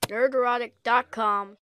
Nerdrotic.com.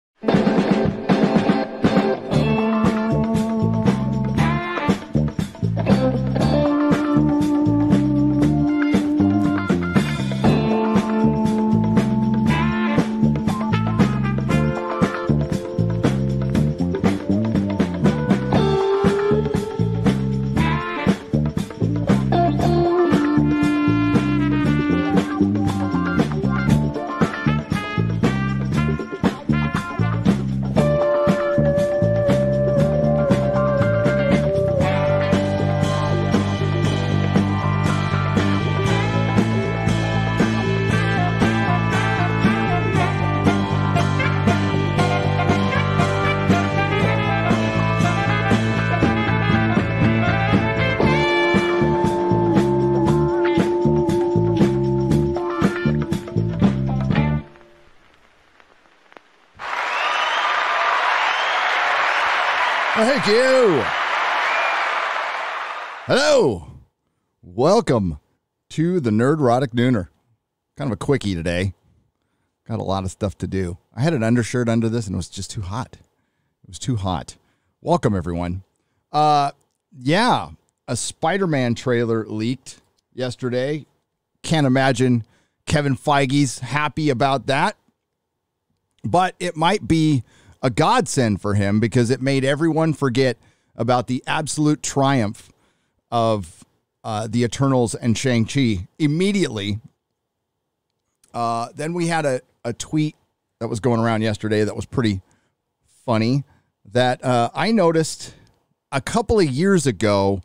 Thank you. Hello. Welcome to the Nerdrotic Nooner. Kind of a quickie today. Got a lot of stuff to do. I had an undershirt under this and it was just too hot. It was too hot. Welcome, everyone. Yeah, a SpiderMan trailer leaked yesterday. Can't imagine Kevin Feige's happy about that. But it might be a godsend for him because it made everyone forget about the absolute triumph of the Eternals and Shang-Chi immediately. Then we had a tweet that was going around yesterday that was pretty funny that I noticed a couple of years ago.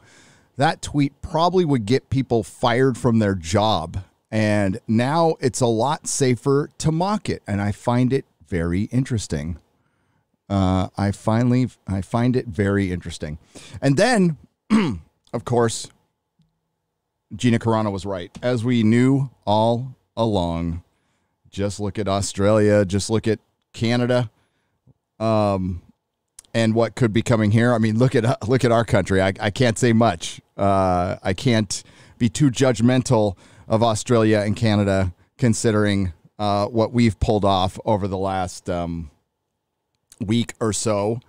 That tweet probably would get people fired from their job. And now it's a lot safer to mock it. And I find it very interesting. I find it very interesting. And then, of course, Gina Carano was right. As we knew all along, just look at Australia, just look at Canada, and what could be coming here. I mean, look at our country. I can't say much. I can't be too judgmental of Australia and Canada, considering what we've pulled off over the last week or so.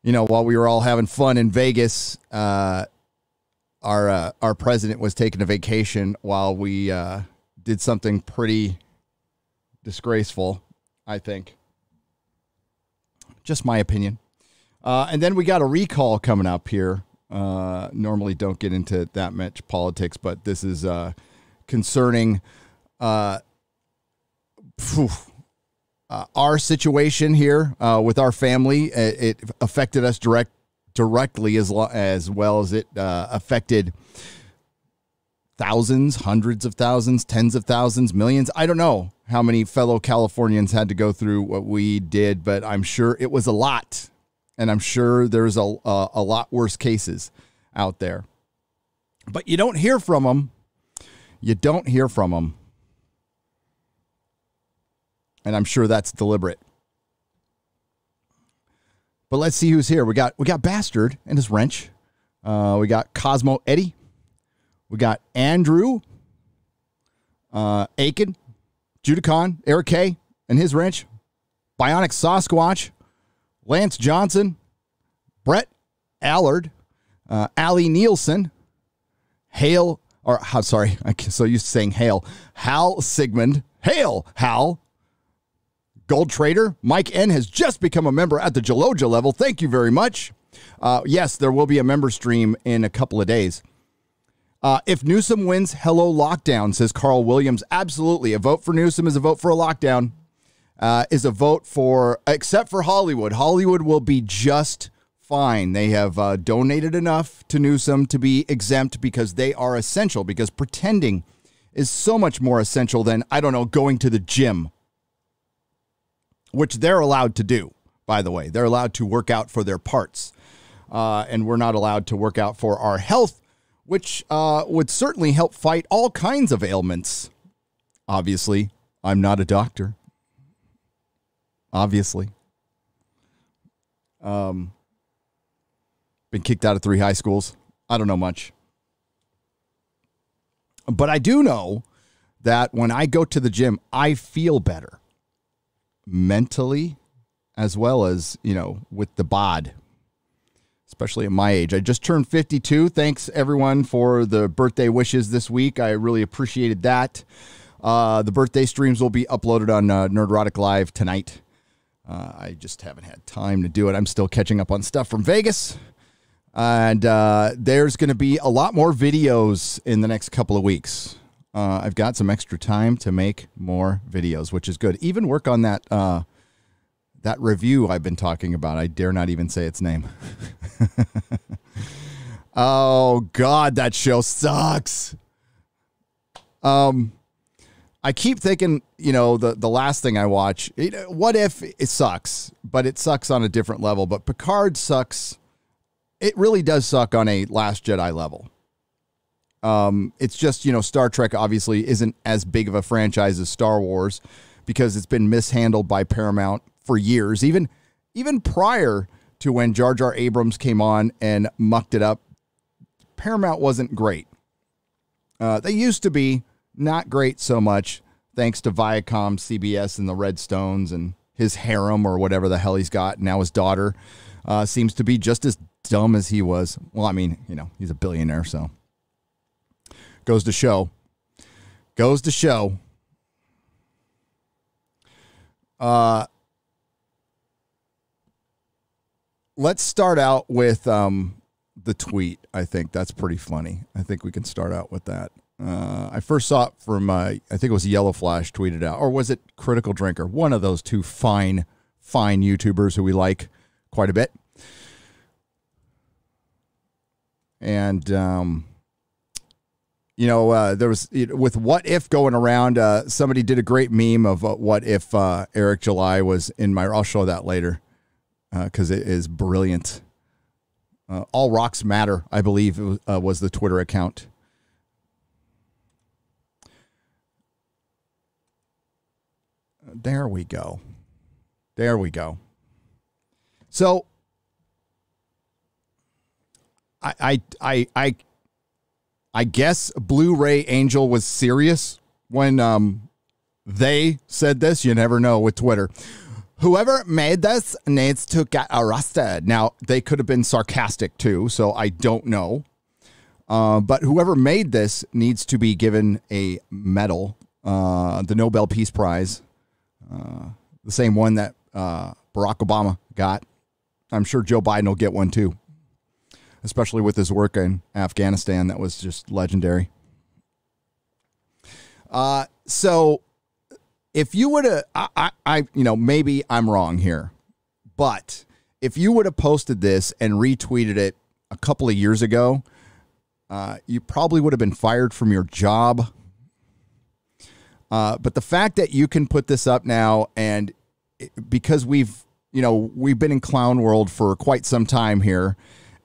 You know, while we were all having fun in Vegas, our president was taking a vacation while we did something pretty disgraceful, I think. Just my opinion. And then we got a recall coming up here. Normally don't get into that much politics, but this is concerning our situation here with our family. It affected us directly as well as it affected thousands, hundreds of thousands, tens of thousands, millions. I don't know how many fellow Californians had to go through what we did, but I'm sure it was a lot. And I'm sure there's a lot worse cases out there. But you don't hear from them. You don't hear from them. And I'm sure that's deliberate. But let's see who's here. We got Bastard and his wrench. We got Cosmo Eddie. We got Andrew, Aiken, Judicon, Eric K. and his wrench. Bionic Sasquatch, Lance Johnson, Brett Allard, Allie Nielsen, Hale, or sorry, I'm so used to saying Hale, Hal Sigmund, Hale, Hal, Gold Trader, Mike N. has just become a member at the Jaloja level. Thank you very much. Yes, there will be a member stream in a couple of days. If Newsom wins, hello lockdown, says Carl Williams. Absolutely. A vote for Newsom is a vote for a lockdown. Is a vote for, except for Hollywood. Hollywood will be just fine. They have donated enough to Newsom to be exempt because they are essential, because pretending is so much more essential than, I don't know, going to the gym, which they're allowed to do, by the way. They're allowed to work out for their parts, and we're not allowed to work out for our health, which would certainly help fight all kinds of ailments. Obviously, I'm not a doctor. Obviously. Been kicked out of 3 high schools. I don't know much. But I do know that when I go to the gym, I feel better. mentally as well as, with the bod, especially at my age. I just turned 52. Thanks, everyone, for the birthday wishes this week. I really appreciated that. The birthday streams will be uploaded on Nerdrotic Live tonight. I just haven't had time to do it. I'm still catching up on stuff from Vegas. And there's going to be a lot more videos in the next couple of weeks. I've got some extra time to make more videos, which is good. Even work on that that review I've been talking about. I dare not even say its name. Oh, God, that show sucks. I keep thinking, the last thing I watch, What If it sucks, but it sucks on a different level. But Picard sucks. It really does suck on a Last Jedi level. It's just, Star Trek obviously isn't as big of a franchise as Star Wars because it's been mishandled by Paramount for years, even prior to when Jar Jar Abrams came on and mucked it up. Paramount wasn't great. They used to be not great so much, thanks to Viacom, CBS, and the Redstones and his harem or whatever the hell he's got. Now his daughter seems to be just as dumb as he was. Well, I mean, he's a billionaire, so goes to show. Let's start out with the tweet. I think that's pretty funny. I think we can start out with that. I first saw it from, I think it was Yellow Flash tweeted out, or was it Critical Drinker? One of those two fine YouTubers who we like quite a bit. And, there was, with What If going around, somebody did a great meme of what if Eric July was in my, I'll show that later because it is brilliant. All Rocks Matter, I believe, was the Twitter account. There we go. So I guess Blu-ray Angel was serious when they said this. You never know with Twitter. Whoever made this needs to get arrested. Now, they could have been sarcastic too, so I don't know. But whoever made this needs to be given a medal, the Nobel Peace Prize. The same one that Barack Obama got. I'm sure Joe Biden will get one too, especially with his work in Afghanistan. That was just legendary. So if you would have, maybe I'm wrong here, but if you would have posted this and retweeted it a couple of years ago, you probably would have been fired from your job. But the fact that you can put this up now, and because we've been in clown world for quite some time here,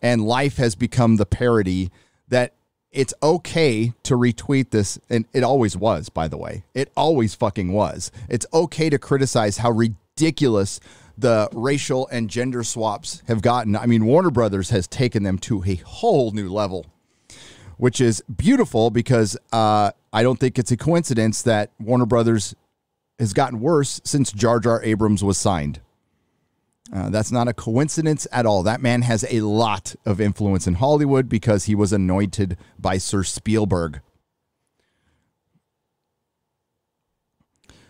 and life has become the parody, that it's okay to retweet this. And it always was, by the way. It always fucking was. It's okay to criticize how ridiculous the racial and gender swaps have gotten. I mean, Warner Brothers has taken them to a whole new level, which is beautiful because I don't think it's a coincidence that Warner Brothers has gotten worse since Jar Jar Abrams was signed. That's not a coincidence at all. That man has a lot of influence in Hollywood because he was anointed by Sir Spielberg.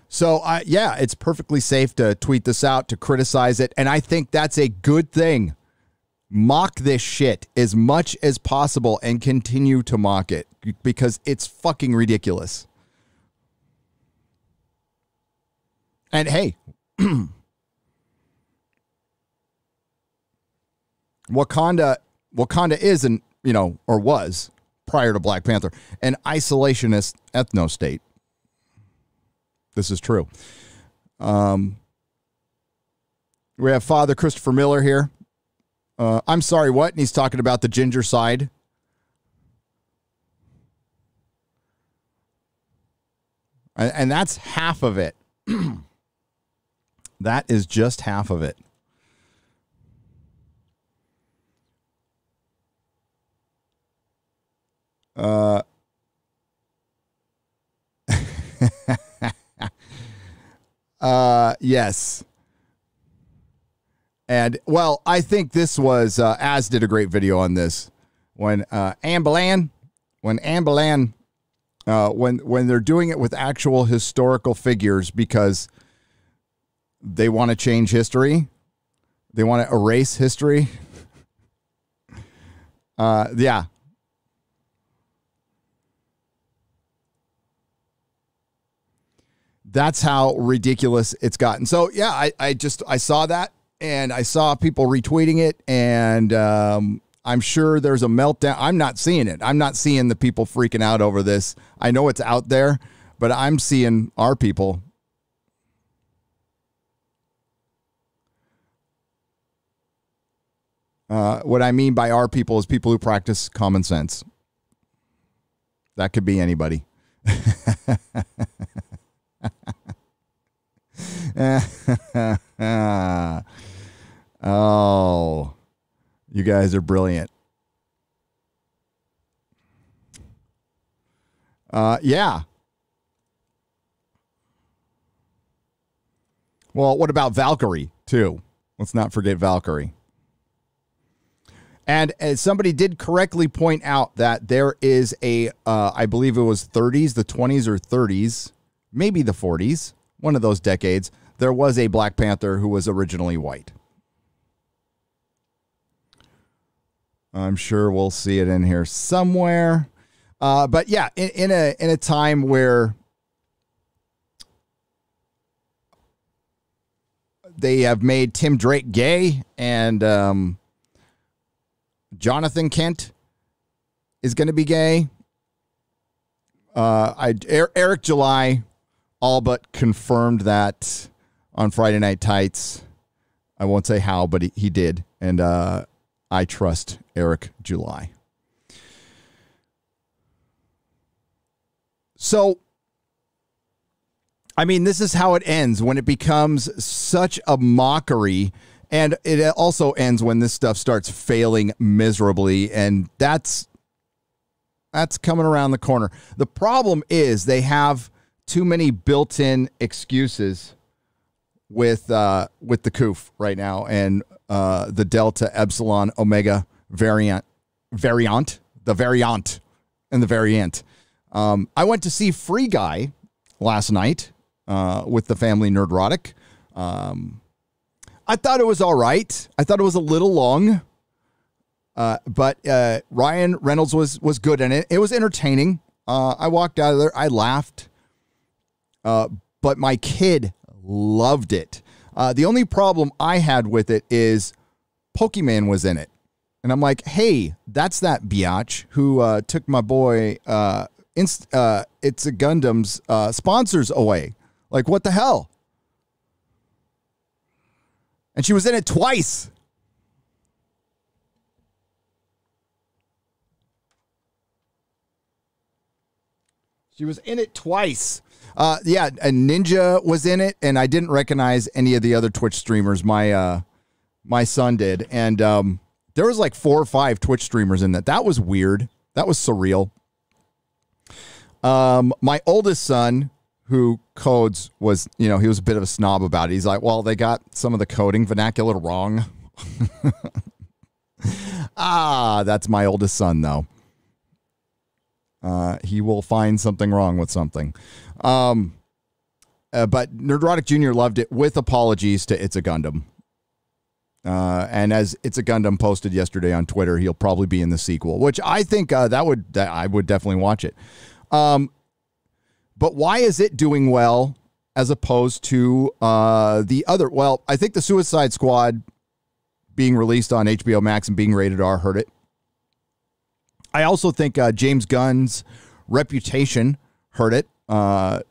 So, yeah, it's perfectly safe to tweet this out, to criticize it, and I think that's a good thing. Mock this shit as much as possible and continue to mock it because it's fucking ridiculous. And hey, Wakanda is or was prior to Black Panther, an isolationist ethno state. This is true. We have Father Christopher Miller here. I'm sorry, what? And he's talking about the ginger side. And that's half of it. That is just half of it. Yes. And, well, I think this was, Az did a great video on this. When Amberlan, when they're doing it with actual historical figures because they want to change history, they want to erase history. Yeah. That's how ridiculous it's gotten. So, yeah, I saw that, and I saw people retweeting it, and I'm sure there's a meltdown. I'm not seeing it. I'm not seeing the people freaking out over this. I know it's out there, but I'm seeing our people. What I mean by our people is people who practice common sense. That could be anybody. Oh, you guys are brilliant. Yeah. Well, what about Valkyrie, too? Let's not forget Valkyrie. And as somebody did correctly point out that there is a, I believe it was 30s, the 20s or 30s, maybe the 40s, one of those decades, there was a Black Panther who was originally white. I'm sure we'll see it in here somewhere. But yeah, in a time where they have made Tim Drake gay and Jonathan Kent is going to be gay. Eric July all but confirmed that on Friday Night Tights. I won't say how, but he did. And I trust Eric July. So, I mean, this is how it ends when it becomes such a mockery. And it also ends when this stuff starts failing miserably. And that's coming around the corner. The problem is they have too many built-in excuses with the COOF right now and the Delta Epsilon Omega variant, the variant. I went to see Free Guy last night with the family Nerdrotic. I thought it was all right. I thought it was a little long, but Ryan Reynolds was good in it. It was entertaining. I walked out of there. I laughed, but my kid loved it. The only problem I had with it is Pokemon was in it. And I'm like, hey, that's that biatch who took my boy It's a Gundam's sponsors away. Like, what the hell? And she was in it twice. She was in it twice. Yeah, a Ninja was in it, and I didn't recognize any of the other Twitch streamers. My son did, and there was like 4 or 5 Twitch streamers in that. That was weird. That was surreal. My oldest son, who codes, was, he was a bit of a snob about it. He's like, well, they got some of the coding vernacular wrong. That's my oldest son, though. He will find something wrong with something. But Nerdrotic Jr. loved it with apologies to It's a Gundam. And as It's a Gundam posted yesterday on Twitter, he'll probably be in the sequel, which I think I would definitely watch it. But why is it doing well as opposed to the other? Well, I think the Suicide Squad being released on HBO Max and being rated R hurt it. I also think James Gunn's reputation hurt it,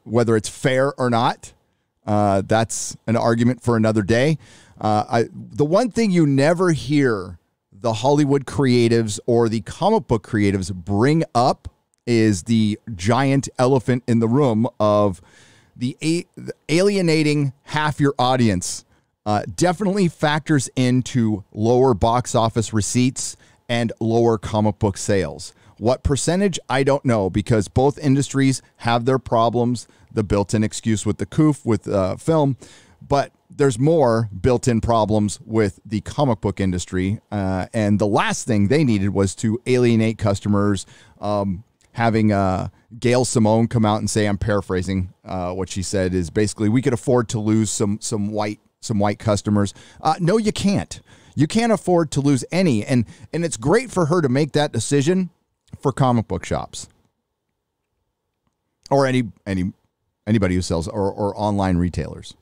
whether it's fair or not. That's an argument for another day. The one thing you never hear the Hollywood creatives or the comic book creatives bring up is the giant elephant in the room of the alienating half your audience. Definitely factors into lower box office receipts and lower comic book sales. What percentage? I don't know, because both industries have their problems. The built-in excuse with the coof, with film, but there's more built-in problems with the comic book industry. And the last thing they needed was to alienate customers, having Gail Simone come out and say, I'm paraphrasing what she said, is basically, we could afford to lose some white customers. No, you can't. You can't afford to lose any. And it's great for her to make that decision for comic book shops or anybody who sells or online retailers.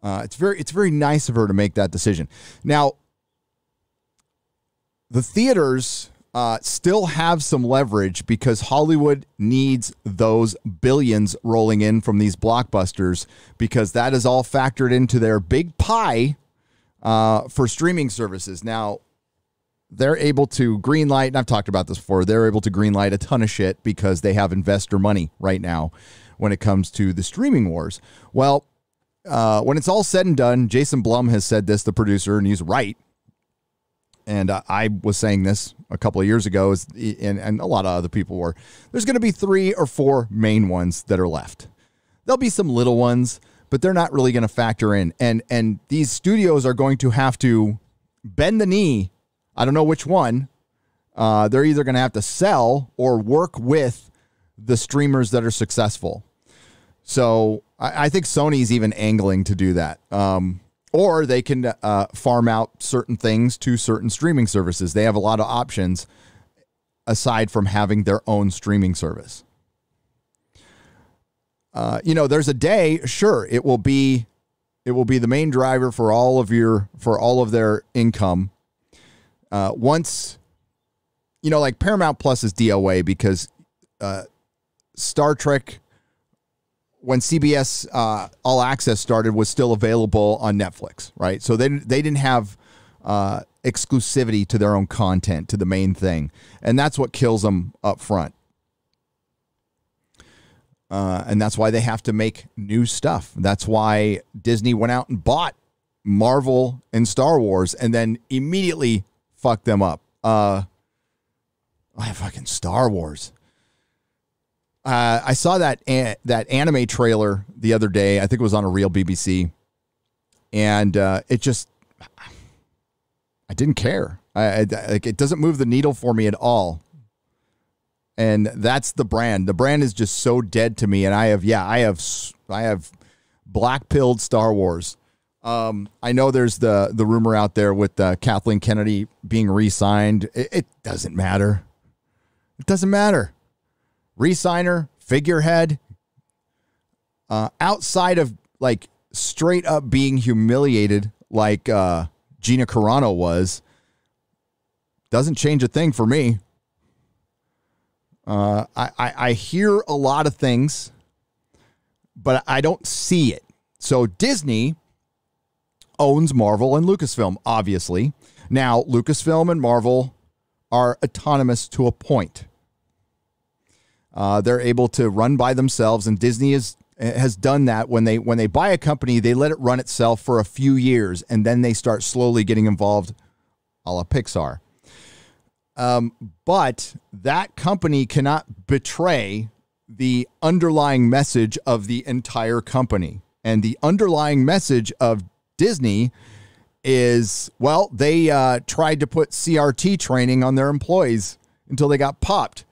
It's very nice of her to make that decision. Now, the theaters still have some leverage because Hollywood needs those billions rolling in from these blockbusters, because that is all factored into their big pie for streaming services. Now, they're able to greenlight, and I've talked about this before, they're able to greenlight a ton of shit because they have investor money right now when it comes to the streaming wars. Well, when it's all said and done, Jason Blum has said this, the producer, and he's right. And I was saying this a couple of years ago, and a lot of other people were. There's going to be 3 or 4 main ones that are left. There'll be some little ones, but they're not really going to factor in. And these studios are going to have to bend the knee. I don't know which one. They're either going to have to sell or work with the streamers that are successful. So I think Sony's even angling to do that. Or they can farm out certain things to certain streaming services. They have a lot of options aside from having their own streaming service. There's a day, sure, it will be the main driver for all of their income. Once, like Paramount Plus is DOA because Star Trek, when CBS All Access started, was still available on Netflix, right? So they didn't have exclusivity to their own content, to the main thing. And that's what kills them up front. And that's why they have to make new stuff. That's why Disney went out and bought Marvel and Star Wars and then immediately fucked them up. Fucking Star Wars. I saw that anime trailer the other day. I think it was on a real BBC, and I didn't care. It doesn't move the needle for me at all. And that's the brand. The brand is just so dead to me. And I have black-pilled Star Wars. I know there's the rumor out there with Kathleen Kennedy being re-signed. It doesn't matter. It doesn't matter. Re-signer, figurehead, outside of like straight up being humiliated like Gina Carano was, doesn't change a thing for me. I hear a lot of things, but I don't see it. So Disney owns Marvel and Lucasfilm, obviously. Now, Lucasfilm and Marvel are autonomous to a point. They're able to run by themselves, and Disney has done that. When they buy a company, they let it run itself for a few years, and then they start slowly getting involved, a la Pixar. But that company cannot betray the underlying message of the entire company. And the underlying message of Disney is, well, they tried to put CRT training on their employees until they got popped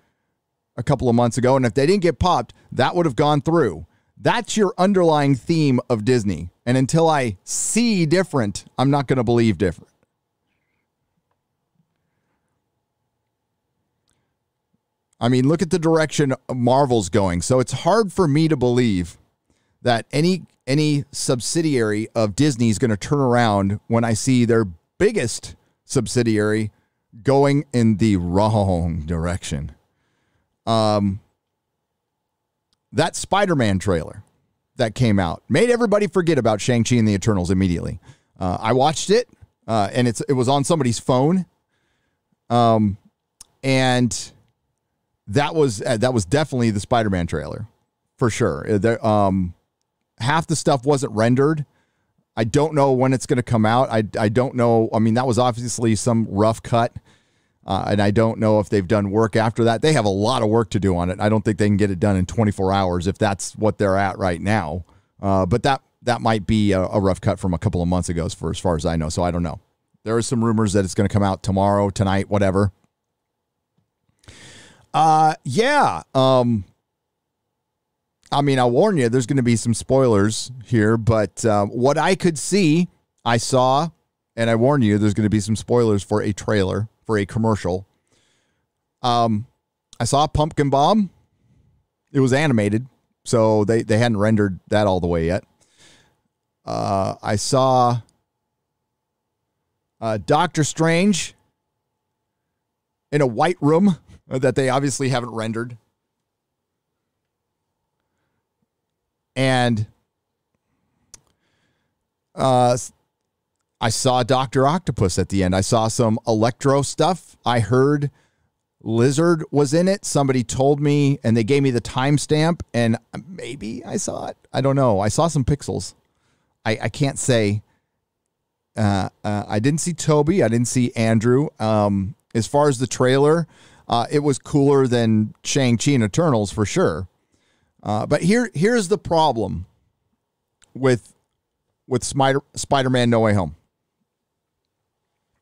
a couple of months ago. And if they didn't get popped, that would have gone through. That's your underlying theme of Disney. And until I see different, I'm not going to believe different. I mean, look at the direction Marvel's going. So it's hard for me to believe that any subsidiary of Disney is going to turn around when I see their biggest subsidiary going in the wrong direction. That SpiderMan trailer that came out made everybody forget about Shang-Chi and the Eternals immediately. I watched it, and it was on somebody's phone. And that was definitely the Spider-Man trailer for sure. Half the stuff wasn't rendered. I don't know when it's going to come out. I don't know. I mean, that was obviously some rough cut. And I don't know if they've done work after that. They have a lot of work to do on it. I don't think they can get it done in 24 hours if that's what they're at right now. But that might be a rough cut from a couple of months ago as far as I know. So I don't know. There are some rumors that it's going to come out tomorrow, tonight, whatever. Yeah. I mean, I'll warn you, there's going to be some spoilers here, but what I could see, I saw, and I warn you, there's going to be some spoilers for a trailer, for a commercial. I saw Pumpkin Bomb. It was animated, so they hadn't rendered that all the way yet. I saw Doctor Strange in a white room that they obviously haven't rendered. And I saw Dr. Octopus at the end. I saw some Electro stuff. I heard Lizard was in it. Somebody told me, and they gave me the timestamp, and maybe I saw it. I don't know. I saw some pixels. I can't say. I didn't see Toby. I didn't see Andrew. As far as the trailer, it was cooler than Shang-Chi and Eternals for sure. But here's the problem with Spider-Man No Way Home.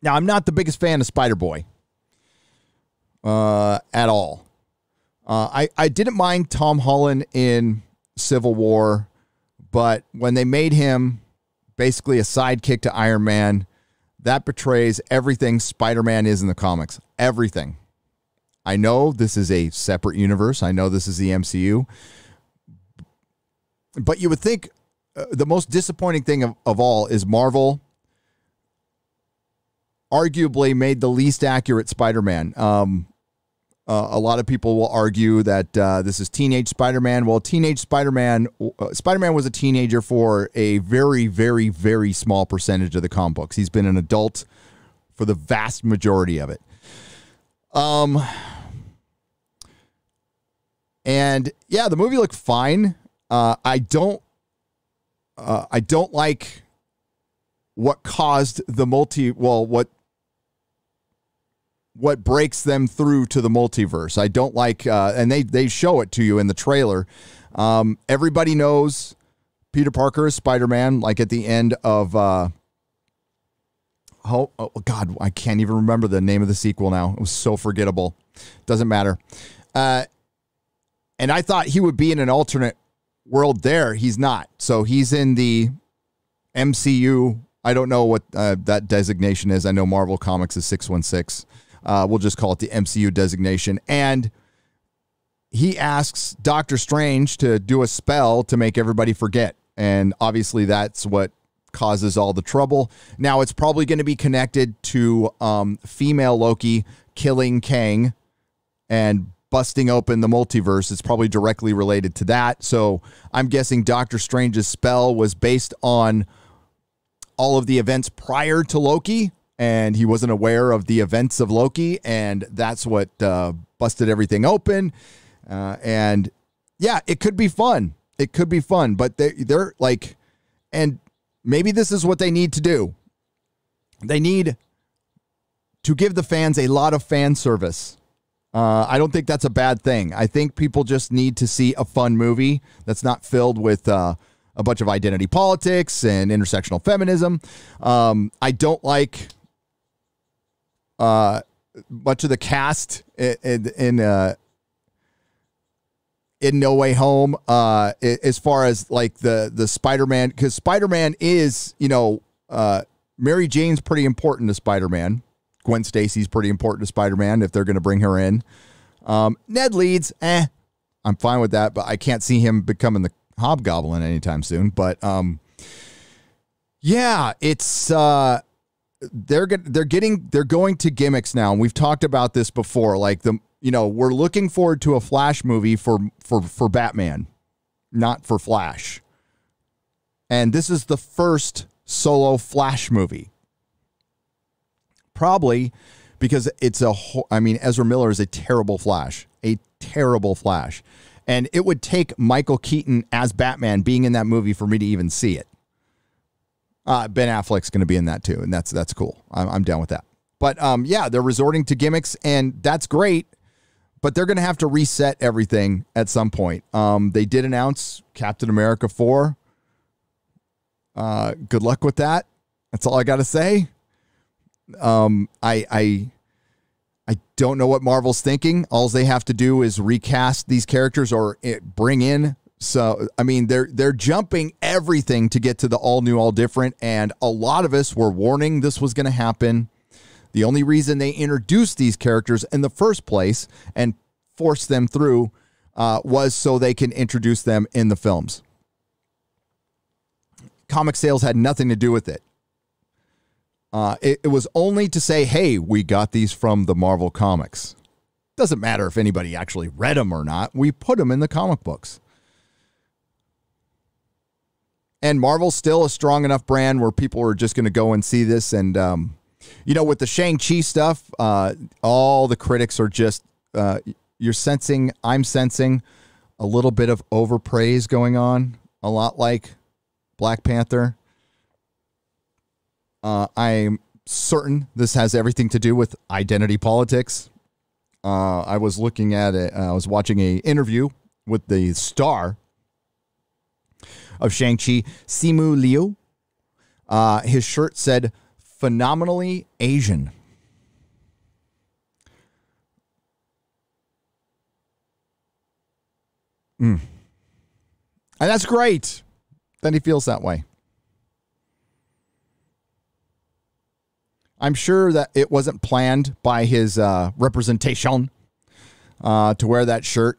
Now, I'm not the biggest fan of Spider-Boy at all. I didn't mind Tom Holland in Civil War, but when they made him basically a sidekick to Iron Man, that betrays everything Spider-Man is in the comics. Everything. I know this is a separate universe. I know this is the MCU. But you would think the most disappointing thing of all is Marvel arguably made the least accurate Spider-Man. A lot of people will argue that this is teenage Spider-Man. Well, teenage Spider-Man was a teenager for a very, very, very small percentage of the comic books. He's been an adult for the vast majority of it. And yeah, the movie looked fine. I don't like what caused the what breaks them through to the multiverse. I don't like, and they show it to you in the trailer. Everybody knows Peter Parker is Spider-Man, like at the end of, oh God, I can't even remember the name of the sequel now. It was so forgettable. Doesn't matter. And I thought he would be in an alternate world there. He's not. So he's in the MCU. I don't know what that designation is. I know Marvel Comics is 616. We'll just call it the MCU designation. And he asks Doctor Strange to do a spell to make everybody forget. And obviously that's what causes all the trouble. Now it's probably going to be connected to female Loki killing Kang and busting open the multiverse. It's probably directly related to that. So I'm guessing Doctor Strange's spell was based on all of the events prior to Loki, and he wasn't aware of the events of Loki, and that's what busted everything open. And yeah, it could be fun. It could be fun, but they're like, and maybe this is what they need to do. They need to give the fans a lot of fan service. I don't think that's a bad thing. I think people just need to see a fun movie that's not filled with a bunch of identity politics and intersectional feminism. I don't like much of the cast in No Way Home, as far as like the Spider-Man, because Spider-Man is, Mary Jane's pretty important to Spider-Man. Gwen Stacy's pretty important to Spider-Man if they're going to bring her in. Ned Leeds, I'm fine with that, but I can't see him becoming the Hobgoblin anytime soon. But yeah, it's they're going to Gimmicks now, and we've talked about this before. Like we're looking forward to a Flash movie for Batman, not for Flash. And this is the first solo Flash movie. Probably because Ezra Miller is a terrible Flash. And it would take Michael Keaton as Batman being in that movie for me to even see it. Ben Affleck's going to be in that too, and that's cool. I'm down with that. But yeah, they're resorting to gimmicks, and that's great. But they're going to have to reset everything at some point. They did announce Captain America 4. Good luck with that. That's all I got to say. I don't know what Marvel's thinking. All they have to do is recast these characters or bring in. So, I mean, they're jumping everything to get to the all new, all different. And a lot of us were warning this was going to happen. The only reason they introduced these characters in the first place and forced them through was so they can introduce them in the films. Comic sales had nothing to do with it. It was only to say, hey, we got these from the Marvel Comics. Doesn't matter if anybody actually read them or not. We put them in the comic books. And Marvel's still a strong enough brand where people are just going to go and see this. And, with the Shang-Chi stuff, all the critics are just, I'm sensing a little bit of overpraise going on, a lot like Black Panther. I'm certain this has everything to do with identity politics. I was looking at it. I was watching an interview with the star of Shang-Chi, Simu Liu. His shirt said, phenomenally Asian. And that's great that he feels that way. I'm sure that it wasn't planned by his representation to wear that shirt.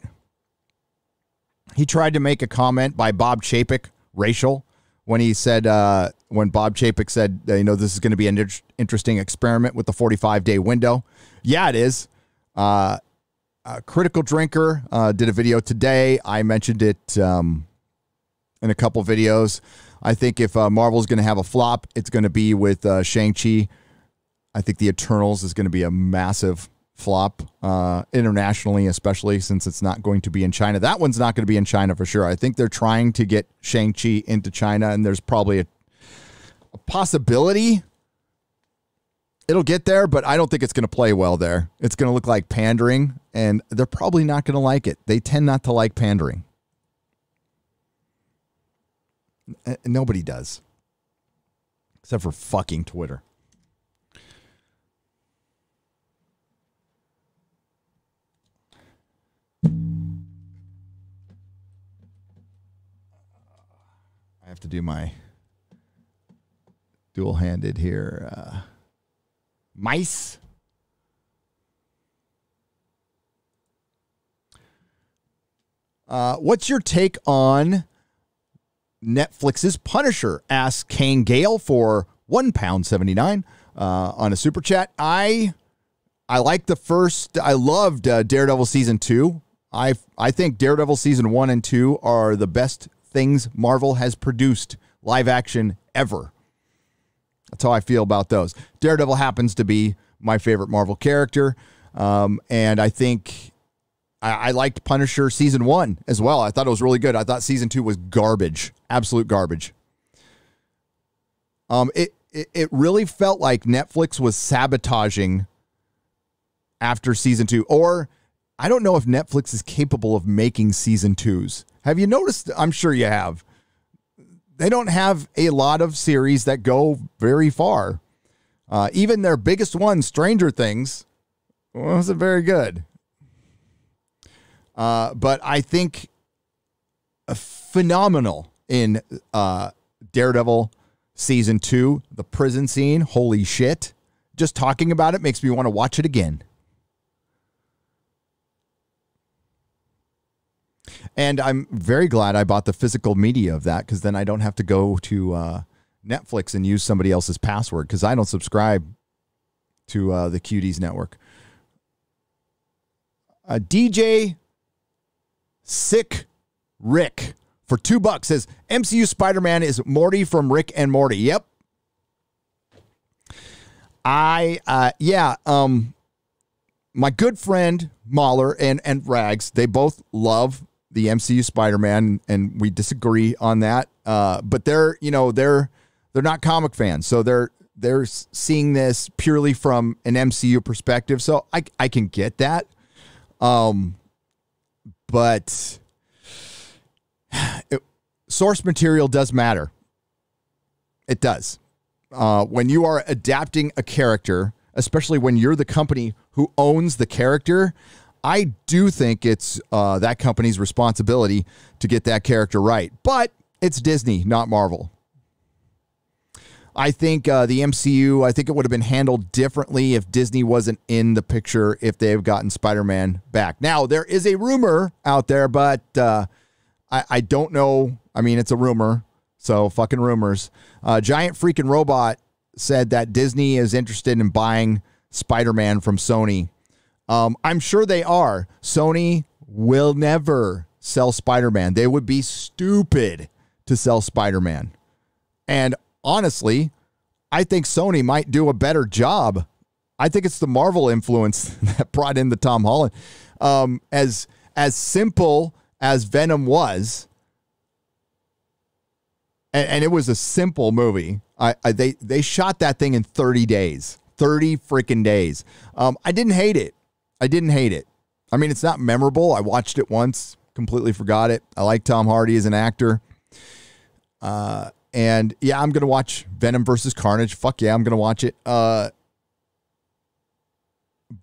He tried to make a comment by Bob Chapek, racial, when he said, when Bob Chapek said, this is going to be an interesting experiment with the 45-day window. Yeah, it is. A Critical Drinker did a video today. I mentioned it in a couple videos. I think if Marvel's going to have a flop, it's going to be with Shang-Chi. I think the Eternals is going to be a massive flop internationally, especially since it's not going to be in China. That one's not going to be in China for sure. I think they're trying to get Shang-Chi into China, and there's probably a possibility it'll get there, but I don't think it's going to play well there. It's going to look like pandering, and they're probably not going to like it. They tend not to like pandering. Nobody does. Except for fucking Twitter. I have to do my dual-handed here. Mice. What's your take on Netflix's Punisher? Asks Kane Gale for £1.79 on a super chat. I like the first. I loved Daredevil season 2. I think Daredevil season 1 and 2 are the best things Marvel has produced live action ever. That's how I feel about those. Daredevil happens to be my favorite Marvel character. And I think I liked Punisher season 1 as well. I thought it was really good. I thought season 2 was garbage, absolute garbage. It really felt like Netflix was sabotaging after season 2, or I don't know if Netflix is capable of making season 2s. Have you noticed? I'm sure you have. They don't have a lot of series that go very far. Even their biggest one, Stranger Things, wasn't very good. But I think phenomenal in Daredevil season 2, the prison scene. Holy shit. Just talking about it makes me want to watch it again. And I'm very glad I bought the physical media of that, because then I don't have to go to Netflix and use somebody else's password, because I don't subscribe to the Cuties network. DJ Sick Rick for $2 says MCU Spider-Man is Morty from Rick and Morty. Yep. My good friend Mahler and Rags, they both love the MCU Spider-Man, and we disagree on that. But they're not comic fans, so they're they're seeing this purely from an MCU perspective, so I can get that. But source material does matter. It does. When you are adapting a character, especially when you're the company who owns the character, I do think it's that company's responsibility to get that character right. But it's Disney, not Marvel. I think the MCU, I think it would have been handled differently if Disney wasn't in the picture, if they've gotten Spider-Man back. Now, there is a rumor out there, but I don't know. I mean, it's a rumor, so fucking rumors. Giant Freaking Robot said that Disney is interested in buying Spider-Man from Sony. I'm sure they are. Sony will never sell Spider-Man. They would be stupid to sell Spider-Man. And honestly, I think Sony might do a better job. I think it's the Marvel influence that brought in the Tom Holland. As simple as Venom was, and it was a simple movie. They shot that thing in 30 days. 30 freaking days. I didn't hate it. I mean, it's not memorable. I watched it once, completely forgot it. I like Tom Hardy as an actor. And yeah, I'm going to watch Venom versus Carnage. Fuck yeah, I'm going to watch it. But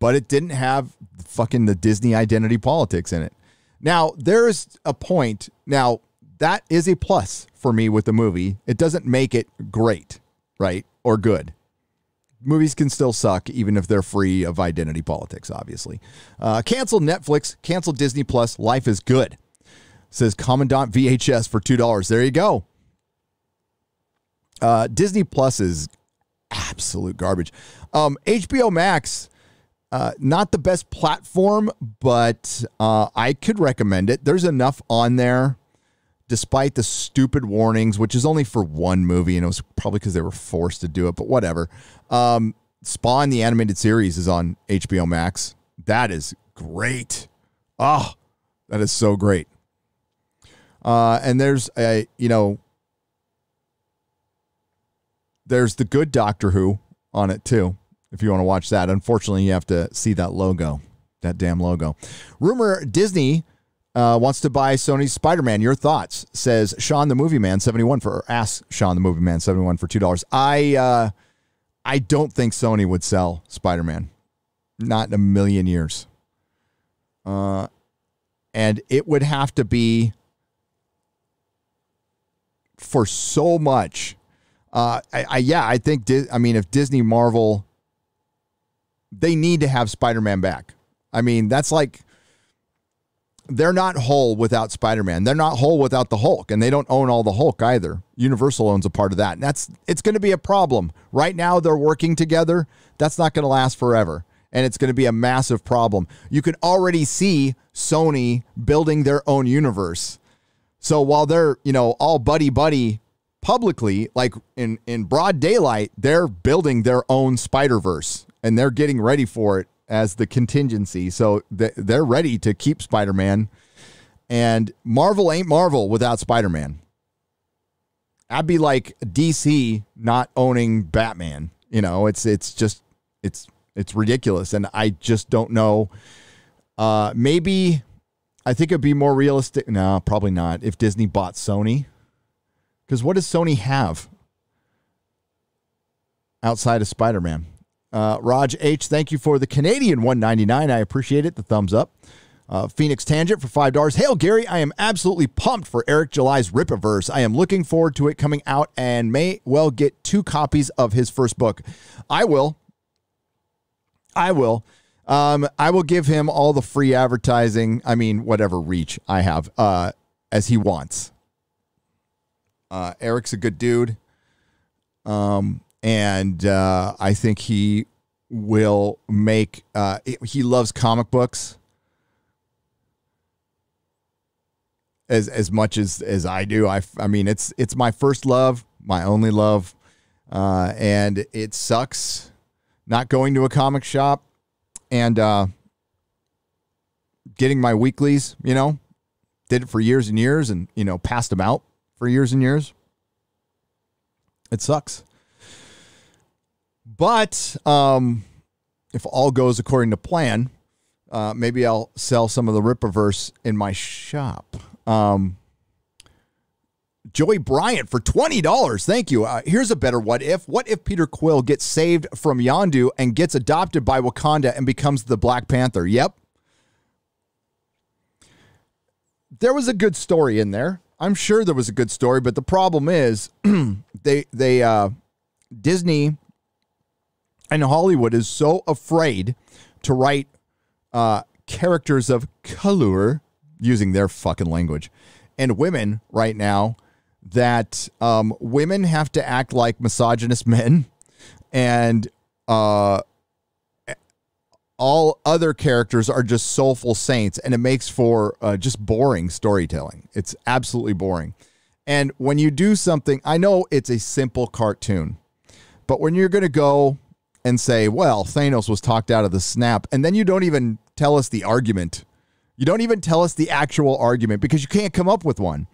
it didn't have fucking the Disney identity politics in it. Now, there's a point. Now, that is a plus for me with the movie. It doesn't make it great, right? Or good. Movies can still suck, even if they're free of identity politics, obviously. Cancel Netflix, cancel Disney Plus. Life is good. Says Commandant VHS for $2. There you go. Disney Plus is absolute garbage. HBO Max, not the best platform, but I could recommend it. There's enough on there, despite the stupid warnings, which is only for one movie, and it was probably because they were forced to do it, but whatever. Spawn, the animated series, is on HBO Max. That is great. Oh, that is so great. And there's there's the good Doctor Who on it too, if you want to watch that. Unfortunately, you have to see that logo, that damn logo. Rumor Disney wants to buy Sony's Spider-Man. Your thoughts? Says Sean the Movie Man 71 for, ask Sean the Movie Man 71 for $2. I don't think Sony would sell Spider-Man. Not in a million years. And it would have to be for so much. I think, if Disney, Marvel, they need to have Spider-Man back. I mean, that's like, they're not whole without Spider-Man. They're not whole without the Hulk, and they don't own all the Hulk either. Universal owns a part of that, and it's going to be a problem. Right now, they're working together. That's not going to last forever, and it's going to be a massive problem. You can already see Sony building their own universe. So while they're, all buddy-buddy publicly, like in broad daylight, they're building their own Spider-Verse, and they're getting ready for it as the contingency. So they're ready to keep Spider-Man, and Marvel ain't Marvel without Spider-Man. I'd be like DC not owning Batman. It's ridiculous. And I just don't know. Maybe I think it'd be more realistic. No, probably not. If Disney bought Sony, because what does Sony have outside of Spider-Man? Raj H, thank you for the Canadian $1.99. I appreciate it. The thumbs up. Phoenix Tangent for $5. Hail, Gary. I am absolutely pumped for Eric July's Rippaverse. I am looking forward to it coming out and may well get 2 copies of his first book. I will. I will give him all the free advertising. I mean, whatever reach I have, as he wants. Eric's a good dude. And I think he will make, he loves comic books as much as I do. I mean, it's my first love, my only love. And it sucks not going to a comic shop and getting my weeklies, did it for years and years and, passed them out for years and years. It sucks. But if all goes according to plan, maybe I'll sell some of the Rippaverse in my shop. Joey Bryant for $20. Thank you. Here's a better what if. What if Peter Quill gets saved from Yondu and gets adopted by Wakanda and becomes the Black Panther? Yep. There was a good story in there. I'm sure there was a good story, but the problem is Disney and Hollywood is so afraid to write characters of color using their fucking language and women right now that women have to act like misogynist men and all other characters are just soulful saints, and it makes for just boring storytelling. It's absolutely boring. And when you do something, I know it's a simple cartoon, but when you're going to go and say, well, Thanos was talked out of the snap, and then you don't even tell us the argument. You don't even tell us the actual argument because you can't come up with one.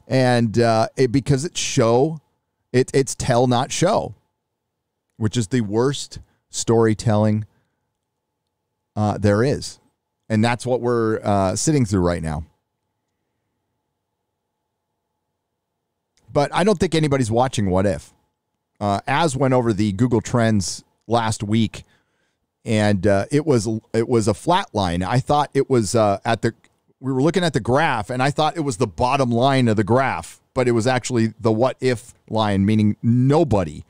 And because it's tell, not show, which is the worst storytelling there is. And that's what we're sitting through right now. But I don't think anybody's watching What If. Az went over the Google Trends last week, and it was a flat line. I thought it was we were looking at the graph, and I thought it was the bottom line of the graph, but it was actually the what if line, meaning nobody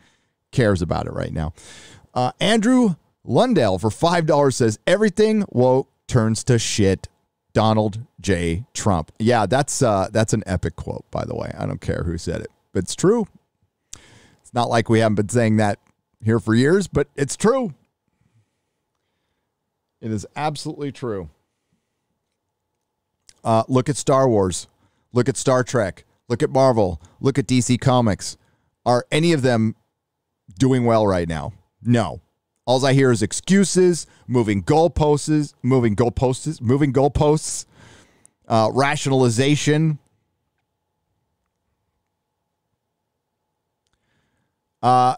cares about it right now. Andrew Lundell for $5 says, everything woke turns to shit. Donald J. Trump. Yeah, that's an epic quote, by the way. I don't care who said it, but it's true. It's not like we haven't been saying that here for years, but it's true. It is absolutely true. Look at Star Wars. Look at Star Trek. Look at Marvel. Look at DC Comics. Are any of them doing well right now? No. All I hear is excuses, moving goalposts, rationalization.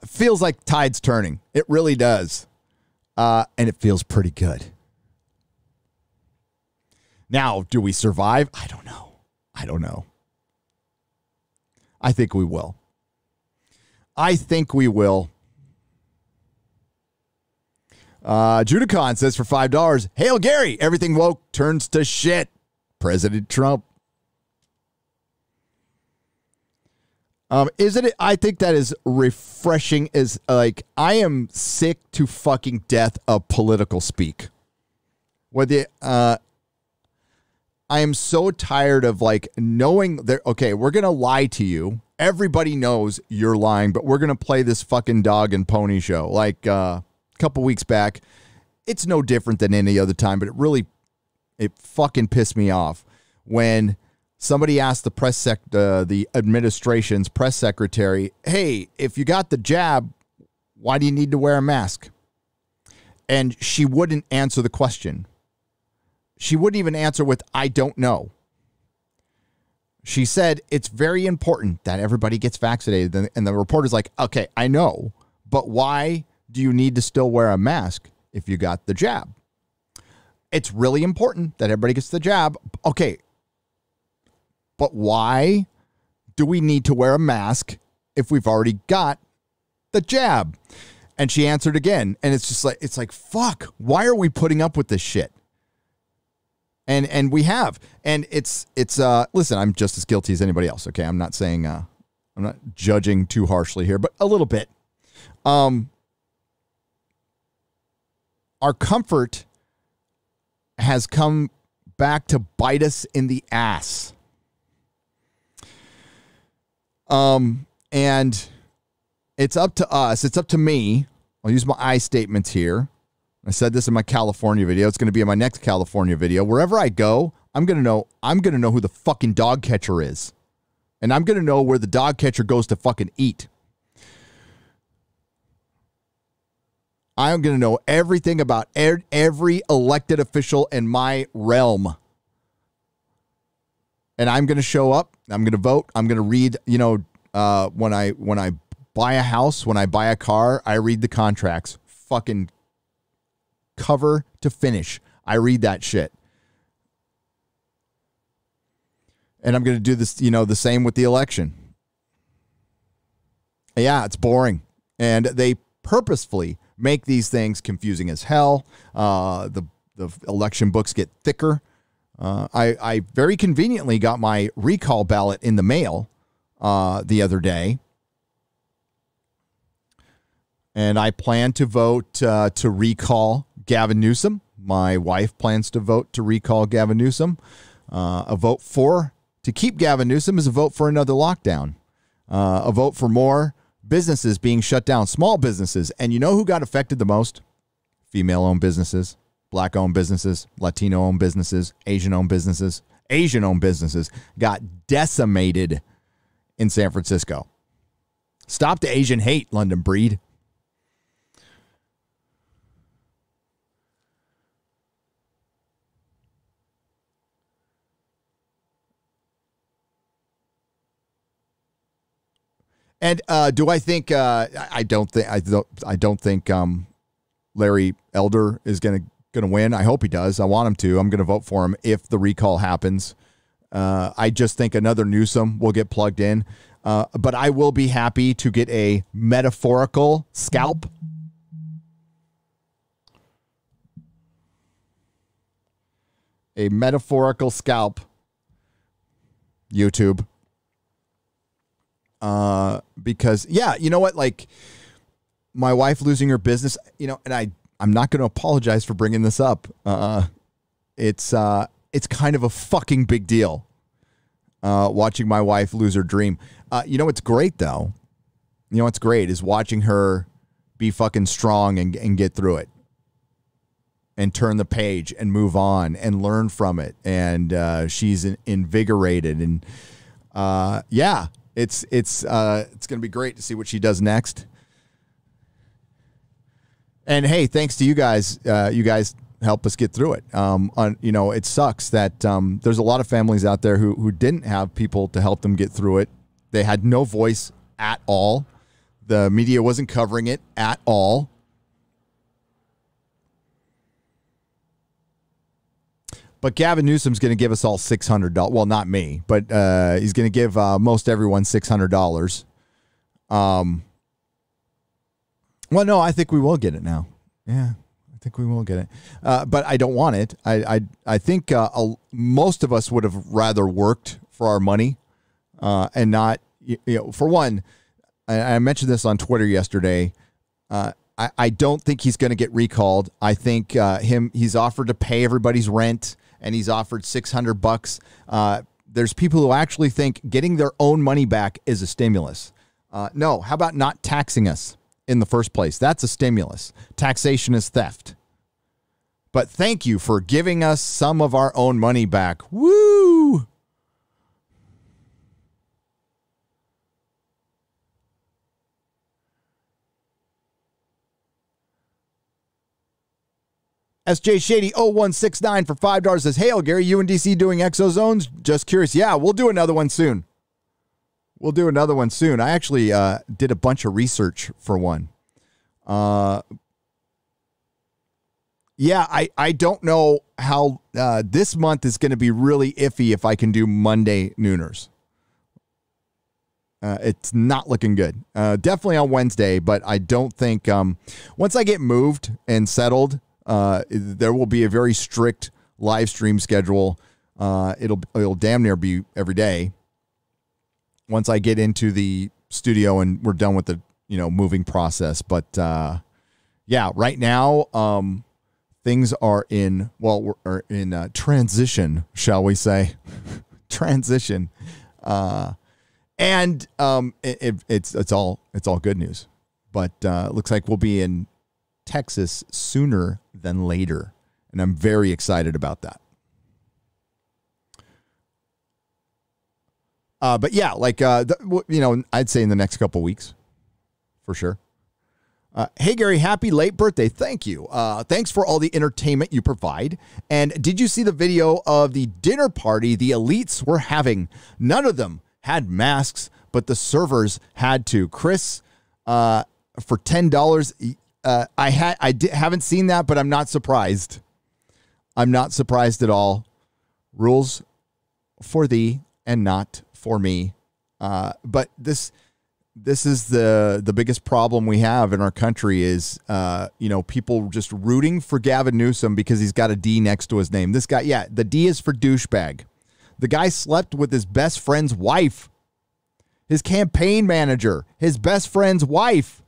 Feels like tide's turning. It really does. And it feels pretty good. Now, do we survive? I don't know. I think we will. Judicon says for $5, Hail Gary, everything woke turns to shit. President Trump. Isn't it? I think that is refreshing. Is like, I am sick to fucking death of political speak. I am so tired of like knowing that, okay, we're going to lie to you. Everybody knows you're lying, but we're going to play this fucking dog and pony show. Like a couple weeks back, it's no different than any other time, but it fucking pissed me off when somebody asked the administration's press secretary, hey, if you got the jab, why do you need to wear a mask? And she wouldn't answer the question. She wouldn't even answer with, I don't know. She said, it's very important that everybody gets vaccinated. And the reporter's like, okay, I know, but why do you need to still wear a mask if you got the jab? It's really important that everybody gets the jab. Okay, but why do we need to wear a mask if we've already got the jab? And she answered again. And it's like, fuck, why are we putting up with this shit? And we have, and it's listen, I'm just as guilty as anybody else. Okay. I'm not saying, I'm not judging too harshly here, but a little bit. Our comfort has come back to bite us in the ass. And it's up to us. It's up to me. I'll use my I statements here. I said this in my California video. It's going to be in my next California video. Wherever I go, I'm going to know who the fucking dog catcher is. And I'm going to know where the dog catcher goes to fucking eat. I'm going to know everything about every elected official in my realm. And I'm going to show up. I'm going to vote. I'm going to read, when I buy a house, when I buy a car, I read the contracts. Fucking cover to finish. I read that shit. And I'm going to do this, the same with the election. Yeah, it's boring. And they purposefully make these things confusing as hell. The election books get thicker. I very conveniently got my recall ballot in the mail the other day. And I plan to vote to recall Gavin Newsom. My wife plans to vote to recall Gavin Newsom. A vote to keep Gavin Newsom is a vote for another lockdown. A vote for more businesses being shut down, small businesses. And you know who got affected the most? Female-owned businesses, Black-owned businesses, Latino-owned businesses, Asian-owned businesses. Asian-owned businesses got decimated in San Francisco. Stop the Asian hate, London breed. And do I think I don't think Larry Elder is gonna win. I hope he does. I want him to. I'm gonna vote for him if the recall happens. I just think another Newsom will get plugged in. But I will be happy to get a metaphorical scalp. A metaphorical scalp. YouTube. Because you know what, like my wife losing her business, and I'm not going to apologize for bringing this up. It's kind of a fucking big deal. Watching my wife lose her dream. What's great though. What's great is watching her be fucking strong and get through it and turn the page and move on and learn from it. And, she's invigorated and, It's going to be great to see what she does next. And hey, thanks to you guys. You guys help us get through it. It sucks that there's a lot of families out there who didn't have people to help them get through it. They had no voice at all. The media wasn't covering it at all. But Gavin Newsom's going to give us all $600. Well, not me, but he's going to give most everyone $600. Well, no, I think we will get it now. Yeah, I think we will get it. But I don't want it. I think most of us would have rather worked for our money and not, for one, I mentioned this on Twitter yesterday. I don't think he's going to get recalled. I think he's offered to pay everybody's rent. And he's offered $600. There's people who actually think getting their own money back is a stimulus. No, how about not taxing us in the first place? That's a stimulus. Taxation is theft. But thank you for giving us some of our own money back. Woo! SJ Shady 0169 for $5 says, "Hey, Gary, you and DC doing exozones? Just curious." Yeah, we'll do another one soon. I actually did a bunch of research for one. I don't know how this month is going to be really iffy if I can do Monday nooners. It's not looking good. Definitely on Wednesday, but I don't think once I get moved and settled, there will be a very strict live stream schedule. It'll damn near be every day once I get into the studio and we're done with the, moving process. But, right now, things are in transition, shall we say, transition. It's all good news, but, it looks like we'll be in Texas sooner than later, and I'm very excited about that. But yeah, I'd say in the next couple weeks, for sure. Hey Gary, happy late birthday! Thank you. Thanks for all the entertainment you provide. And did you see the video of the dinner party the elites were having? None of them had masks, but the servers had to. Chris for $10. Haven't seen that, but I'm not surprised. I'm not surprised at all. Rules for thee and not for me. But this is the biggest problem we have in our country is, people just rooting for Gavin Newsom because he's got a D next to his name. This guy, yeah, the D is for douchebag. The guy slept with his best friend's wife, his campaign manager, his best friend's wife.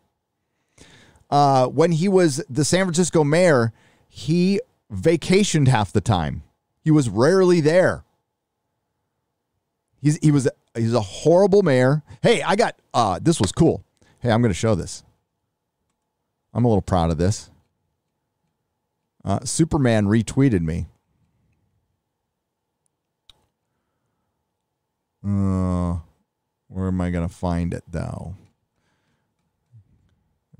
When he was the San Francisco mayor, he vacationed half the time. He was rarely there. He's a horrible mayor. Hey, I got this was cool. Hey, I'm going to show this. I'm a little proud of this. Superman retweeted me. Where am I going to find it though?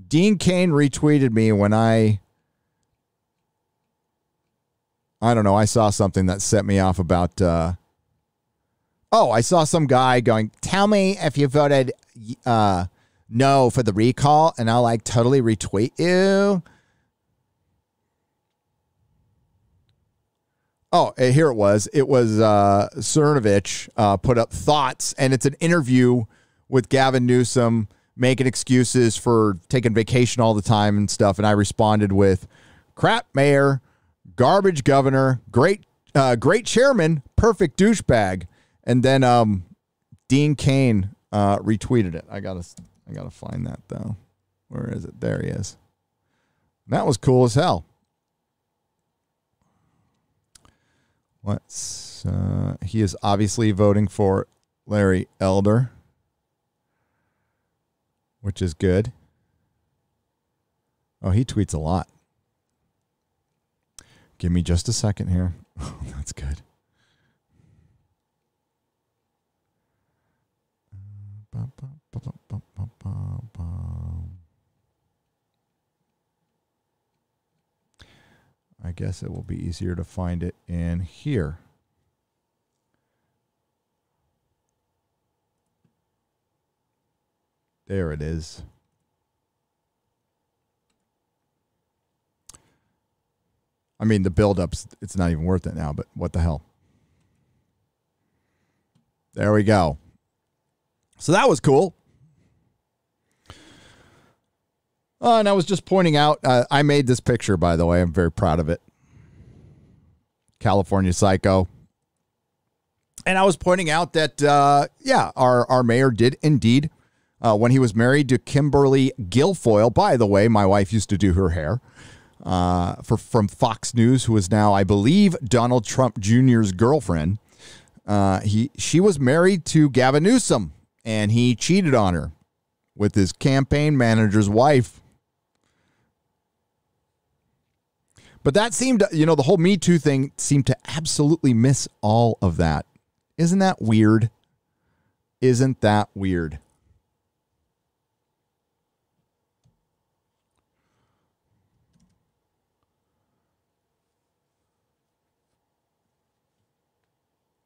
Dean Cain retweeted me when I don't know. I saw something that set me off about. I saw some guy going, "Tell me if you voted no for the recall," and I'll totally retweet you. Oh, here it was. It was Cernovich put up thoughts, and it's an interview with Gavin Newsom making excuses for taking vacation all the time and stuff. And I responded with, "Crap mayor, garbage governor, great chairman, perfect douchebag." And then Dean Cain retweeted it. I gotta find that though. Where is it? There he is. That was cool as hell. He is obviously voting for Larry Elder, which is good. Oh, he tweets a lot. Give me just a second here. Oh, that's good. I guess it will be easier to find it in here. There it is. I mean, the build-ups, it's not even worth it now, but what the hell? There we go. So that was cool. And I was just pointing out, I made this picture, by the way. I'm very proud of it. California Psycho. And I was pointing out that, our mayor did indeed, when he was married to Kimberly Guilfoyle, by the way, my wife used to do her hair, from Fox News, who is now, I believe, Donald Trump Jr.'s girlfriend. She was married to Gavin Newsom, and he cheated on her with his campaign manager's wife. But that seemed, the whole Me Too thing seemed to absolutely miss all of that. Isn't that weird? Isn't that weird?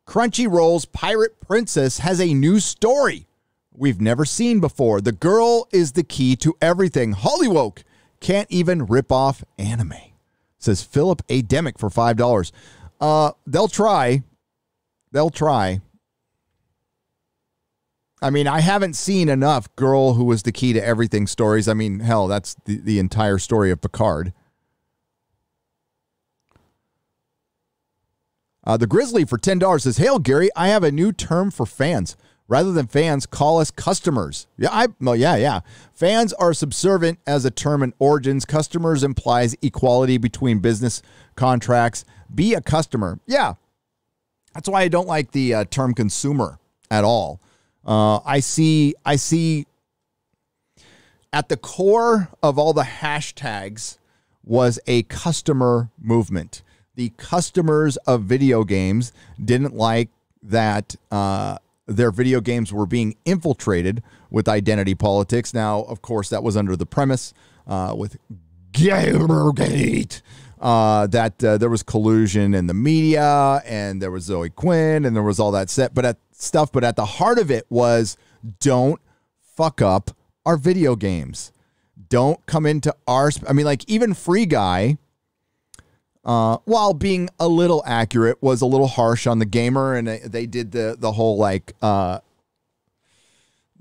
Crunchyroll's Pirate Princess has a new story we've never seen before. The girl is the key to everything. Hollywood can't even rip off anime. Says Philip A. Demick for $5. They'll try. They'll try. I mean, I haven't seen enough girl who was the key to everything stories. I mean, hell, that's the entire story of Picard. The Grizzly for $10 says, "Hail, Gary, I have a new term for fans. Rather than fans, call us customers." Yeah. Fans are subservient as a term in origins. Customers implies equality between business contracts. Be a customer. Yeah. That's why I don't like the term consumer at all. I see at the core of all the hashtags was a customer movement. The customers of video games didn't like that their video games were being infiltrated with identity politics. Now, of course, that was under the premise with Gamergate that there was collusion in the media, and there was Zoe Quinn, and there was all that stuff. But at the heart of it was, don't fuck up our video games. Don't come into our... I mean, like, even Free Guy, while being a little accurate, was a little harsh on the gamer, and they did the whole, like,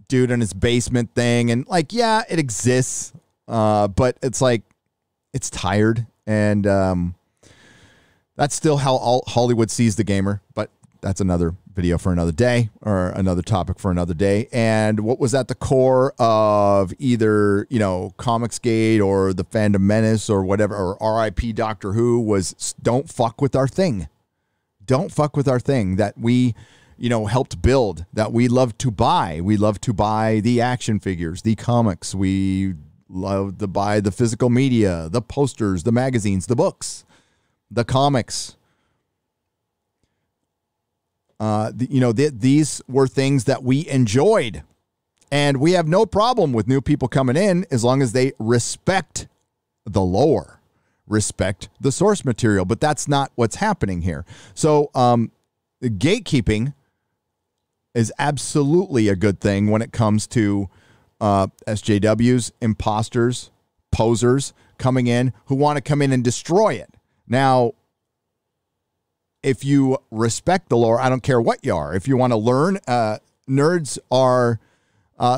dude in his basement thing, and, like, yeah, it exists, but it's, like, it's tired, and that's still how all Hollywood sees the gamer, but that's another video for another day, or another topic for another day. And what was at the core of either, you know, Comicsgate or the Fandom Menace or whatever, or RIP Doctor Who, was don't fuck with our thing. Don't fuck with our thing that we, you know, helped build, that we love to buy. We love to buy the action figures, the comics. We love to buy the physical media, the posters, the magazines, the books, the comics. These were things that we enjoyed, and we have no problem with new people coming in as long as they respect the lore, respect the source material. But that's not what's happening here. So gatekeeping is absolutely a good thing when it comes to SJWs, imposters, posers coming in who want to come in and destroy it. Now, if you respect the lore, I don't care what you are. If you want to learn, nerds are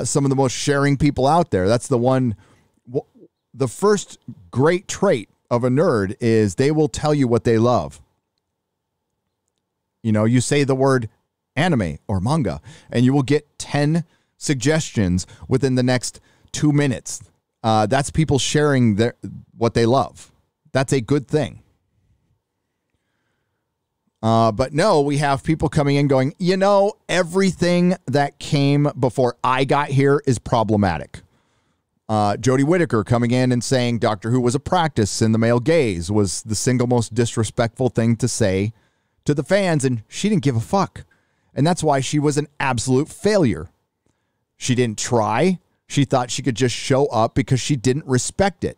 some of the most sharing people out there. That's the one. The first great trait of a nerd is they will tell you what they love. You know, you say the word anime or manga, and you will get 10 suggestions within the next 2 minutes. That's people sharing what they love. That's a good thing. But no, we have people coming in going, you know, everything that came before I got here is problematic. Jodie Whittaker coming in and saying Doctor Who was a practice and the male gaze was the single most disrespectful thing to say to the fans, and she didn't give a fuck. And that's why she was an absolute failure. She didn't try. She thought she could just show up because she didn't respect it.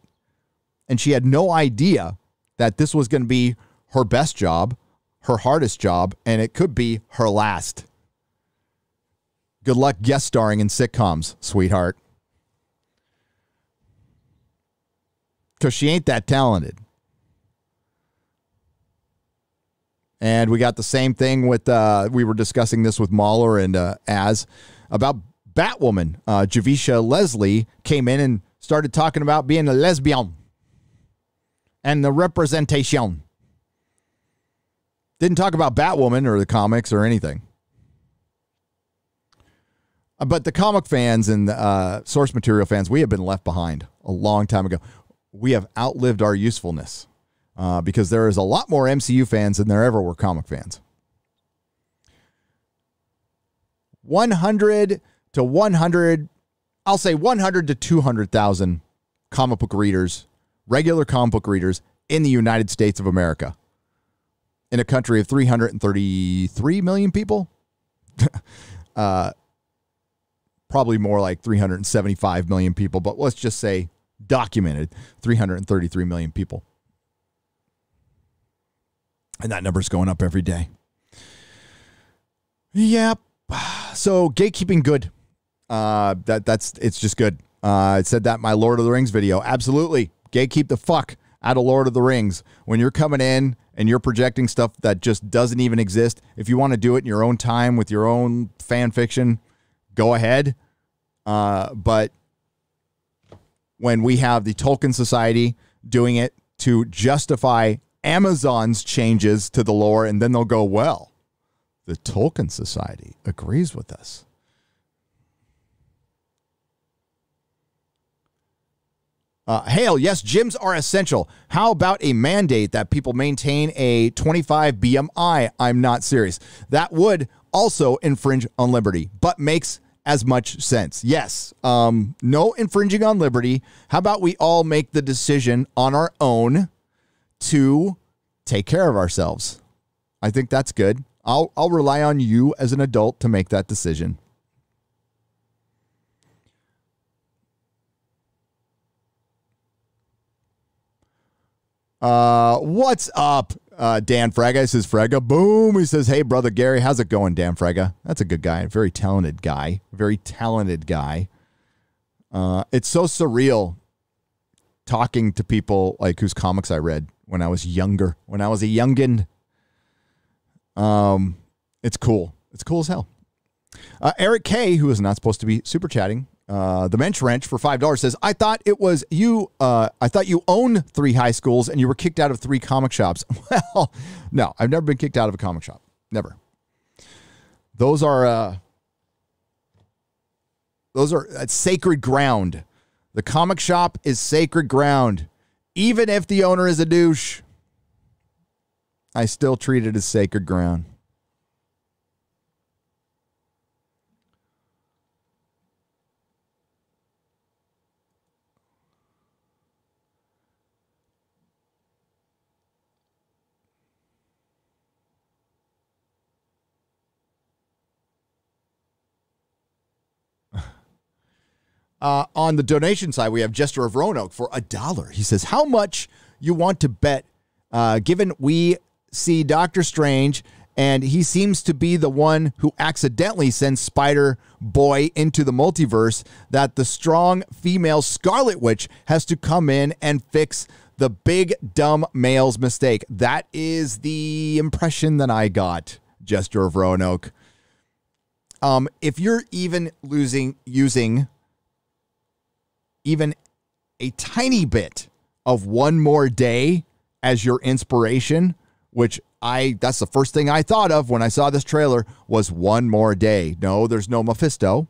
And she had no idea that this was going to be her best job, her hardest job, and it could be her last. Good luck guest starring in sitcoms, sweetheart. Because she ain't that talented. And we got the same thing with, we were discussing this with Mahler and Az about Batwoman. Javisha Leslie came in and started talking about being a lesbian and the representation. Didn't talk about Batwoman or the comics or anything. But the comic fans and source material fans, we have been left behind a long time ago. We have outlived our usefulness because there is a lot more MCU fans than there ever were comic fans. 100 to 100, I'll say 100 to 200,000 comic book readers, regular comic book readers in the United States of America. In a country of 333 million people, probably more like 375 million people, but let's just say documented 333 million people. And that number's going up every day. Yep. So gatekeeping good. It's just good. I said that in my Lord of the Rings video. Absolutely. Gatekeep the fuck out of Lord of the Rings. When you're coming in and you're projecting stuff that just doesn't even exist, if you want to do it in your own time with your own fan fiction, go ahead. But when we have the Tolkien Society doing it to justify Amazon's changes to the lore, and then they'll go, well, the Tolkien Society agrees with us. Hale, yes, gyms are essential. How about a mandate that people maintain a 25 BMI? I'm not serious. That would also infringe on liberty, but makes as much sense. Yes, no infringing on liberty. How about we all make the decision on our own to take care of ourselves? I think that's good. I'll rely on you as an adult to make that decision. What's up? Dan Fraga says, Fraga, boom. He says, hey, brother Gary, how's it going, Dan Fraga? That's a good guy. Very talented guy. Very talented guy. It's so surreal talking to people like whose comics I read when I was younger, when I was a youngin'. It's cool. It's cool as hell. Eric K, who is not supposed to be super chatting, the Mensch Wrench for $5 says, I thought it was you. I thought you own 3 high schools and you were kicked out of 3 comic shops. Well, no, I've never been kicked out of a comic shop. Never. Those are sacred ground. The comic shop is sacred ground. Even if the owner is a douche, I still treat it as sacred ground. On the donation side, we have Jester of Roanoke for $1. He says, how much you want to bet, given we see Doctor Strange and he seems to be the one who accidentally sends Spider-Boy into the multiverse, that the strong female Scarlet Witch has to come in and fix the big dumb male's mistake. That is the impression that I got, Jester of Roanoke. If you're even using even a tiny bit of One More Day as your inspiration, which that's the first thing I thought of when I saw this trailer, was One More Day. No, there's no Mephisto.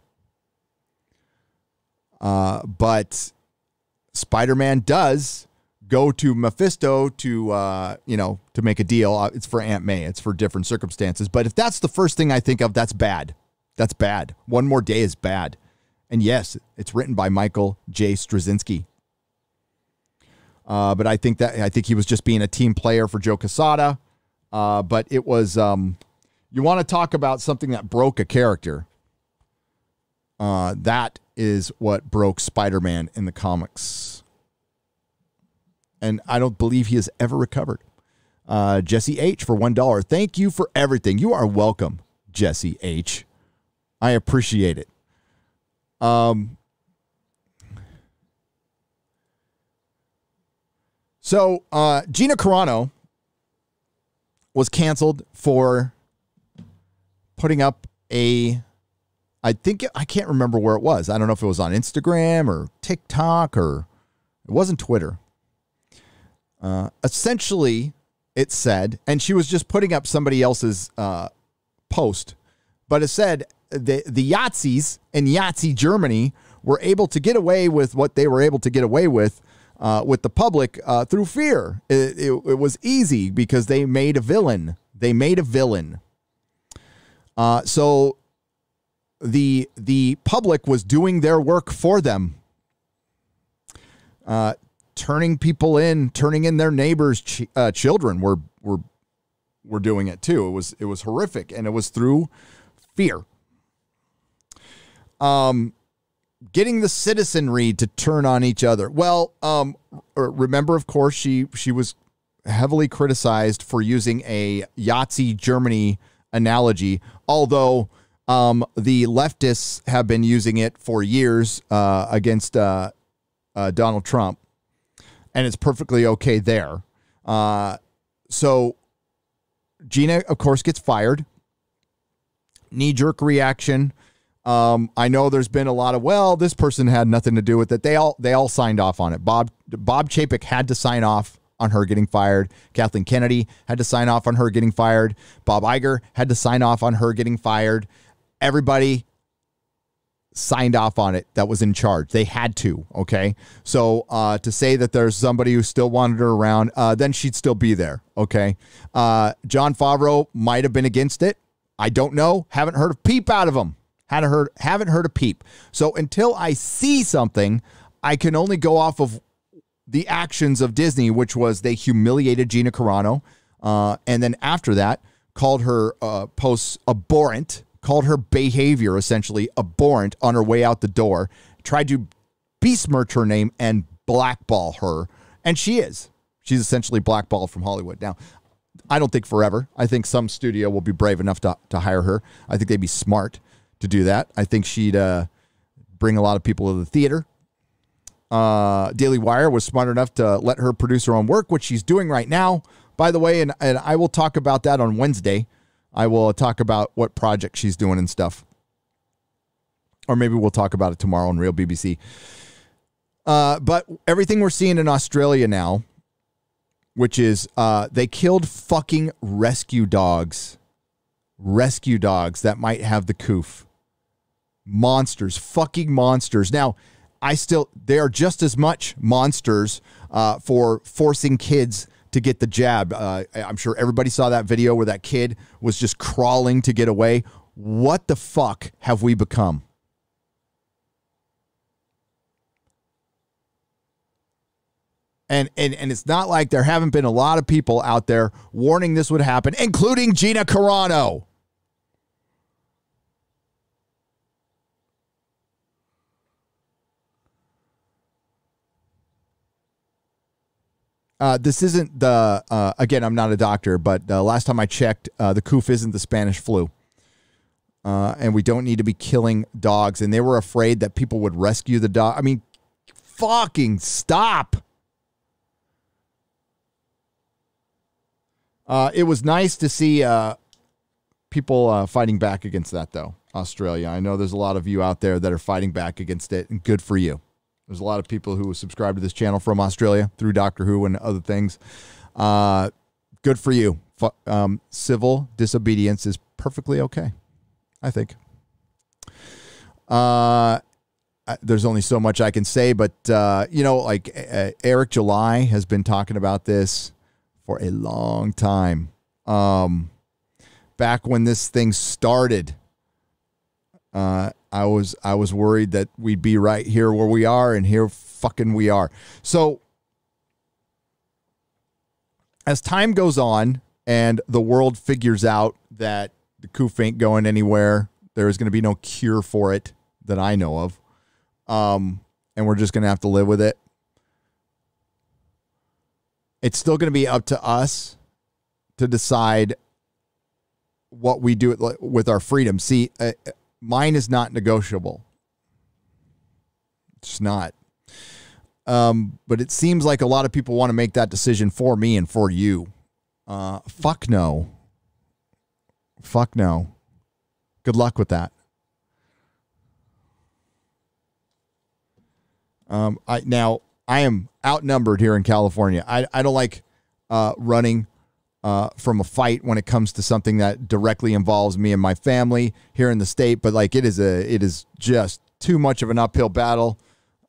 But Spider-Man does go to Mephisto to make a deal. It's for Aunt May. It's for different circumstances. But if that's the first thing I think of, that's bad. That's bad. One More Day is bad. And yes, it's written by Michael J. Straczynski. But I think he was just being a team player for Joe Quesada. But it was, you want to talk about something that broke a character. That is what broke Spider-Man in the comics. And I don't believe he has ever recovered. Jesse H for $1. Thank you for everything. You are welcome, Jesse H. I appreciate it. So Gina Carano was canceled for putting up I can't remember where it was. I don't know if it was on Instagram or TikTok, or it wasn't Twitter. Essentially, it said, and she was just putting up somebody else's post, but it said the Yahtzees in Yahtzee, Germany were able to get away with what they were able to get away with the public through fear. It was easy because they made a villain. They made a villain. So the public was doing their work for them. Turning people in, turning in their neighbors' children were doing it too. It was horrific, and it was through fear. Getting the citizenry to turn on each other. Well, remember, of course, she was heavily criticized for using a Yahtzee Germany analogy, although the leftists have been using it for years against Donald Trump, and it's perfectly okay there. So Gina, of course, gets fired. Knee-jerk reaction. I know there's been a lot of, this person had nothing to do with it. They all signed off on it. Bob Chapek had to sign off on her getting fired. Kathleen Kennedy had to sign off on her getting fired. Bob Iger had to sign off on her getting fired. Everybody signed off on it that was in charge. They had to, okay? So to say that there's somebody who still wanted her around, then she'd still be there, okay? Jon Favreau might have been against it. I don't know. Haven't heard a peep out of him. Haven't heard a peep. So until I see something, I can only go off of the actions of Disney, which was they humiliated Gina Carano, and then after that called her posts abhorrent, called her behavior essentially abhorrent on her way out the door, tried to besmirch her name and blackball her, and she's essentially blackballed from Hollywood. Now, I don't think forever. I think some studio will be brave enough to hire her. I think they'd be smart to do that. I think she'd bring a lot of people to the theater. Daily Wire was smart enough to let her produce her own work, which she's doing right now, by the way, and I will talk about that on Wednesday. I will talk about what project she's doing and stuff. Or maybe we'll talk about it tomorrow on Real BBC. But everything we're seeing in Australia now, which is they killed fucking rescue dogs that might have the coof. Monsters, fucking monsters. Now, they are just as much monsters for forcing kids to get the jab. I'm sure everybody saw that video where that kid was just crawling to get away. What the fuck have we become? And it's not like there haven't been a lot of people out there warning this would happen, including Gina Carano. This isn't the, again, I'm not a doctor, but last time I checked, the coof isn't the Spanish flu. And we don't need to be killing dogs. And they were afraid that people would rescue the dog. I mean, fucking stop. It was nice to see people fighting back against that, though, Australia. I know there's a lot of you out there that are fighting back against it, and good for you. There's a lot of people who subscribe to this channel from Australia through Doctor Who and other things. Good for you. Civil disobedience is perfectly okay, I think. There's only so much I can say, but, like Eric July has been talking about this for a long time. Back when this thing started, I was worried that we'd be right here where we are, and here fucking we are. So as time goes on and the world figures out that the coof ain't going anywhere, there is going to be no cure for it that I know of. And we're just going to have to live with it. It's still going to be up to us to decide what we do with our freedom. See, mine is not negotiable. It's not. But it seems like a lot of people want to make that decision for me and for you. Fuck no. Fuck no. Good luck with that. I am outnumbered here in California. I don't like running from a fight when it comes to something that directly involves me and my family here in the state, but like it is just too much of an uphill battle.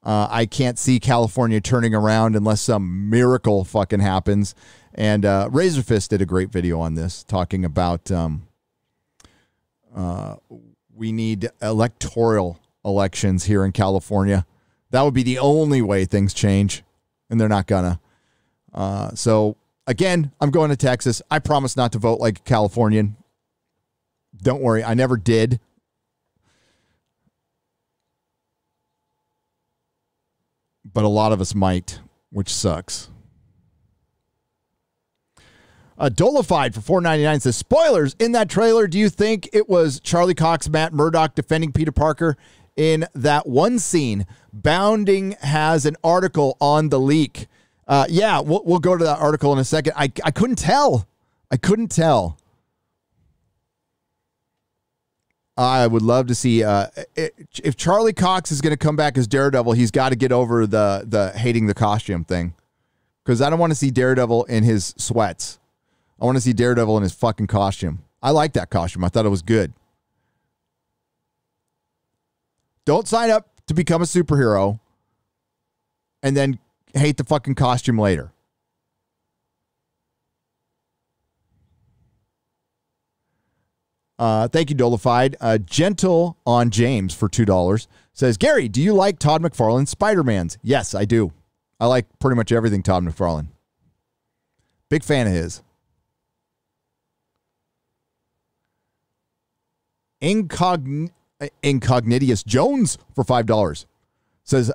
I can't see California turning around unless some miracle fucking happens. And Razorfist did a great video on this, talking about we need electoral elections here in California. That would be the only way things change, and they're not gonna. So again, I'm going to Texas. I promise not to vote like a Californian. Don't worry, I never did. But a lot of us might, which sucks. Dolified for $4.99 says, spoilers, in that trailer, do you think it was Charlie Cox, Matt Murdock defending Peter Parker in that one scene? Bounding has an article on the leak. Yeah, we'll go to that article in a second. I couldn't tell. I would love to see if Charlie Cox is going to come back as Daredevil, he's got to get over the hating the costume thing, because I don't want to see Daredevil in his sweats. I want to see Daredevil in his fucking costume. I like that costume. I thought it was good. Don't sign up to become a superhero and then hate the fucking costume later. Thank you, Dolified. Gentle on James for $2 says, Gary, do you like Todd McFarlane's Spider-Mans? Yes, I do. I like pretty much everything Todd McFarlane. Big fan of his. Incognitious Jones for $5 says,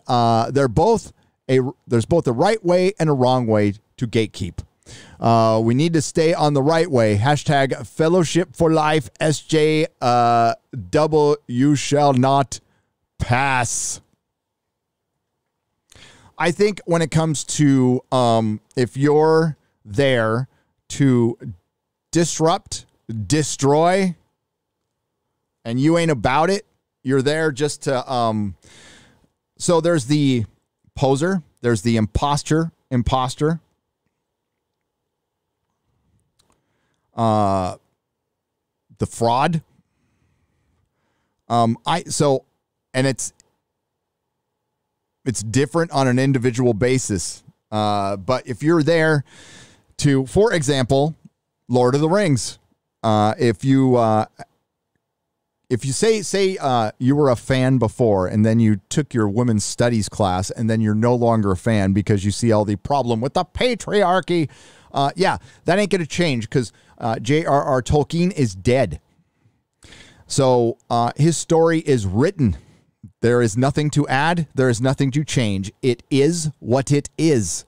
there's both a right way and a wrong way to gatekeep. We need to stay on the right way. Hashtag fellowship for life. SJ, double, you shall not Pass. I think when it comes to if you're there to disrupt, destroy, and you ain't about it, you're there just to so there's the poser, there's the imposter, the fraud. And it's different on an individual basis. But if you're there to, for example, Lord of the Rings, if you say you were a fan before and then you took your women's studies class and then you're no longer a fan because you see all the problem with the patriarchy, that ain't going to change because J.R.R. Tolkien is dead. So his story is written. There is nothing to add. There is nothing to change. It is what it is.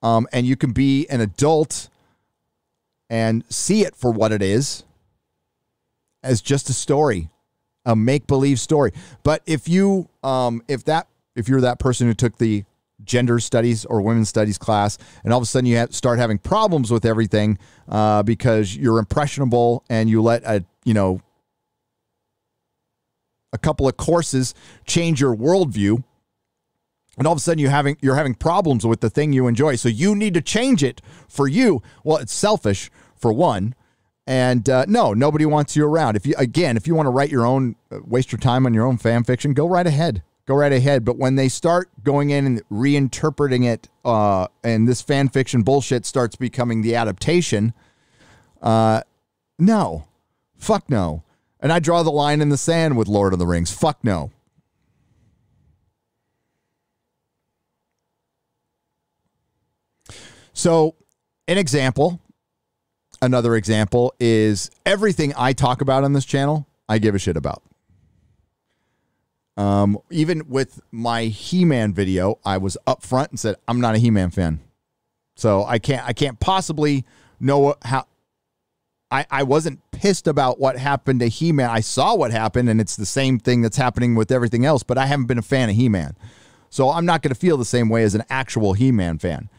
And you can be an adult and see it for what it is, as just a story, a make-believe story. But if you're that person who took the gender studies or women's studies class, and all of a sudden you start having problems with everything because you're impressionable and you let a couple of courses change your worldview, and all of a sudden you're having problems with the thing you enjoy. So you need to change it for you. Well, it's selfish for one. And no, nobody wants you around. If you want to write your own, waste your time on your own fan fiction, go right ahead. Go right ahead. But when they start going in and reinterpreting it, and this fan fiction bullshit starts becoming the adaptation, no. Fuck no. And I draw the line in the sand with Lord of the Rings. Fuck no. So, another example is everything I talk about on this channel, I give a shit about. Even with my He-Man video, I was upfront and said, I'm not a He-Man fan. So I can't possibly know how. I wasn't pissed about what happened to He-Man. I saw what happened, and it's the same thing that's happening with everything else, but I haven't been a fan of He-Man. So I'm not going to feel the same way as an actual He-Man fan.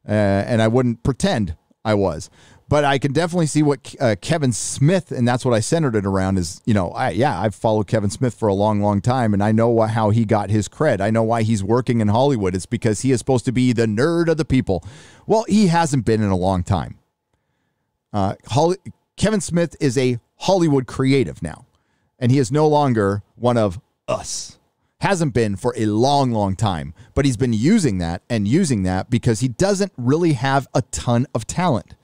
And I wouldn't pretend I was. But I can definitely see what Kevin Smith, and that's what I centered it around, is, I've followed Kevin Smith for a long, long time, and I know how he got his cred. I know why he's working in Hollywood. It's because he is supposed to be the nerd of the people. Well, he hasn't been in a long time. Kevin Smith is a Hollywood creative now, and he is no longer one of us. Hasn't been for a long, long time, but he's been using that because he doesn't really have a ton of talent.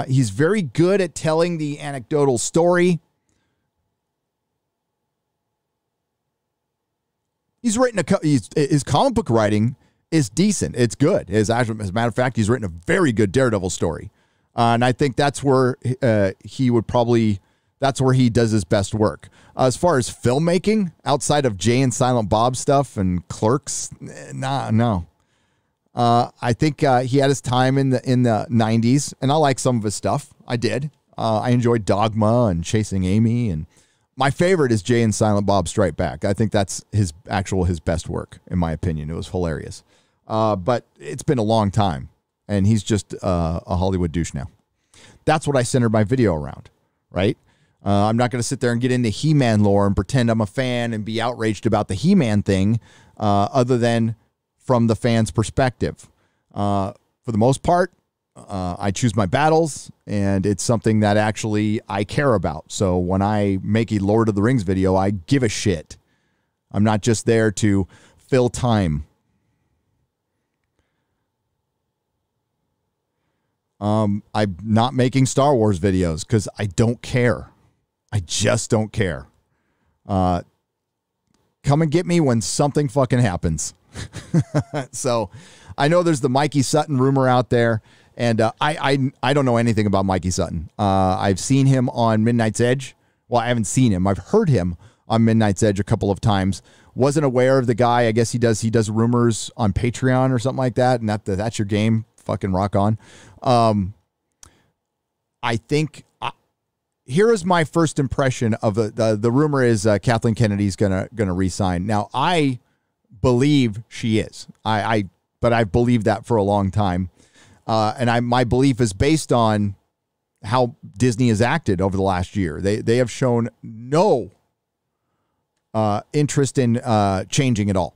He's very good at telling the anecdotal story. He's written his comic book writing is decent. It's good. As a matter of fact, he's written a very good Daredevil story. And I think that's where he does his best work. As far as filmmaking, outside of Jay and Silent Bob stuff and Clerks, no. I think he had his time in the 90s, and I like some of his stuff. I did. I enjoyed Dogma and Chasing Amy, and my favorite is Jay and Silent Bob Strike Back. I think that's his best work, in my opinion. It was hilarious. But it's been a long time, and he's just a Hollywood douche now. That's what I center my video around, right? I'm not going to sit there and get into He-Man lore and pretend I'm a fan and be outraged about the He-Man thing, other than from the fan's perspective. For the most part, I choose my battles, and it's something that actually I care about. So when I make a Lord of the Rings video, I give a shit. I'm not just there to fill time. I'm not making Star Wars videos because I don't care. I just don't care. Come and get me when something fucking happens. So I know there's the Mikey Sutton rumor out there, and I don't know anything about Mikey Sutton. I've seen him on Midnight's Edge. Well, I haven't seen him. I've heard him on Midnight's Edge a couple of times. Wasn't aware of the guy. I guess he does rumors on Patreon or something like that, and that's your game. Fucking rock on. I think here is my first impression of the rumor is Kathleen Kennedy's gonna resign. Now I believe she is. But I've believed that for a long time, and my belief is based on how Disney has acted over the last year. They have shown no interest in changing at all,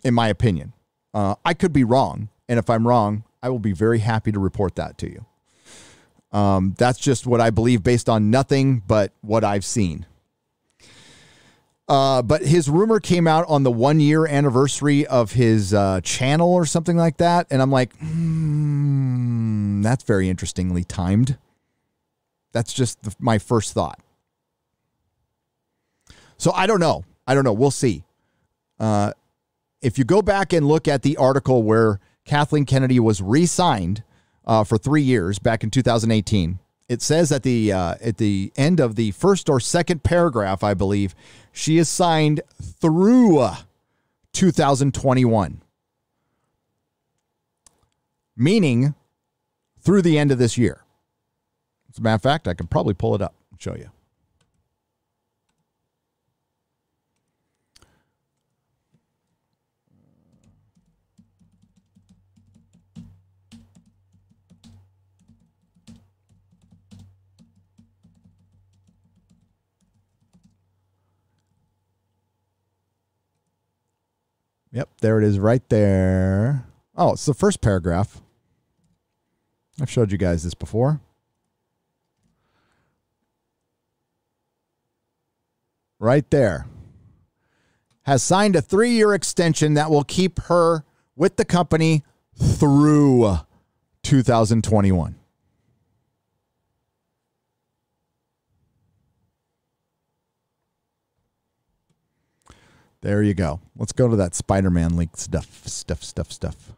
in my opinion. I could be wrong, and if I'm wrong, I will be very happy to report that to you. That's just what I believe based on nothing but what I've seen. But his rumor came out on the 1-year anniversary of his channel or something like that. And I'm like, that's very interestingly timed. That's just my first thought. So I don't know. We'll see. If you go back and look at the article where Kathleen Kennedy was re-signed for 3 years back in 2018, it says at the end of the first or second paragraph, I believe, she is signed through 2021, meaning through the end of this year. As a matter of fact, I could probably pull it up and show you. Yep, there it is right there. Oh, it's the first paragraph. I've showed you guys this before. Right there. Has signed a 3-year extension that will keep her with the company through 2021. There you go. Let's go to that SpiderMan leak stuff.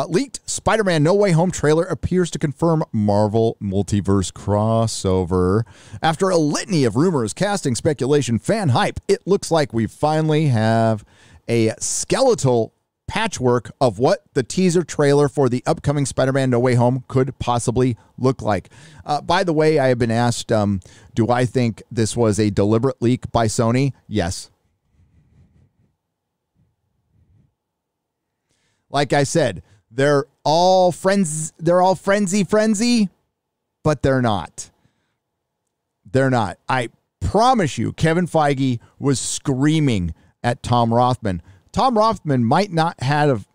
Leaked Spider-Man No Way Home trailer appears to confirm Marvel Multiverse crossover. After a litany of rumors, casting, speculation, fan hype, it looks like we finally have a skeletal patchwork of what the teaser trailer for the upcoming Spider-Man No Way Home could possibly look like. By the way, I have been asked, do I think this was a deliberate leak by Sony? Yes. Like I said, they're all friends. They're all frenzy, but they're not. They're not. I promise you, Kevin Feige was screaming at Tom Rothman. Tom Rothman might not have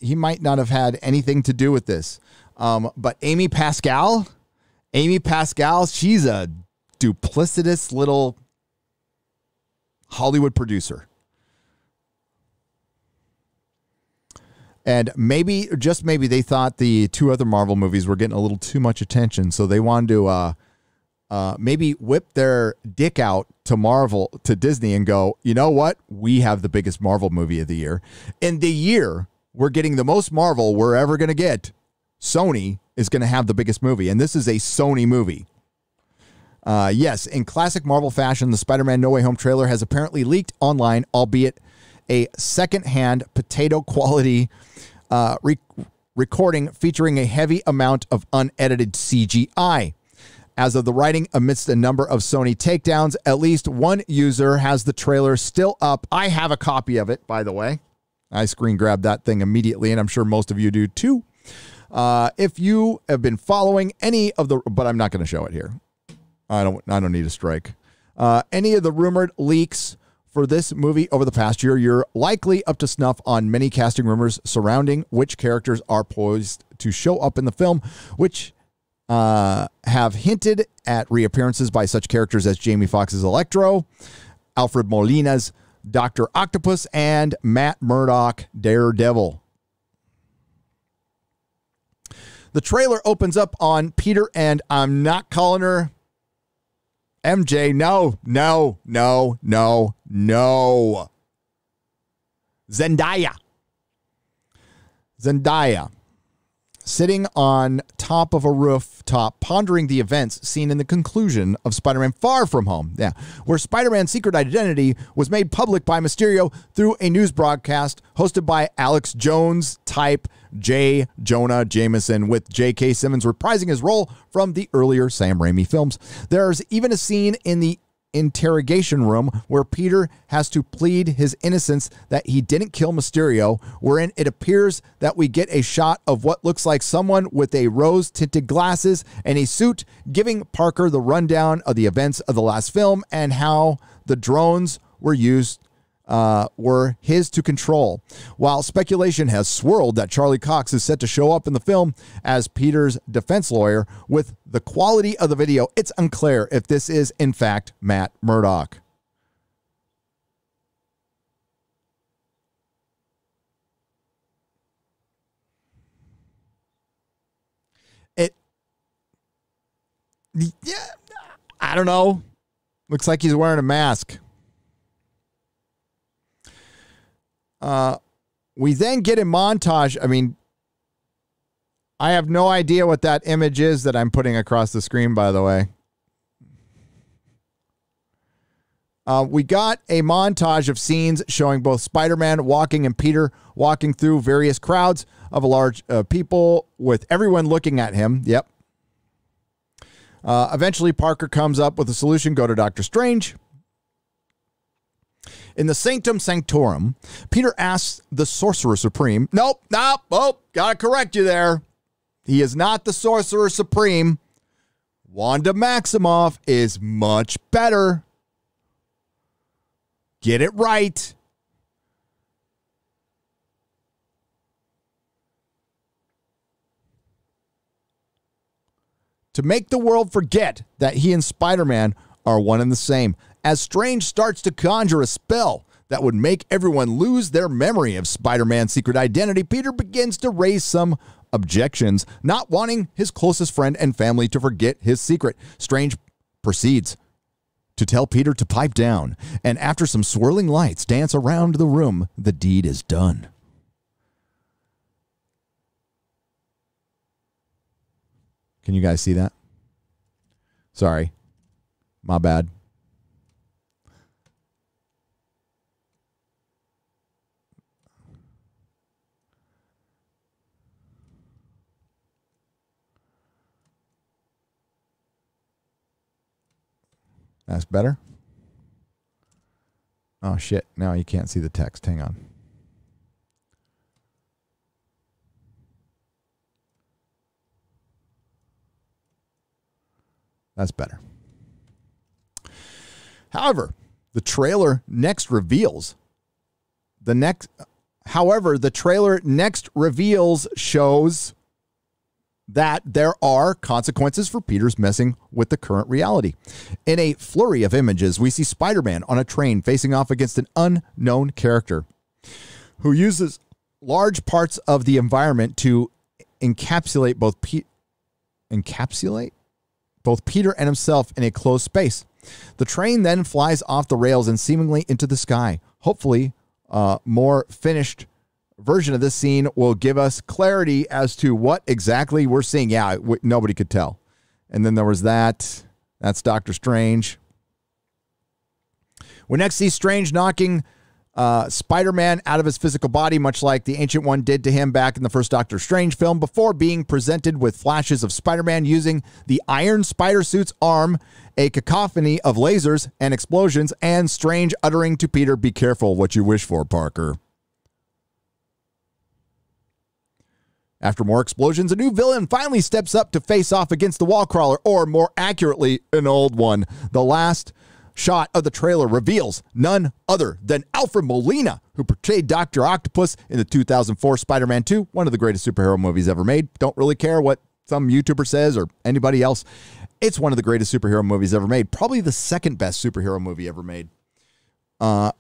had anything to do with this. But Amy Pascal, she's a duplicitous little Hollywood producer. And maybe, just maybe, they thought the 2 other Marvel movies were getting a little too much attention. So they wanted to maybe whip their dick out to Disney and go, you know what? We have the biggest Marvel movie of the year. In the year we're getting the most Marvel we're ever going to get, Sony is going to have the biggest movie. And this is a Sony movie. Yes, in classic Marvel fashion, the Spider-Man No Way Home trailer has apparently leaked online, albeit a second-hand potato quality recording featuring a heavy amount of unedited CGI. As of the writing, amidst a number of Sony takedowns, at least one user has the trailer still up. I have a copy of it, by the way. I screen grabbed that thing immediately, and I'm sure most of you do too. If you have been following any of the, but I'm not going to show it here. I don't need a strike. Any of the rumored leaks for this movie over the past year, you're likely up to snuff on many casting rumors surrounding which characters are poised to show up in the film, which have hinted at reappearances by such characters as Jamie Foxx's Electro, Alfred Molina's Dr. Octopus, and Matt Murdock, Daredevil. The trailer opens up on Peter and I'm not calling her MJ. No. Zendaya. sitting on top of a rooftop, pondering the events seen in the conclusion of Spider-Man Far From Home. Yeah, where Spider-Man's secret identity was made public by Mysterio through a news broadcast hosted by Alex Jones type J. Jonah Jameson, with J.K. Simmons reprising his role from the earlier Sam Raimi films. There's even a scene in the interrogation room where Peter has to plead his innocence that he didn't kill Mysterio, wherein it appears that we get a shot of what looks like someone with a rose-tinted glasses and a suit giving Parker the rundown of the events of the last film and how the drones were his to control. While speculation has swirled that Charlie Cox is set to show up in the film as Peter's defense lawyer, with the quality of the video, it's unclear if this is, in fact, Matt Murdock. Yeah, I don't know. Looks like he's wearing a mask. We then get a montage. I mean, I have no idea what that image is that I'm putting across the screen, by the way. We got a montage of scenes showing both Spider-Man walking and Peter walking through various crowds of a large people, with everyone looking at him. Yep. Eventually, Parker comes up with a solution. Go to Doctor Strange. In the Sanctum Sanctorum, Peter asks the Sorcerer Supreme. Nope. Oh, gotta correct you there. He is not the Sorcerer Supreme. Wanda Maximoff is much better. Get it right. To make the world forget that he and Spider-Man are one and the same, as Strange starts to conjure a spell that would make everyone lose their memory of Spider-Man's secret identity, Peter begins to raise some objections, not wanting his closest friend and family to forget his secret. Strange proceeds to tell Peter to pipe down, and after some swirling lights dance around the room, the deed is done. Can you guys see that? Sorry. My bad. That's better. Oh, shit. Now you can't see the text. Hang on. That's better. However, the trailer next reveals shows that there are consequences for Peter's messing with the current reality. In a flurry of images, we see Spider-Man on a train facing off against an unknown character who uses large parts of the environment to encapsulate both Peter and himself in a closed space. The train then flies off the rails and seemingly into the sky. Hopefully, more finished version of this scene will give us clarity as to what exactly we're seeing. Yeah, nobody could tell. And then there was that. That's Doctor Strange. We next see Strange knocking Spider-Man out of his physical body, much like the Ancient One did to him back in the first Doctor Strange film, before being presented with flashes of Spider-Man using the Iron Spider suit's arm, a cacophony of lasers and explosions, and Strange uttering to Peter, "Be careful what you wish for, Parker." After more explosions, a new villain finally steps up to face off against the wall crawler, or more accurately, an old one. The last shot of the trailer reveals none other than Alfred Molina, who portrayed Dr. Octopus in the 2004 Spider-Man 2, one of the greatest superhero movies ever made. Don't really care what some YouTuber says or anybody else. It's one of the greatest superhero movies ever made. Probably the second best superhero movie ever made.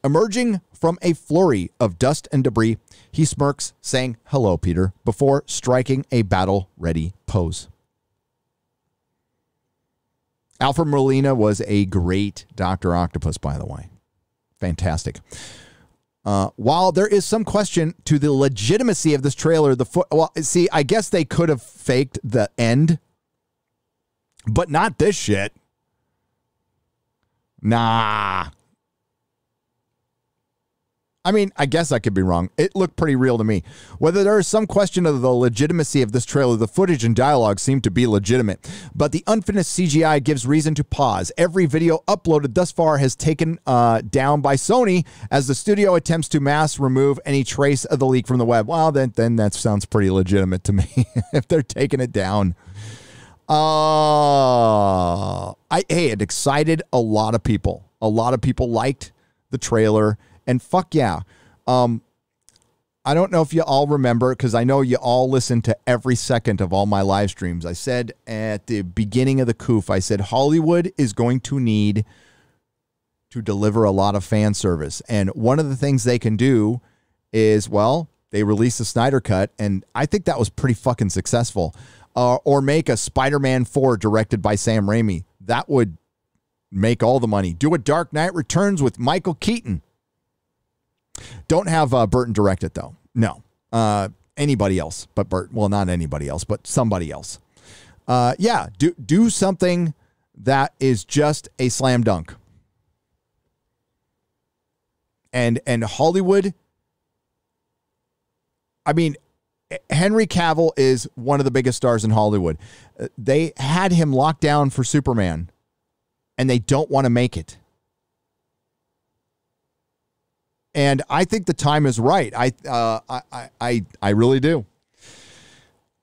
Emerging from a flurry of dust and debris, he smirks, saying, "Hello, Peter," before striking a battle-ready pose. Alfred Molina was a great Dr. Octopus, by the way. Fantastic. While there is some question to the legitimacy of this trailer, I guess they could have faked the end, but not this shit. Nah. I mean, I guess I could be wrong. It looked pretty real to me. Whether there is some question of the legitimacy of this trailer, the footage and dialogue seem to be legitimate, but the unfinished CGI gives reason to pause. Every video uploaded thus far has taken down by Sony as the studio attempts to mass remove any trace of the leak from the web. Well, then that sounds pretty legitimate to me if they're taking it down. It excited a lot of people. A lot of people liked the trailer. And fuck yeah. I don't know if you all remember, because I know you all listen to every second of all my live streams. I said at the beginning of the coof, I said Hollywood is going to need to deliver a lot of fan service. And one of the things they can do is, well, they released the Snyder Cut, and I think that was pretty fucking successful. Or make a Spider-Man 4 directed by Sam Raimi. That would make all the money. Do a Dark Knight Returns with Michael Keaton. Don't have Burton direct it, though. No. Anybody else but Burton. Well, not anybody else, but somebody else. Do something that is just a slam dunk. And Hollywood, I mean, Henry Cavill is one of the biggest stars in Hollywood. They had him locked down for Superman, and they don't want to make it. And I think the time is right. I really do.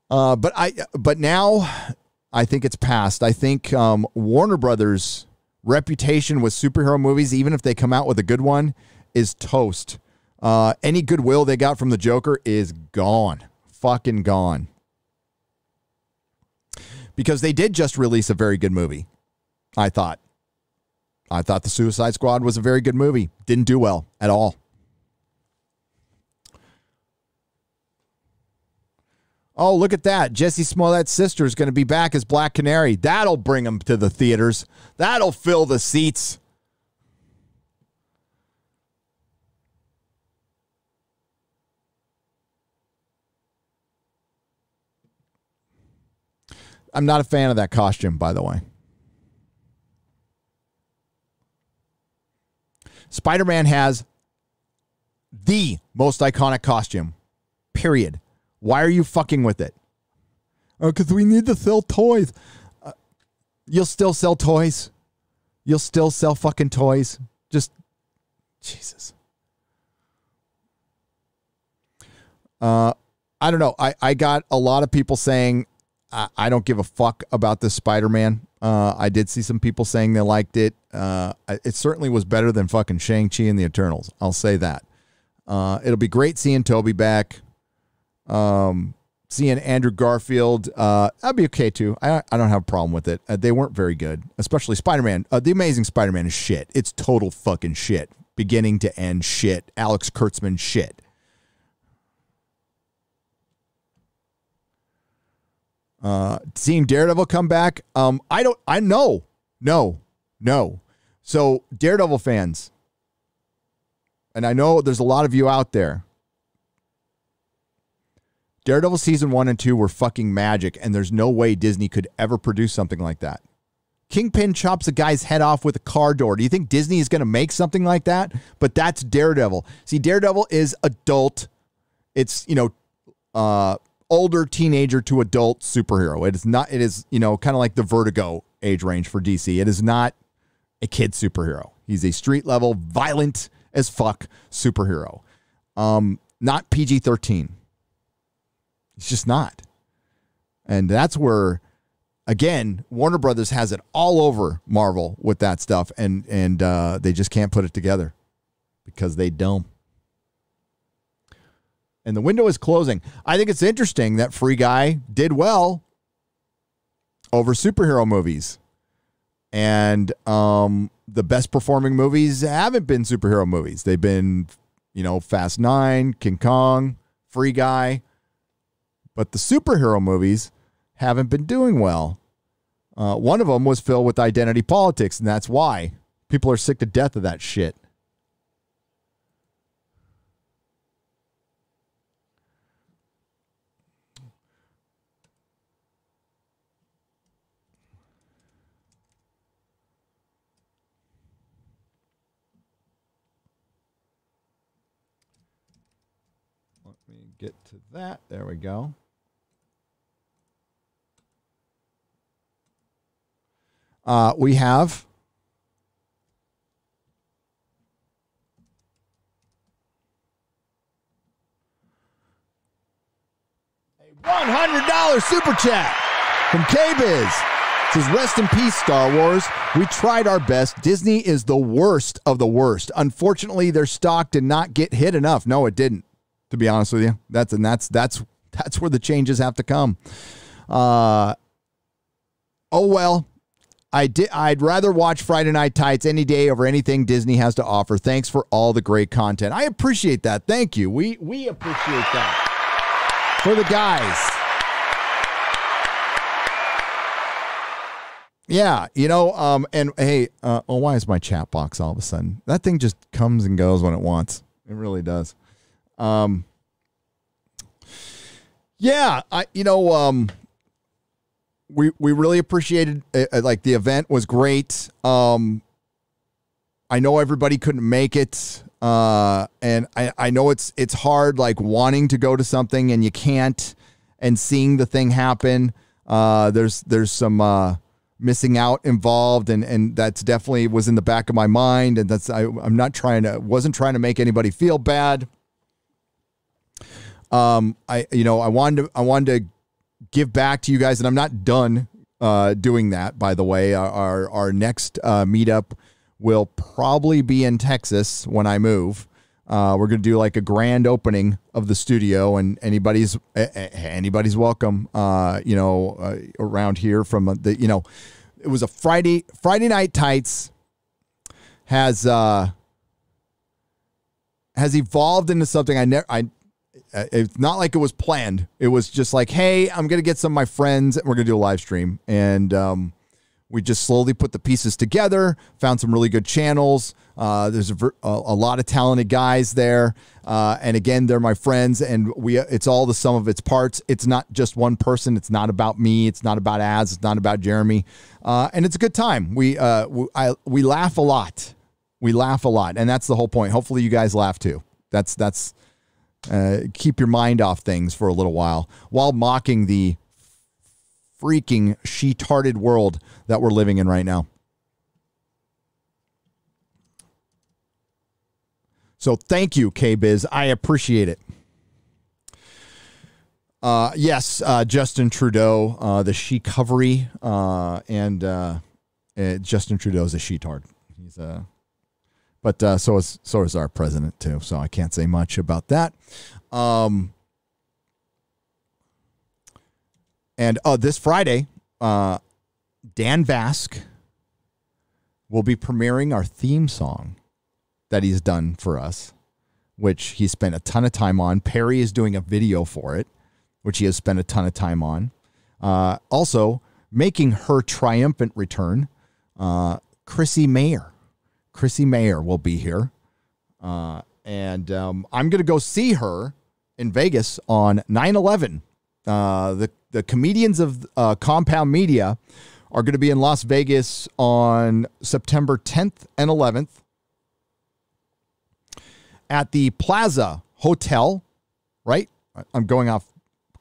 But now I think it's past. I think Warner Brothers' reputation with superhero movies, even if they come out with a good one, is toast. Any goodwill they got from the Joker is gone. Fucking gone. Because they did just release a very good movie. I thought the Suicide Squad was a very good movie. Didn't do well at all. Oh, look at that. Jesse Smollett's sister is going to be back as Black Canary. That'll bring them to the theaters. That'll fill the seats. I'm not a fan of that costume, by the way. Spider-Man has the most iconic costume, period. Why are you fucking with it? Oh, because we need to sell toys. You'll still sell toys. You'll still sell fucking toys. Just, Jesus. I don't know. I got a lot of people saying, I don't give a fuck about this Spider-Man. I did see some people saying they liked it. It certainly was better than fucking Shang-Chi and the Eternals. I'll say that. It'll be great seeing Toby back. Seeing Andrew Garfield, that'd be okay too. I don't have a problem with it. They weren't very good, especially Spider-Man. The Amazing Spider-Man is shit. It's total fucking shit. Beginning to end shit. Alex Kurtzman shit. Seeing Daredevil come back. No. So Daredevil fans, and I know there's a lot of you out there. Daredevil season 1 and 2 were fucking magic, and there's no way Disney could ever produce something like that. Kingpin chops a guy's head off with a car door. Do you think Disney is going to make something like that? But that's Daredevil. See, Daredevil is adult. It's, older teenager to adult superhero. It is kind of like the Vertigo age range for DC. It is not a kid superhero. He's a street level, violent as fuck superhero. Not PG-13. It's just not. And that's where, again, Warner Brothers has it all over Marvel with that stuff, and they just can't put it together because they don't. And the window is closing. I think it's interesting that Free Guy did well over superhero movies. And the best performing movies haven't been superhero movies. They've been, Fast 9, King Kong, Free Guy. But the superhero movies haven't been doing well. One of them was filled with identity politics, and that's why people are sick to death of that shit. let me get to that. There we go. We have a $100 super chat from K-Biz. Says, rest in peace, Star Wars. We tried our best. Disney is the worst of the worst. Unfortunately, their stock did not get hit enough. No, it didn't, to be honest with you. That's where the changes have to come. Oh, well. I'd rather watch Friday Night Tights any day over anything Disney has to offer. Thanks for all the great content. I appreciate that. Thank you. We appreciate that. For the guys. Yeah, and hey, why is my chat box all of a sudden? That thing just comes and goes when it wants. It really does. Yeah, we really appreciated it. Like, the event was great. I know everybody couldn't make it. And I know it's hard, like, wanting to go to something and you can't, and seeing the thing happen. There's some missing out involved, and that's definitely was in the back of my mind. And wasn't trying to make anybody feel bad. I wanted to give back to you guys, and I'm not done doing that, by the way. Our next meetup will probably be in Texas when I move. We're going to do like a grand opening of the studio, and anybody's welcome, around here from it was a Friday Night Tights has evolved into something it's not like it was planned. It was just like, hey, I'm going to get some of my friends, and we're going to do a live stream. And we just slowly put the pieces together, found some really good channels. There's a lot of talented guys there. And again, they're my friends, and it's all the sum of its parts. It's not just one person. It's not about me. It's not about Az. It's not about Jeremy. And it's a good time. We laugh a lot. We laugh a lot. And that's the whole point. Hopefully you guys laugh too. That's keep your mind off things for a little while mocking the freaking she-tarded world that we're living in right now. So thank you, K-Biz. I appreciate it. Yes, Justin Trudeau, the she-covery, and Justin Trudeau's a she-tard. He's But so is our president too. So I can't say much about that. And this Friday, Dan Vask will be premiering our theme song that he's done for us, which he spent a ton of time on. Perry is doing a video for it, which he has spent a ton of time on. Also, making her triumphant return, Chrissy Mayer. Chrissy Mayer will be here. And I'm going to go see her in Vegas on 9/11. The comedians of Compound Media are going to be in Las Vegas on September 10th and 11th at the Plaza Hotel, right? I'm going off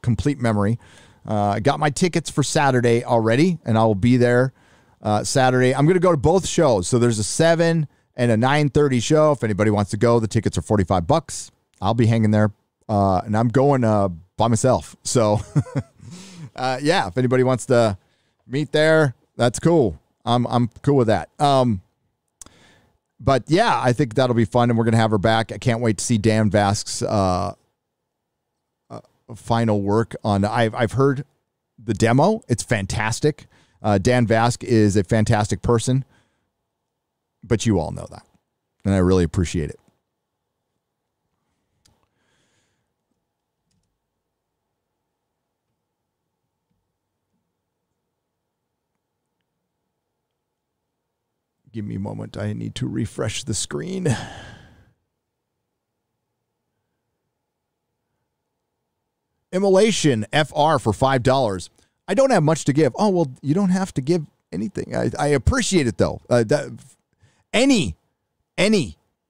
complete memory. I got my tickets for Saturday already, and I will be there Saturday. I'm going to go to both shows. So there's a 7 and a 9:30 show. If anybody wants to go, the tickets are $45. I'll be hanging there, and I'm going by myself. So, yeah, if anybody wants to meet there, that's cool. I'm cool with that. But yeah, I think that'll be fun, and we're gonna have her back. I can't wait to see Dan Vask's final work on. I've heard the demo. It's fantastic. Dan Vask is a fantastic person, but you all know that, and I really appreciate it. Give me a moment. I need to refresh the screen. Immolation FR for $5. I don't have much to give. Oh, well, you don't have to give anything. I appreciate it, though. Any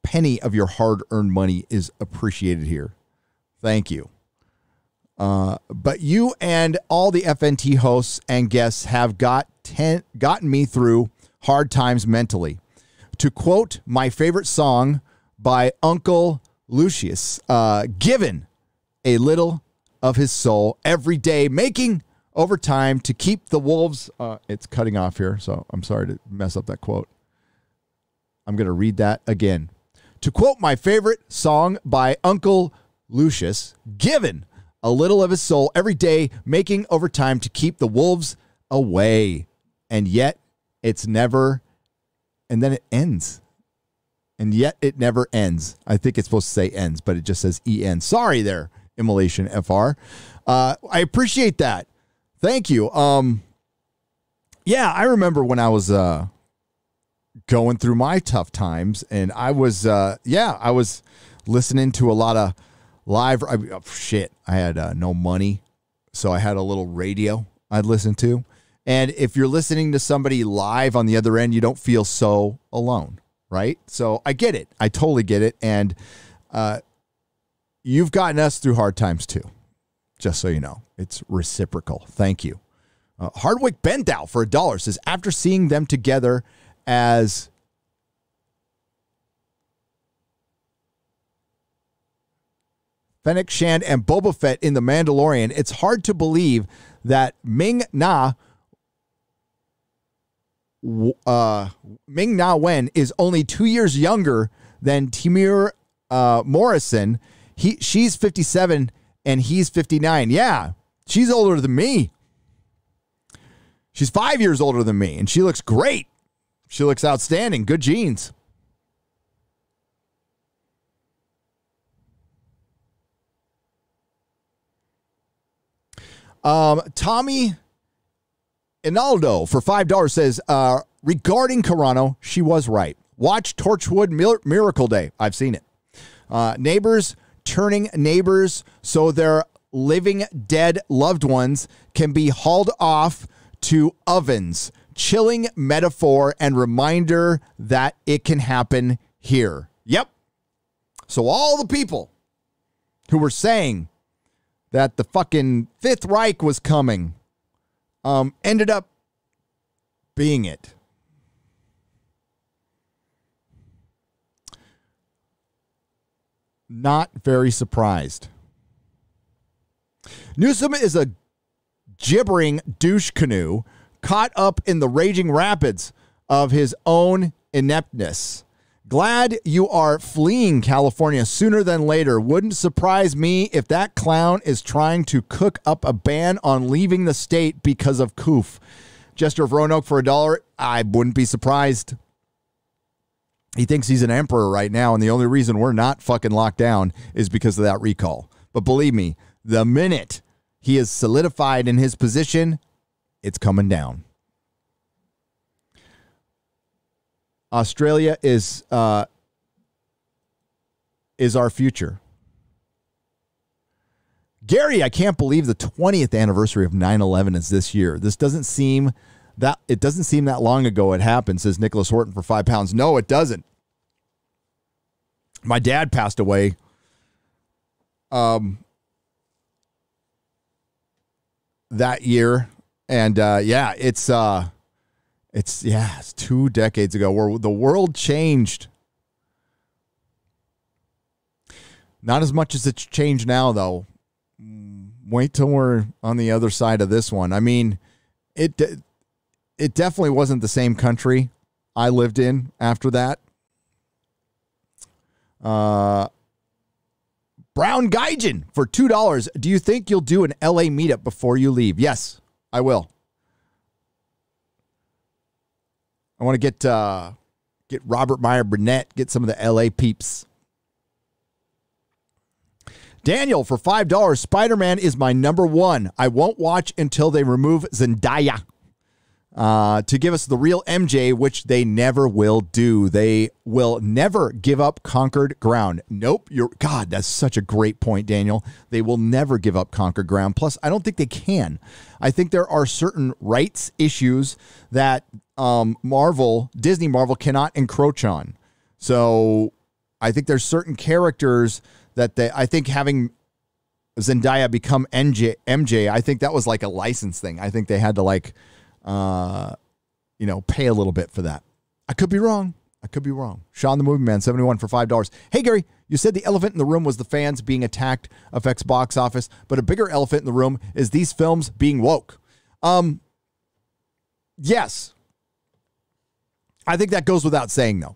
penny of your hard-earned money is appreciated here. Thank you. But you and all the FNT hosts and guests have gotten me through hard times mentally. To quote my favorite song by Uncle Lucius, given a little of his soul every day, making overtime to keep the wolves. It's cutting off here, so I'm sorry to mess up that quote. I'm going to read that again. To quote my favorite song by Uncle Lucius, given a little of his soul every day, making overtime to keep the wolves away. And yet it's never, and then it ends. And yet it never ends. I think it's supposed to say ends, but it just says EN. Sorry there, Immolation FR. I appreciate that. Thank you. Yeah, I remember when I was going through my tough times, and I was I was listening to a lot of live. I had no money, so I had a little radio I'd listen to. And if you're listening to somebody live on the other end, you don't feel so alone, right? So I get it. I totally get it. And you've gotten us through hard times too, just so you know. It's reciprocal. Thank you. Hardwick Bendow for $1 says, after seeing them together as Fennec Shand and Boba Fett in The Mandalorian, it's hard to believe that Ming-Na Wen is only 2 years younger than Timur Morrison. She's 57 and he's 59. Yeah, she's older than me. She's 5 years older than me, and she looks great. She looks outstanding. Good genes. Tommy Inaldo for $5 says, regarding Carano, she was right. Watch Torchwood Miracle Day. I've seen it. Neighbors turning neighbors so their living dead loved ones can be hauled off to ovens. Chilling metaphor and reminder that it can happen here. Yep. So all the people who were saying that the fucking Fifth Reich was coming ended up being it. Not very surprised. Newsom is a gibbering douche canoe caught up in the raging rapids of his own ineptness. Glad you are fleeing California sooner than later. Wouldn't surprise me if that clown is trying to cook up a ban on leaving the state because of Koof. Jester of Roanoke for $1. I wouldn't be surprised. He thinks he's an emperor right now, and the only reason we're not fucking locked down is because of that recall. But believe me, the minute he is solidified in his position, it's coming down. Australia is our future. Gary, I can't believe the 20th anniversary of 9/11 is this year. It doesn't seem that long ago it happened, says Nicholas Horton for £5. No, it doesn't. My dad passed away that year. And it's 2 decades ago where the world changed. Not as much as it's changed now, though. Wait till we're on the other side of this one. I mean, it definitely wasn't the same country I lived in after that. Brown Gaijin for $2. Do you think you'll do an LA meetup before you leave? Yes, I will. I want to get Robert Meyer Burnett, get some of the LA peeps. Daniel for $5. SpiderMan is my number one. I won't watch until they remove Zendaya to give us the real MJ, which they never will do. They will never give up conquered ground. Nope. God, that's such a great point, Daniel. They will never give up conquered ground. Plus, I don't think they can. I think there are certain rights issues that Disney Marvel cannot encroach on. So I think there's certain characters that I think having Zendaya become MJ, I think that was like a license thing. I think they had to like, pay a little bit for that. I could be wrong. Sean the Movie Man, 71 for $5. Hey, Gary, you said the elephant in the room was the fans being attacked affects box office, but a bigger elephant in the room is these films being woke. Yes. I think that goes without saying, though.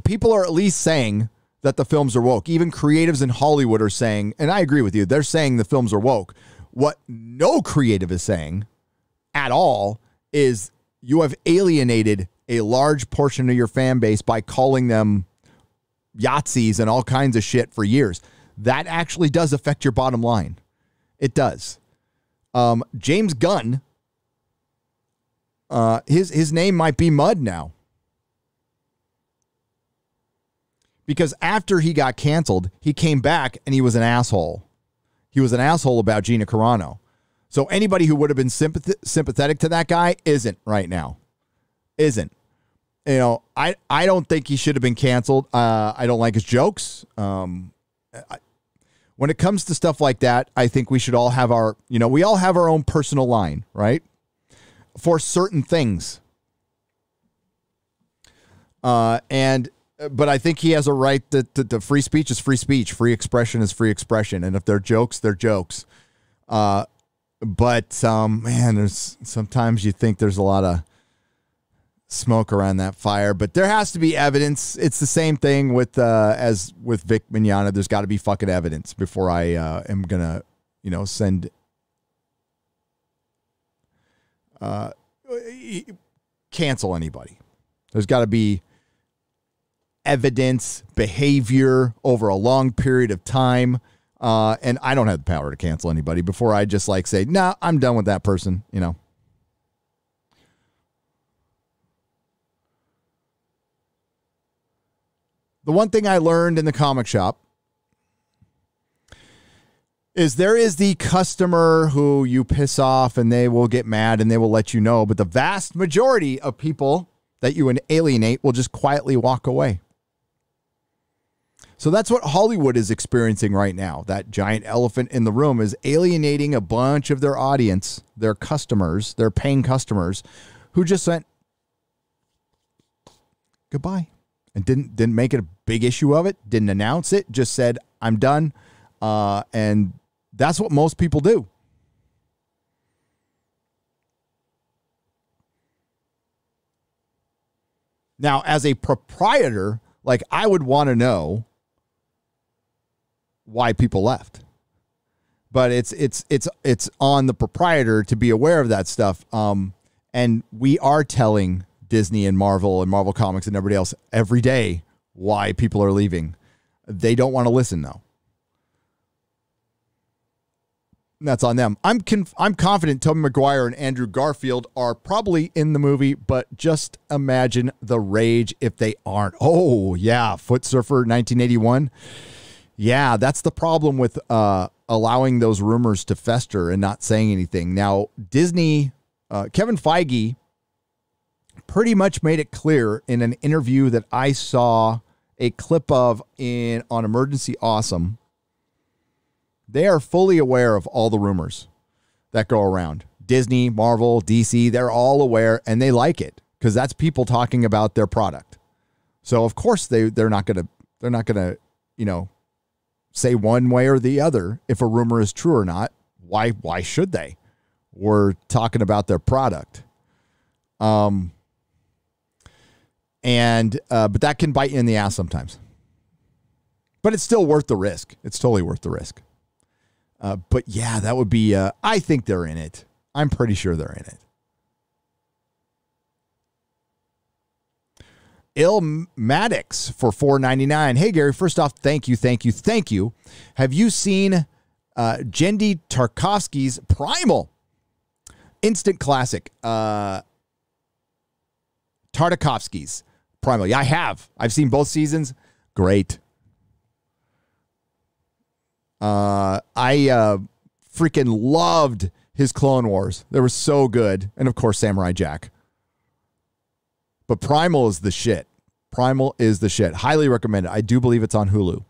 People are at least saying that the films are woke. Even creatives in Hollywood are saying, and I agree with you, they're saying the films are woke. What no creative is saying at all is you have alienated a large portion of your fan base by calling them Yahtzees and all kinds of shit for years. That actually does affect your bottom line. It does. James Gunn, his name might be mud now. Because after he got canceled, he came back and he was an asshole. He was an asshole about Gina Carano. So anybody who would have been sympathetic to that guy isn't right now. Isn't. I don't think he should have been canceled. I don't like his jokes. When it comes to stuff like that, I think we should all have we all have our own personal line, right? For certain things. But I think he has a right to free speech is free speech. Free expression is free expression. And if they're jokes, they're jokes. But there's sometimes you think there's a lot of smoke around that fire, but there has to be evidence. It's the same thing with as with Vic Mignogna. There's got to be fucking evidence before I am gonna send cancel anybody. There's got to be evidence, behavior over a long period of time, and I don't have the power to cancel anybody before I just say, nah, I'm done with that person. The one thing I learned in the comic shop is there is the customer who you piss off and they will get mad and they will let you know. But the vast majority of people that you alienate will just quietly walk away. So that's what Hollywood is experiencing right now. That giant elephant in the room is alienating a bunch of their audience, their customers, their paying customers who just went goodbye. And didn't make it a big issue of it, didn't announce it, just said, I'm done. And that's what most people do. Now, as a proprietor, I would want to know why people left. But it's on the proprietor to be aware of that stuff. And we are telling Disney and Marvel Comics and everybody else every day why people are leaving. They don't want to listen, though. And that's on them. I'm confident Tobey Maguire and Andrew Garfield are probably in the movie, but just imagine the rage if they aren't. Oh, yeah, Foot Surfer 1981. Yeah, that's the problem with allowing those rumors to fester and not saying anything. Now, Disney, Kevin Feige pretty much made it clear in an interview that I saw a clip of on Emergency Awesome. They are fully aware of all the rumors that go around. Disney, Marvel, DC, they're all aware and they like it because that's people talking about their product. So of course they're not gonna say one way or the other if a rumor is true or not. Why should they? We're talking about their product. But that can bite you in the ass sometimes. But it's still worth the risk. It's totally worth the risk. But yeah, that would be, I think they're in it. I'm pretty sure they're in it. Illmatics for $4.99. Hey, Gary, first off, thank you. Have you seen Genndy Tartakovsky's Primal? Instant classic. Tartakovsky's Primal. Yeah, I have. I've seen both seasons. Great. I freaking loved his Clone Wars. They were so good. And of course, Samurai Jack. But Primal is the shit. Primal is the shit. Highly recommend it. I do believe it's on Hulu.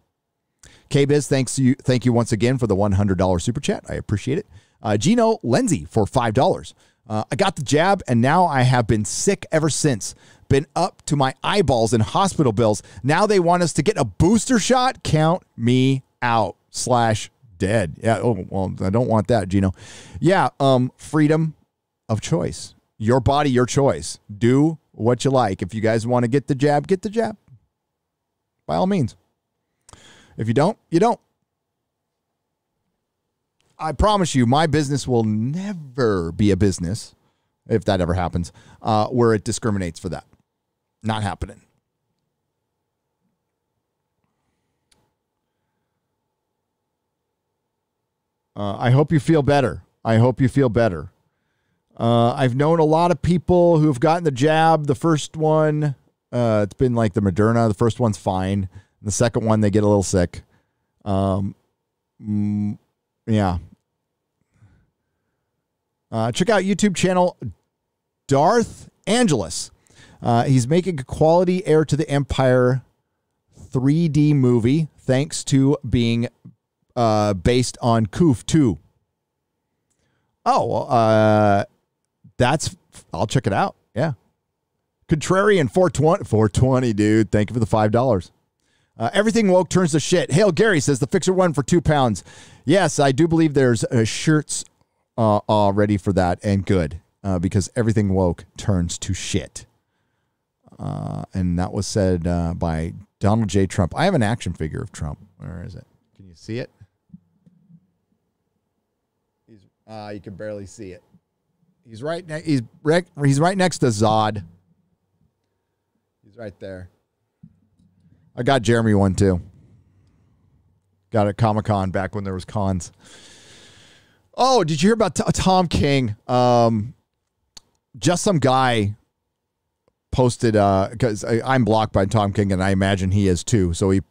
K-Biz, thank you once again for the $100 super chat. I appreciate it. Gino Lenzi for $5. I got the jab, and now I have been sick ever since. Been up to my eyeballs in hospital bills. Now they want us to get a booster shot? Count me out. /dead. Yeah, oh, well, I don't want that, Gino. Yeah, freedom of choice. Your body, your choice. Do what you like. If you guys want to get the jab, get the jab. By all means. If you don't, you don't. I promise you, my business will never be a business, if that ever happens, where it discriminates for that. Not happening. I hope you feel better. I hope you feel better. I've known a lot of people who've gotten the jab. The first one, it's been like the Moderna. The first one's fine. The second one, they get a little sick. Yeah. Check out YouTube channel Darth Angelus. He's making a quality Heir to the Empire 3D movie thanks to being based on Koof 2. Oh, I'll check it out. Yeah. Contrarian 420, dude. Thank you for the $5. Everything woke turns to shit. Hail Gary says the Fixer won for £2. Yes, I do believe there's shirts ready for that, and good, because everything woke turns to shit. And that was said by Donald J. Trump. I have an action figure of Trump. Where is it? Can you see it? You can barely see it. He's right next to Zod. He's right there. I got Jeremy one too. Got it at Comic-Con back when there was cons. Oh, did you hear about Tom King? Just some guy posted, because I'm blocked by Tom King, and I imagine he is too. So he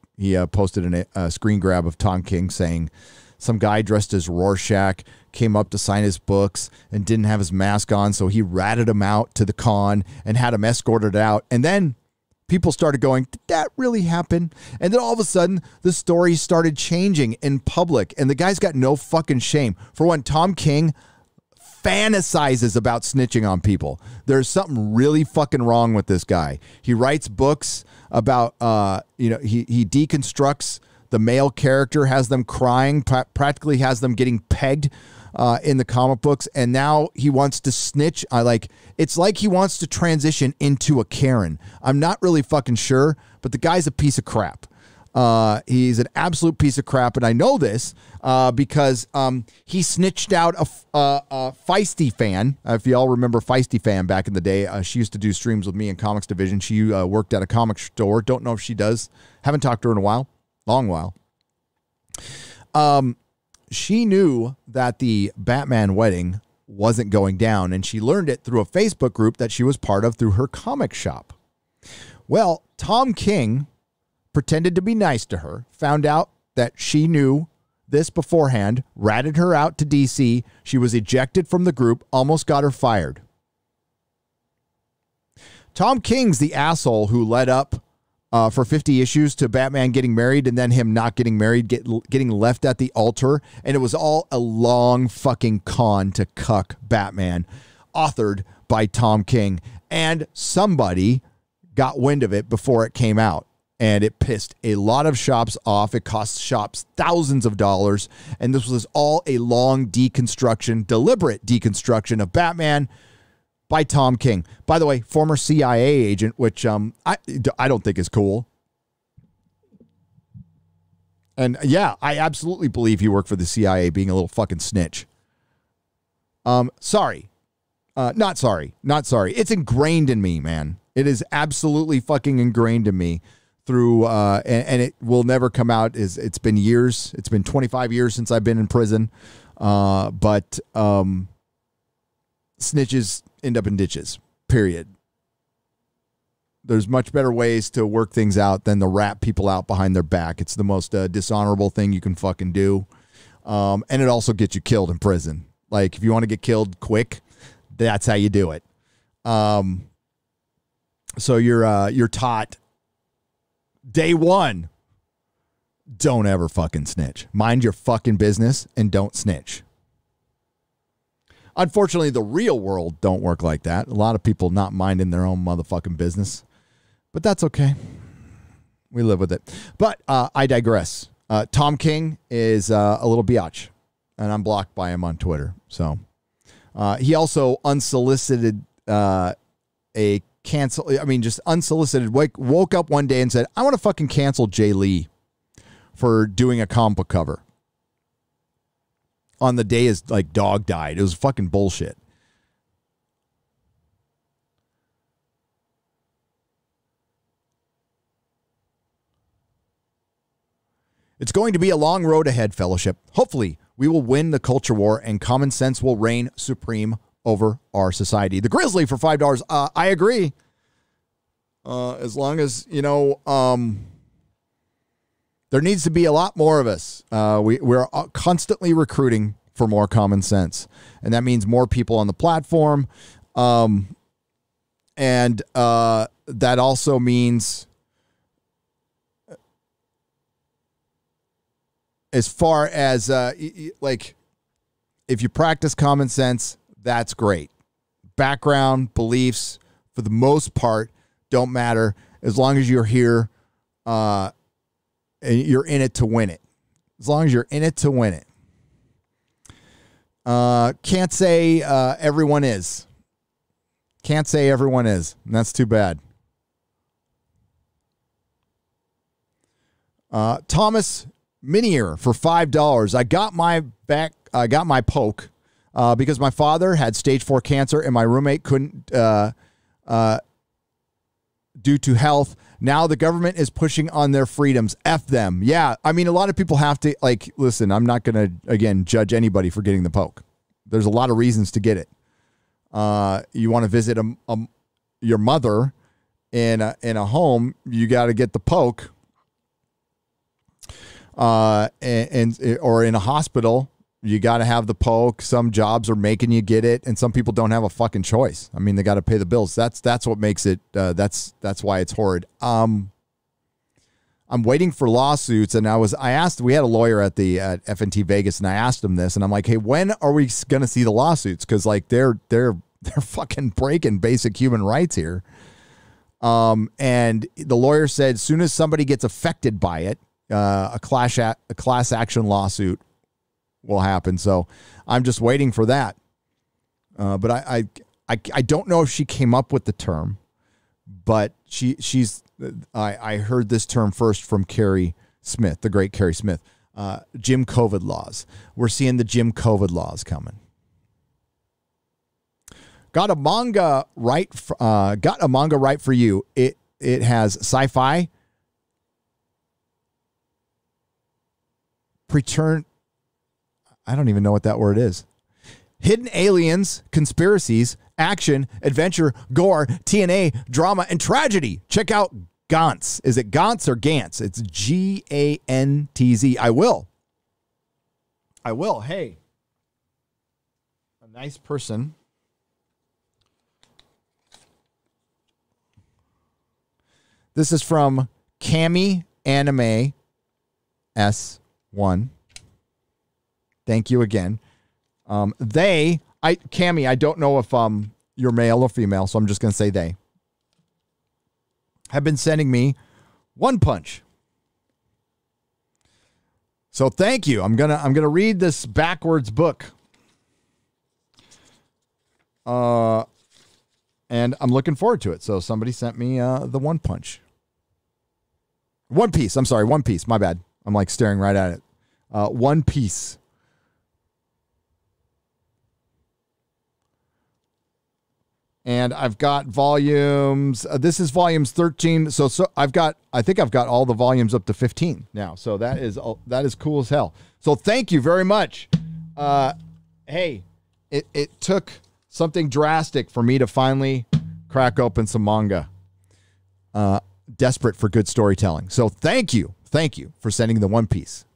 posted a screen grab of Tom King saying some guy dressed as Rorschach came up to sign his books and didn't have his mask on, so he ratted him out to the con and had him escorted out. And then people started going, did that really happen? And then all of a sudden, the story started changing in public, and the guy's got no fucking shame. For one, Tom King fantasizes about snitching on people. There's something really fucking wrong with this guy. He writes books about, he deconstructs the male character, has them crying, practically has them getting pegged in the comic books, and now he wants to snitch. It's like he wants to transition into a Karen. I'm not really fucking sure, but the guy's a piece of crap. He's an absolute piece of crap, and I know this because he snitched out a Feisty fan. If y'all remember Feisty fan back in the day, she used to do streams with me in Comics Division. She worked at a comic store. Don't know if she does. Haven't talked to her in a while. Long while. She knew that the Batman wedding wasn't going down, and she learned it through a Facebook group that she was part of through her comic shop. Well, Tom King pretended to be nice to her, found out that she knew this beforehand, ratted her out to DC. She was ejected from the group, almost got her fired. Tom King's the asshole who led up for 50 issues to Batman getting married and then him not getting married, getting left at the altar. And it was all a long fucking con to cuck Batman, authored by Tom King. And somebody got wind of it before it came out. And it pissed a lot of shops off. It cost shops thousands of dollars. And this was all a long deconstruction, deliberate deconstruction of Batman by Tom King. By the way, former CIA agent, which I don't think is cool. And yeah, I absolutely believe he worked for the CIA, being a little fucking snitch. Sorry. Not sorry. It's ingrained in me, man. It is absolutely fucking ingrained in me through, and it will never come out. It's been years. It's been 25 years since I've been in prison. But snitches end up in ditches, period. There's much better ways to work things out than to rat people out behind their back. It's the most dishonorable thing you can fucking do. And it also gets you killed in prison. Like, if you want to get killed quick, that's how you do it. So you're taught day one don't ever fucking snitch. Mind your fucking business and don't snitch. Unfortunately, the real world don't work like that. A lot of people not minding their own motherfucking business. But that's okay. We live with it. But I digress. Tom King is a little biatch, and I'm blocked by him on Twitter. So he also unsolicited just unsolicited, woke up one day and said, I want to fucking cancel Jay Lee for doing a comic book cover on the day his dog died. It was fucking bullshit. It's going to be a long road ahead, fellowship. Hopefully, we will win the culture war and common sense will reign supreme over our society. The Grizzly for $5. I agree. As long as, there needs to be a lot more of us. We're constantly recruiting for more common sense. And that means more people on the platform. And that also means, as far as, if you practice common sense, that's great. Background, beliefs, for the most part, don't matter. As long as you're here, and you're in it to win it. As long as you're in it to win it. Can't say everyone is. Can't say everyone is. And that's too bad. Thomas Minier for $5. I got my poke because my father had stage 4 cancer and my roommate couldn't due to health. Now the government is pushing on their freedoms. F them. Yeah. I mean, a lot of people have to, listen, I'm not going to, again, judge anybody for getting the poke. There's a lot of reasons to get it. You want to visit your mother in a home, you got to get the poke. Or in a hospital, you got to have the poke. Some jobs are making you get it, and some people don't have a fucking choice. I mean, they got to pay the bills. That's what makes it. That's why it's horrid. I'm waiting for lawsuits, and I asked. We had a lawyer at FNT Vegas, and I asked him this, and I'm like, hey, when are we gonna see the lawsuits? Because they're fucking breaking basic human rights here. And the lawyer said, as soon as somebody gets affected by it, a class action lawsuit will happen. So I'm just waiting for that. But I don't know if she came up with the term, but I heard this term first from Carrie Smith, the great Carrie Smith. Jim COVID laws. We're seeing the Jim COVID laws coming. Got a manga right for you. It has sci-fi, I don't even know what that word is. Hidden aliens, conspiracies, action, adventure, gore, TNA, drama, and tragedy. Check out Gantz. Is it Gantz or Gantz? It's Gantz. I will. Hey, a nice person. This is from Cami Anime S1. Thank you again. Cami, I don't know if you're male or female, so I'm just going to say they have been sending me One Punch. So thank you. I'm gonna read this backwards book. And I'm looking forward to it. So somebody sent me the One Punch. One Piece. I'm sorry, One Piece. My bad. I'm staring right at it. One Piece. And I've got volumes. This is volumes 13. So I think I've got all the volumes up to 15 now. So that is cool as hell. So thank you very much. Hey, it took something drastic for me to finally crack open some manga. Desperate for good storytelling. So thank you for sending the One Piece.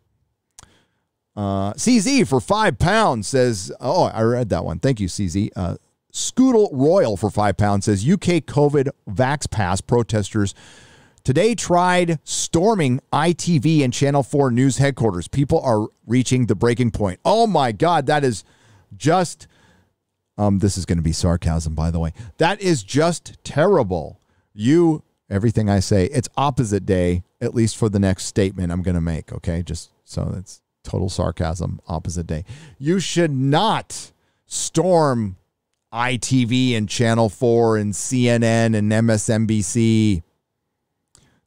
CZ for £5 says, oh, I read that one. Thank you, CZ. Scoodle Royal for £5 says UK COVID Vax Pass protesters Today tried storming ITV and Channel 4 news headquarters. People are reaching the breaking point. Oh my God, that is just, this is going to be sarcasm, by the way. That is just terrible. Everything I say, it's opposite day, at least for the next statement I'm going to make, okay? Just so it's total sarcasm, opposite day. You should not storm ITV and Channel 4 and CNN and MSNBC.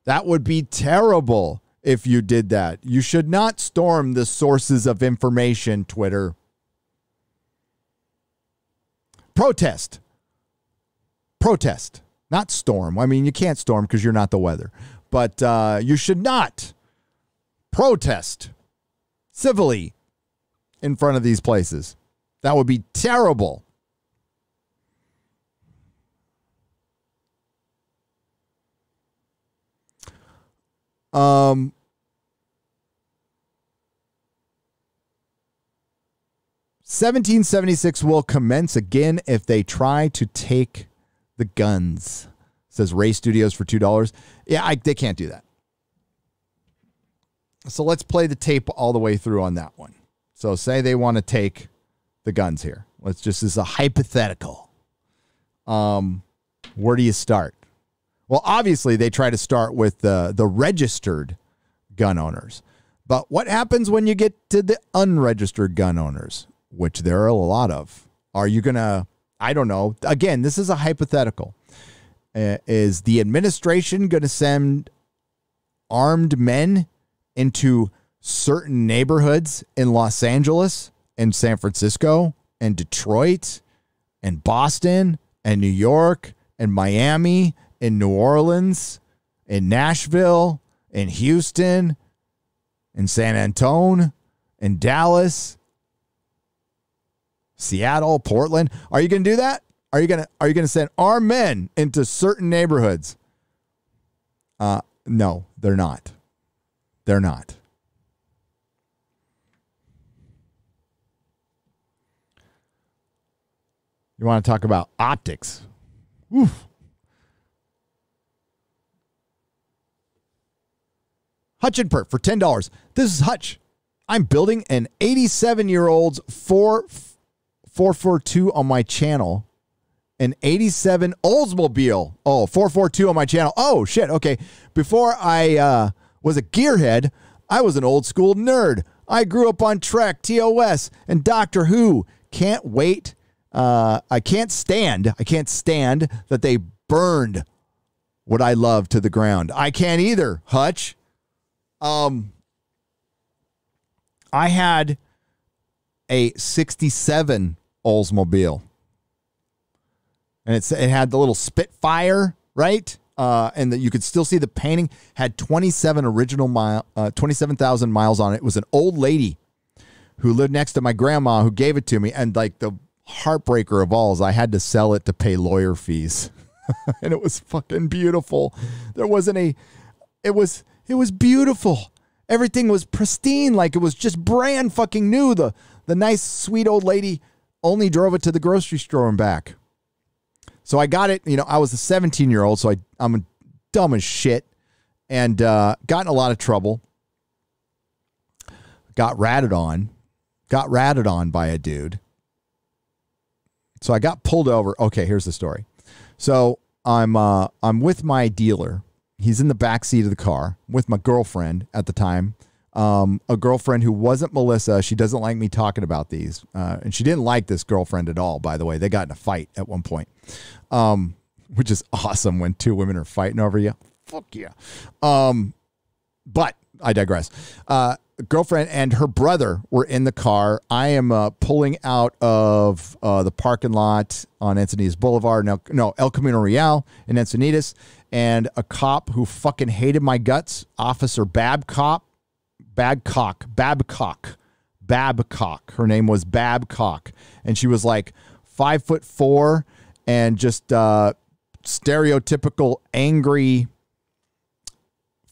That would be terrible if you did that. You should not storm the sources of information, Twitter. Protest. Protest, not storm. I mean, you can't storm because you're not the weather. But you should not protest civilly in front of these places. That would be terrible. Um, 1776 will commence again if they try to take the guns. Says Ray Studios for $2. Yeah, they can't do that. So let's play the tape all the way through on that one. So say they want to take the guns here. Let's just as a hypothetical. Where do you start? Well, obviously, they try to start with the registered gun owners. But what happens when you get to the unregistered gun owners, which there are a lot of? Are you going to, I don't know. Again, this is a hypothetical. Is the administration going to send armed men into certain neighborhoods in Los Angeles and San Francisco and Detroit and Boston and New York and Miami in New Orleans, in Nashville, in Houston, in San Antonio, in Dallas, Seattle, Portland? Are you going to do that? Are you going to send armed men into certain neighborhoods? No, they're not. They're not. You want to talk about optics? Oof. Hutch and Perk for $10. This is Hutch. I'm building an 87-year-old's 442 on my channel. An 87 Oldsmobile. Oh, 442 on my channel. Oh, shit. Okay. Before I was a gearhead, I was an old school nerd. I grew up on Trek, TOS, and Doctor Who. Can't wait. I can't stand that they burned what I love to the ground. I can't either, Hutch. I had a 67 Oldsmobile. And it had the little Spitfire, right? And that you could still see the painting. Had 27,000 miles on it. It was an old lady who lived next to my grandma who gave it to me. And like the heartbreaker of all is I had to sell it to pay lawyer fees. And it was fucking beautiful. It was beautiful. Everything was pristine, like it was just brand fucking new. The nice, sweet old lady only drove it to the grocery store and back. So I got it. I was a 17-year-old, so I'm dumb as shit and got in a lot of trouble. Got ratted on by a dude. So I got pulled over. Okay, here's the story. So I'm with my dealer. He's in the back seat of the car with my girlfriend at the time. A girlfriend who wasn't Melissa. She doesn't like me talking about these. And she didn't like this girlfriend at all, by the way. They got in a fight at one point, which is awesome when two women are fighting over you. Fuck yeah. But I digress. Girlfriend and her brother were in the car. I am pulling out of the parking lot on Encinitas Boulevard. El Camino Real in Encinitas. And a cop who fucking hated my guts, Officer Babcock. Her name was Babcock. And she was like 5'4" and just stereotypical angry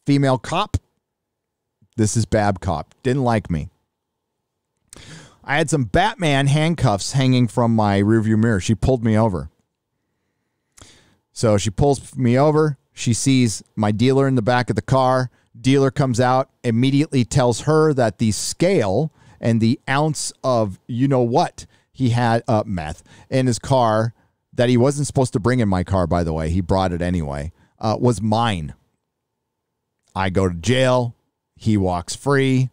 female cop. This is Babcock. Didn't like me. I had some Batman handcuffs hanging from my rearview mirror. She pulled me over. So she pulls me over. She sees my dealer in the back of the car. Dealer comes out, immediately tells her that the scale and the ounce of you-know-what he had, meth, in his car that he wasn't supposed to bring in my car, by the way. He brought it anyway, was mine. I go to jail. He walks free.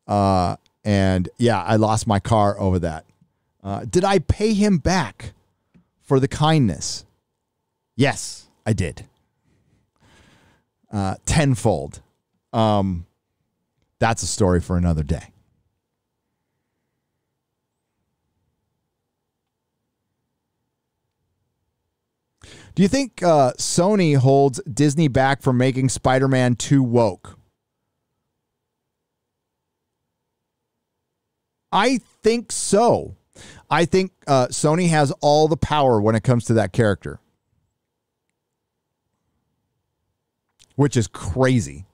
And yeah, I lost my car over that. Did I pay him back for the kindness? Yes, I did. Tenfold. That's a story for another day. Do you think Sony holds Disney back from making Spider-Man too woke? I think so. I think Sony has all the power when it comes to that character, which is crazy.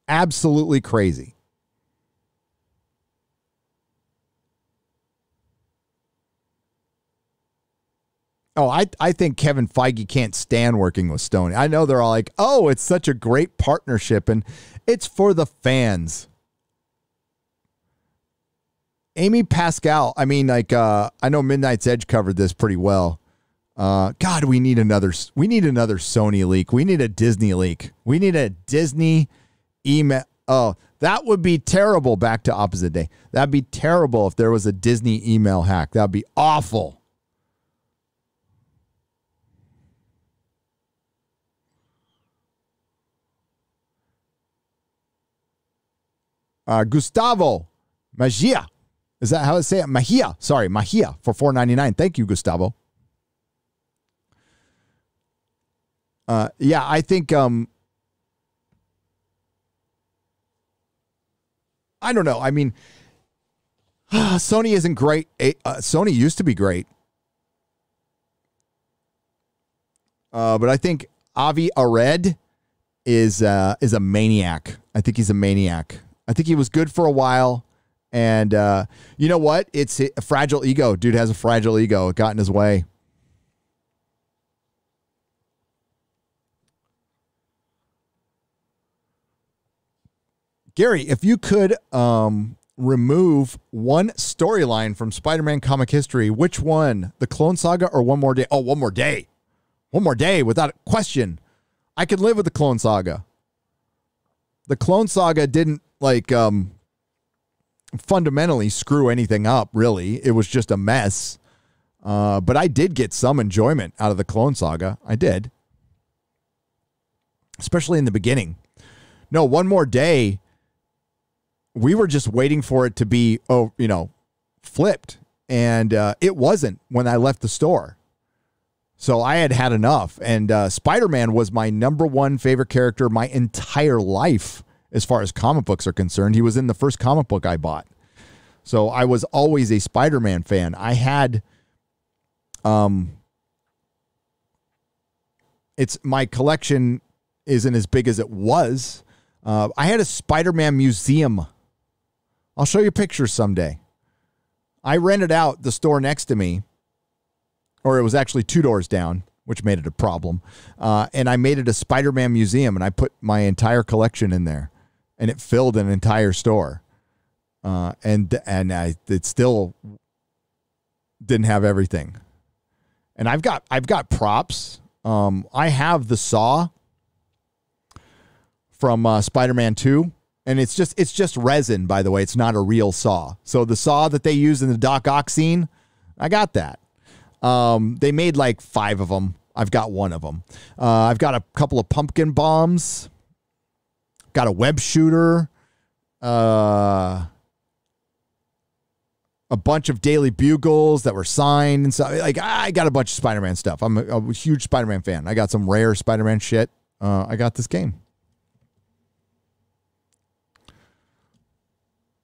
Absolutely crazy. Oh, I think Kevin Feige can't stand working with Sony. I know they're all like, oh, it's such a great partnership, and it's for the fans. Amy Pascal, I mean, like, I know Midnight's Edge covered this pretty well. God, we need another Sony leak. We need a Disney leak. We need a Disney email. Oh, that would be terrible. Back to opposite day. That'd be terrible if there was a Disney email hack. That'd be awful. Gustavo Magia. Is that how I say it? Mahia. Sorry, Mahia for $4.99. Thank you, Gustavo. Yeah, I think I don't know. I mean, Sony isn't great. Sony used to be great. But I think Avi Arad is a maniac. I think he's a maniac. I think he was good for a while. And you know what? It's a fragile ego. Dude has a fragile ego. It got in his way. Gary, if you could remove one storyline from Spider-Man comic history, which one? The Clone Saga or One More Day? Oh, One More Day. One More Day, without a question. I could live with the Clone Saga. The Clone Saga didn't, like, fundamentally screw anything up, really. It was just a mess. But I did get some enjoyment out of the Clone Saga. I did. Especially in the beginning. No, One More Day, we were just waiting for it to be, flipped. And it wasn't when I left the store. So I had had enough. And Spider-Man was my number one favorite character my entire life as far as comic books are concerned. He was in the first comic book I bought. So I was always a Spider-Man fan. I had, my collection isn't as big as it was. I had a Spider-Man museum. I'll show you pictures someday. I rented out the store next to me, or it was actually 2 doors down, which made it a problem. And I made it a Spider-Man museum, and I put my entire collection in there, and it filled an entire store. It still didn't have everything. And I've got props. I have the saw from Spider-Man 2. And it's just resin, by the way. It's not a real saw. So the saw that they use in the Doc Ock scene, I got that. They made like 5 of them. I've got 1 of them. I've got a couple of pumpkin bombs. Got a web shooter. A bunch of Daily Bugles that were signed and stuff. Like, I got a bunch of Spider-Man stuff. I'm a huge Spider-Man fan. I got some rare Spider-Man shit. I got this game.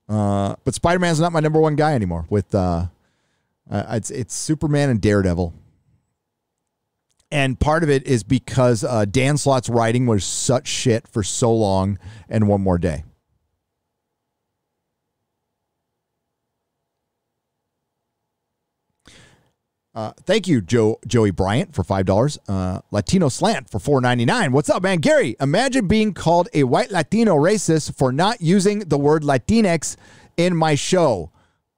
But Spider-Man's not my number one guy anymore. With it's Superman and Daredevil, and part of it is because Dan Slott's writing was such shit for so long. And One More Day. Thank you, Joey Bryant, for $5. Latino Slant for $4.99. What's up, man? Gary, imagine being called a white Latino racist for not using the word Latinx in my show.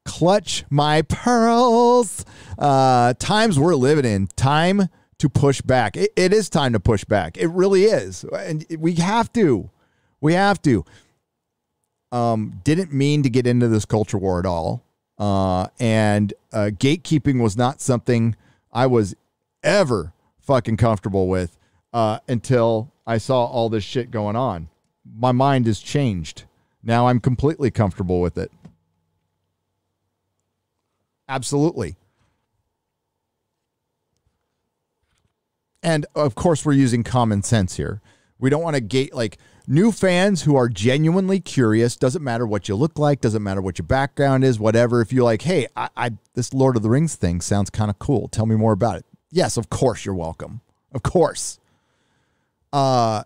Clutch my pearls. Times we're living in. Time to push back. It is time to push back. It really is. And we have to. We have to. Didn't mean to get into this culture war at all. And gatekeeping was not something I was ever fucking comfortable with until I saw all this shit going on. My mind has changed. Now I'm completely comfortable with it. Absolutely. And of course, we're using common sense here. We don't want to gate like new fans who are genuinely curious. Doesn't matter what you look like. Doesn't matter what your background is, whatever. If you're like, hey, this Lord of the Rings thing sounds kind of cool. Tell me more about it. Yes, of course you're welcome. Of course. I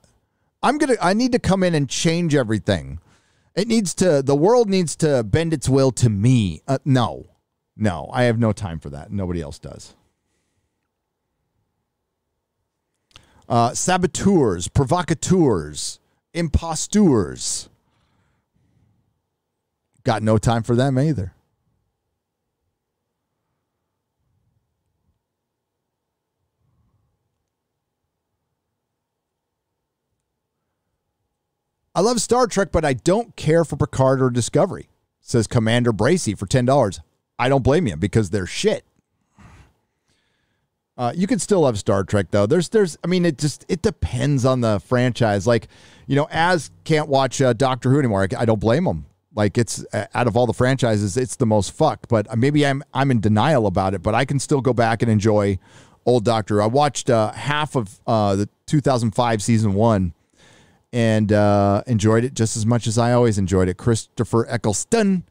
need to come in and change everything. The world needs to bend its will to me. No, I have no time for that. Nobody else does. Saboteurs, provocateurs, imposteurs. Got no time for them either. I love Star Trek, but I don't care for Picard or Discovery, says Commander Bracey for $10. I don't blame you because they're shit. You can still love Star Trek though. It depends on the franchise. Like, Az can't watch Doctor Who anymore. I don't blame him. Like, it's out of all the franchises, it's the most fucked. But maybe I'm in denial about it. But I can still go back and enjoy old Doctor Who. I watched half of the 2005 season 1 and enjoyed it just as much as I always enjoyed it. Christopher Eccleston,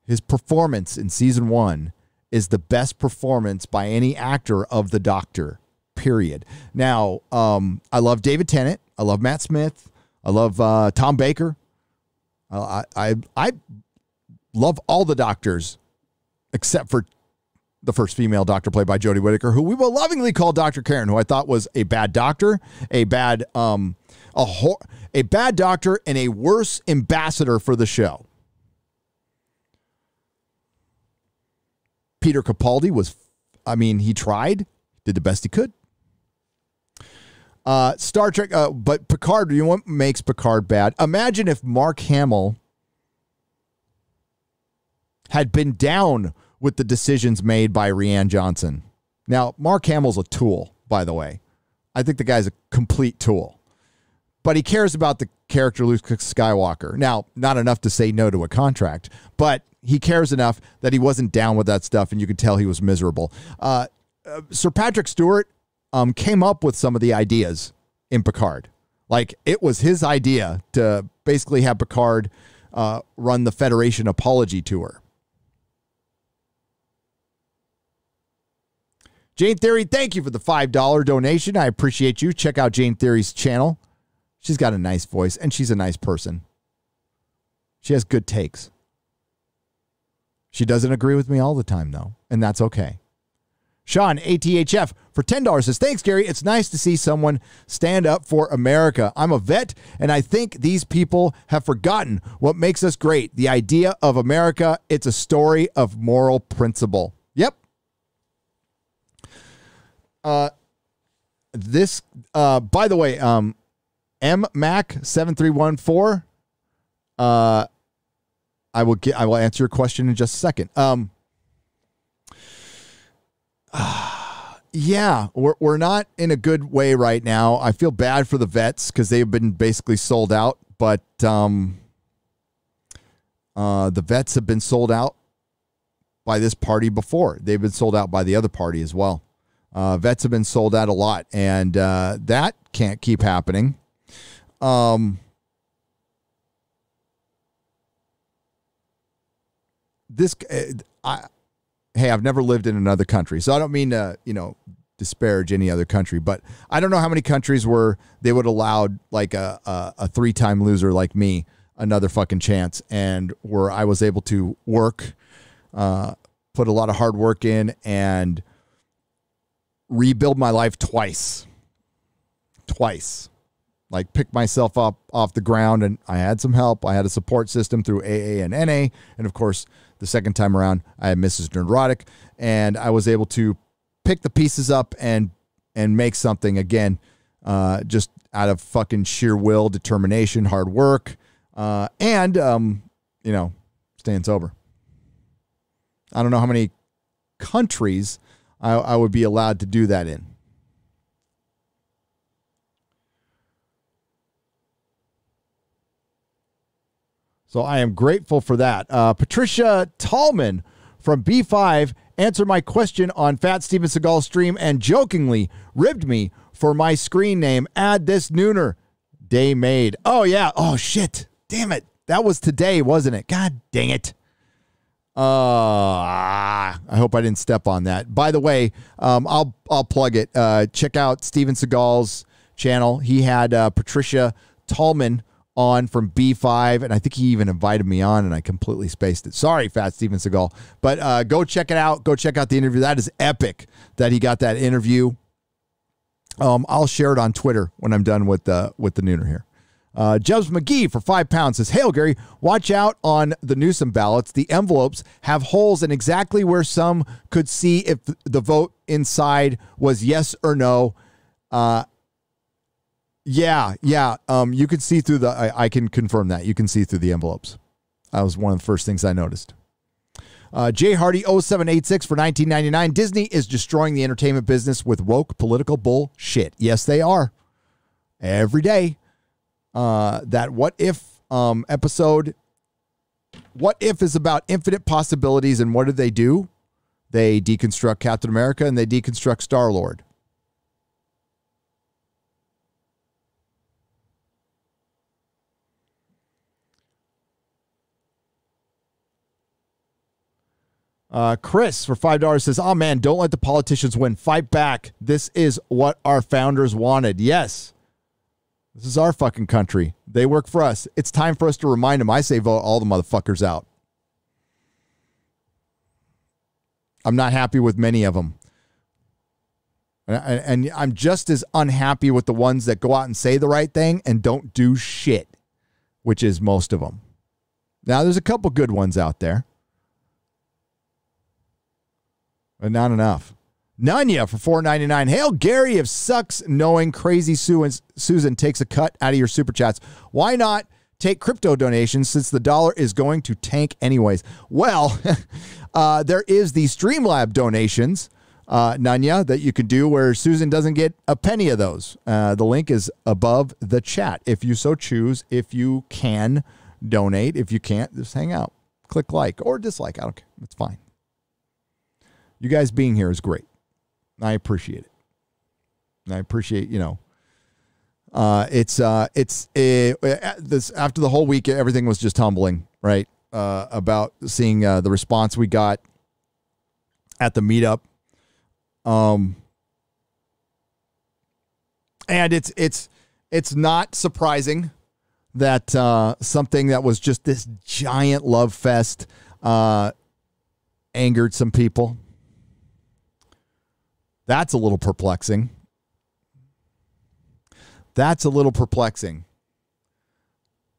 his performance in season 1 is the best performance by any actor of the Doctor, period. Now, I love David Tennant. I love Matt Smith. I love Tom Baker. I love all the Doctors except for the first female Doctor played by Jodie Whittaker, who we will lovingly call Dr. Karen, who I thought was a bad doctor, a bad doctor, and a worse ambassador for the show. Peter Capaldi he tried, did the best he could. Star Trek, but Picard, you know what makes Picard bad? Imagine if Mark Hamill had been down with the decisions made by Rian Johnson. Now, Mark Hamill's a tool, by the way. I think the guy's a complete tool. But he cares about the character Luke Skywalker. Now, not enough to say no to a contract, but he cares enough that he wasn't down with that stuff, and you could tell he was miserable. Sir Patrick Stewart came up with some of the ideas in Picard. Like, it was his idea to basically have Picard run the Federation Apology Tour. Jane Theory, thank you for the $5 donation. I appreciate you. Check out Jane Theory's channel. She's got a nice voice, and she's a nice person. She has good takes. She doesn't agree with me all the time, though, and that's okay. Sean, ATHF, for $10 says, thanks, Gary. It's nice to see someone stand up for America. I'm a vet, and I think these people have forgotten what makes us great. The idea of America, it's a story of moral principle. Yep. By the way, MMac7314, I will answer your question in just a second. Yeah, we're not in a good way right now. I feel bad for the vets because they've been basically sold out, but the vets have been sold out by this party before. They've been sold out by the other party as well. Vets have been sold out a lot, and that can't keep happening. Hey, I've never lived in another country, so I don't mean to, disparage any other country, but I don't know how many countries where they would allow like a 3-time loser like me another fucking chance, and where I was able to work, put a lot of hard work in, and rebuild my life twice. Like pick myself up off the ground, and I had some help. I had a support system through AA and NA. And of course, the second time around, I had Mrs. Nerdrotic, and I was able to pick the pieces up and make something again, just out of fucking sheer will, determination, hard work, and staying sober. I don't know how many countries I would be allowed to do that in. So I am grateful for that. Patricia Tallman from B5 answered my question on Fat Steven Seagal's stream and jokingly ribbed me for my screen name. Add this nooner. Day made. Oh, yeah. Oh, shit. Damn it. That was today, wasn't it? God dang it. I hope I didn't step on that. By the way, I'll plug it. Check out Steven Seagal's channel. He had Patricia Tallman on from B5, and I think he even invited me on, and I completely spaced it. Sorry, Fat Steven Seagal. But go check it out. Go check out the interview. That is epic that he got that interview. I'll share it on Twitter when I'm done with the nooner here. Jebs McGee for £5 says, "Hail, Gary. Watch out on the Newsom ballots. The envelopes have holes in exactly where some could see if the vote inside was yes or no." Yeah. You can see through I can confirm that. You can see through the envelopes. That was one of the first things I noticed. Jay Hardy 0786 for $19.99. Disney is destroying the entertainment business with woke political bullshit. Yes, they are. Every day. That What If episode. What If is about infinite possibilities, and what do? They deconstruct Captain America and they deconstruct Star-Lord. Chris for $5 says, "Oh man, don't let the politicians win. Fight back. This is what our founders wanted." Yes. This is our fucking country. They work for us. It's time for us to remind them. I say vote all the motherfuckers out. I'm not happy with many of them. And I'm just as unhappy with the ones that go out and say the right thing and don't do shit, which is most of them. Now, there's a couple good ones out there, but not enough. Nanya for $4.99. Hail, Gary. If sucks knowing Crazy Susan takes a cut out of your super chats, why not take crypto donations since the dollar is going to tank anyways? Well, there is the Streamlab donations, Nanya, that you can do where Susan doesn't get a penny of those. The link is above the chat. If you so choose, if you can donate. If you can't, just hang out. Click like or dislike. I don't care. It's fine. You guys being here is great. I appreciate it. And I appreciate, this after the whole week, everything was just humbling, right? About seeing the response we got at the meetup. And it's not surprising that something that was just this giant love fest angered some people. That's a little perplexing.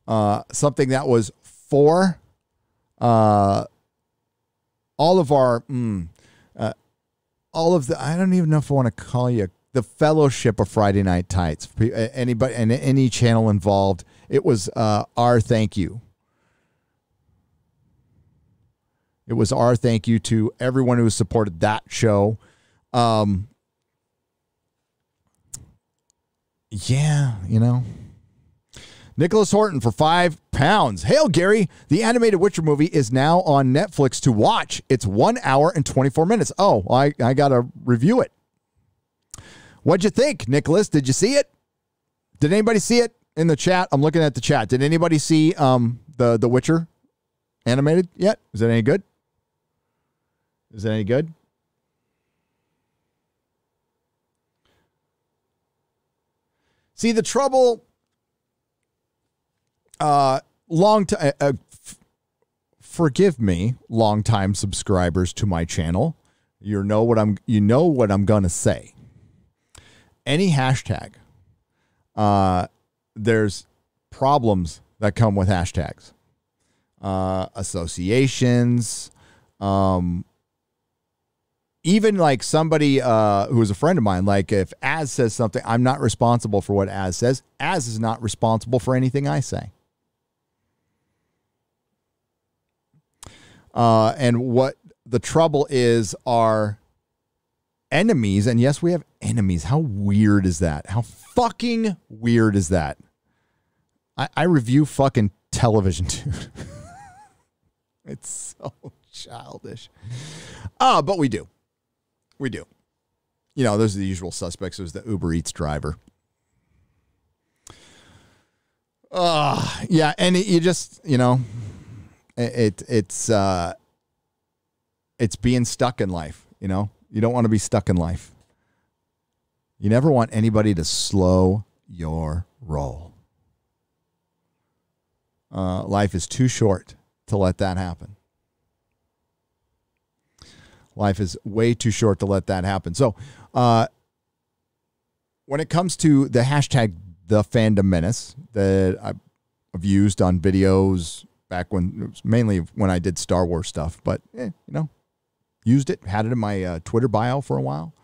Something that was for all of our, all of the, I don't even know if I want to call you the fellowship of Friday Night Tights. Anybody and any channel involved, it was our thank you. It was our thank you to everyone who supported that show. Nicholas Horton for £5. Hail, Gary. The animated Witcher movie is now on Netflix to watch. It's 1 hour and 24 minutes. Oh, I got to review it. What'd you think, Nicholas? Did you see it? Did anybody see it in the chat? I'm looking at the chat. Did anybody see the Witcher animated yet? Is it any good? See, the trouble, forgive me, longtime subscribers to my channel. You know what I'm going to say. any hashtag, there's problems that come with hashtags, associations, even like somebody who is a friend of mine, like if Az says something, I'm not responsible for what Az says. Az is not responsible for anything I say. And what the trouble is are enemies. And yes, we have enemies. How weird is that? How fucking weird is that? I review fucking television, dude. It's so childish. But we do. We do. You know, those are the usual suspects. There's the Uber Eats driver. Yeah, and you just, you know, it's being stuck in life, you know? You don't want to be stuck in life. You never want anybody to slow your roll. Life is too short to let that happen. Life is way too short to let that happen. So when it comes to the hashtag The Fandom Menace that I've used on videos back when, it was mainly when I did Star Wars stuff, but, you know, used it, had it in my Twitter bio for a while.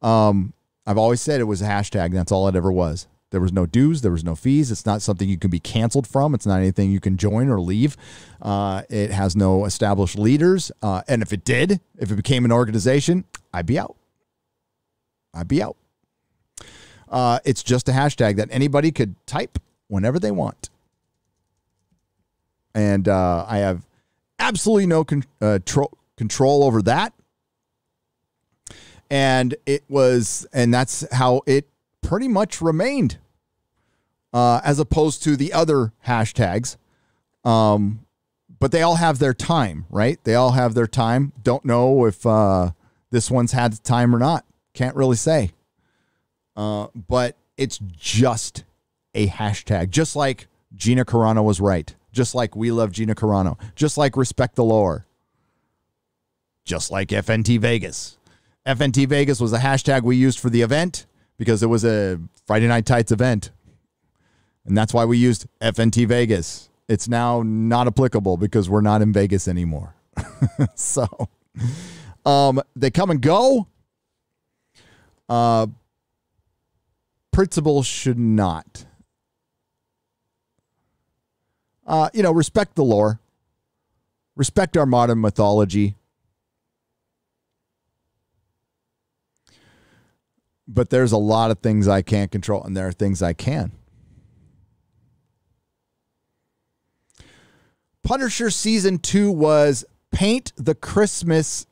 I've always said it was a hashtag. That's all it ever was. There was no dues. There was no fees. It's not something you can be canceled from. It's not anything you can join or leave. It has no established leaders. And if it did, if it became an organization, I'd be out. I'd be out. It's just a hashtag that anybody could type whenever they want. And I have absolutely no control over that. And that's how it pretty much remained, as opposed to the other hashtags. But they all have their time, right? They all have their time. Don't know if this one's had time or not. Can't really say. But it's just a hashtag. Just like Gina Carano was right. Just like we love Gina Carano. Just like respect the lore. Just like FNT Vegas. FNT Vegas was a hashtag we used for the event because it was a Friday Night Tights event. And that's why we used FNT Vegas. It's now not applicable because we're not in Vegas anymore. So they come and go. Principles should not. Respect the lore. Respect our modern mythology. But there's a lot of things I can't control, and there are things I can. Punisher Season 2 was paint the Christians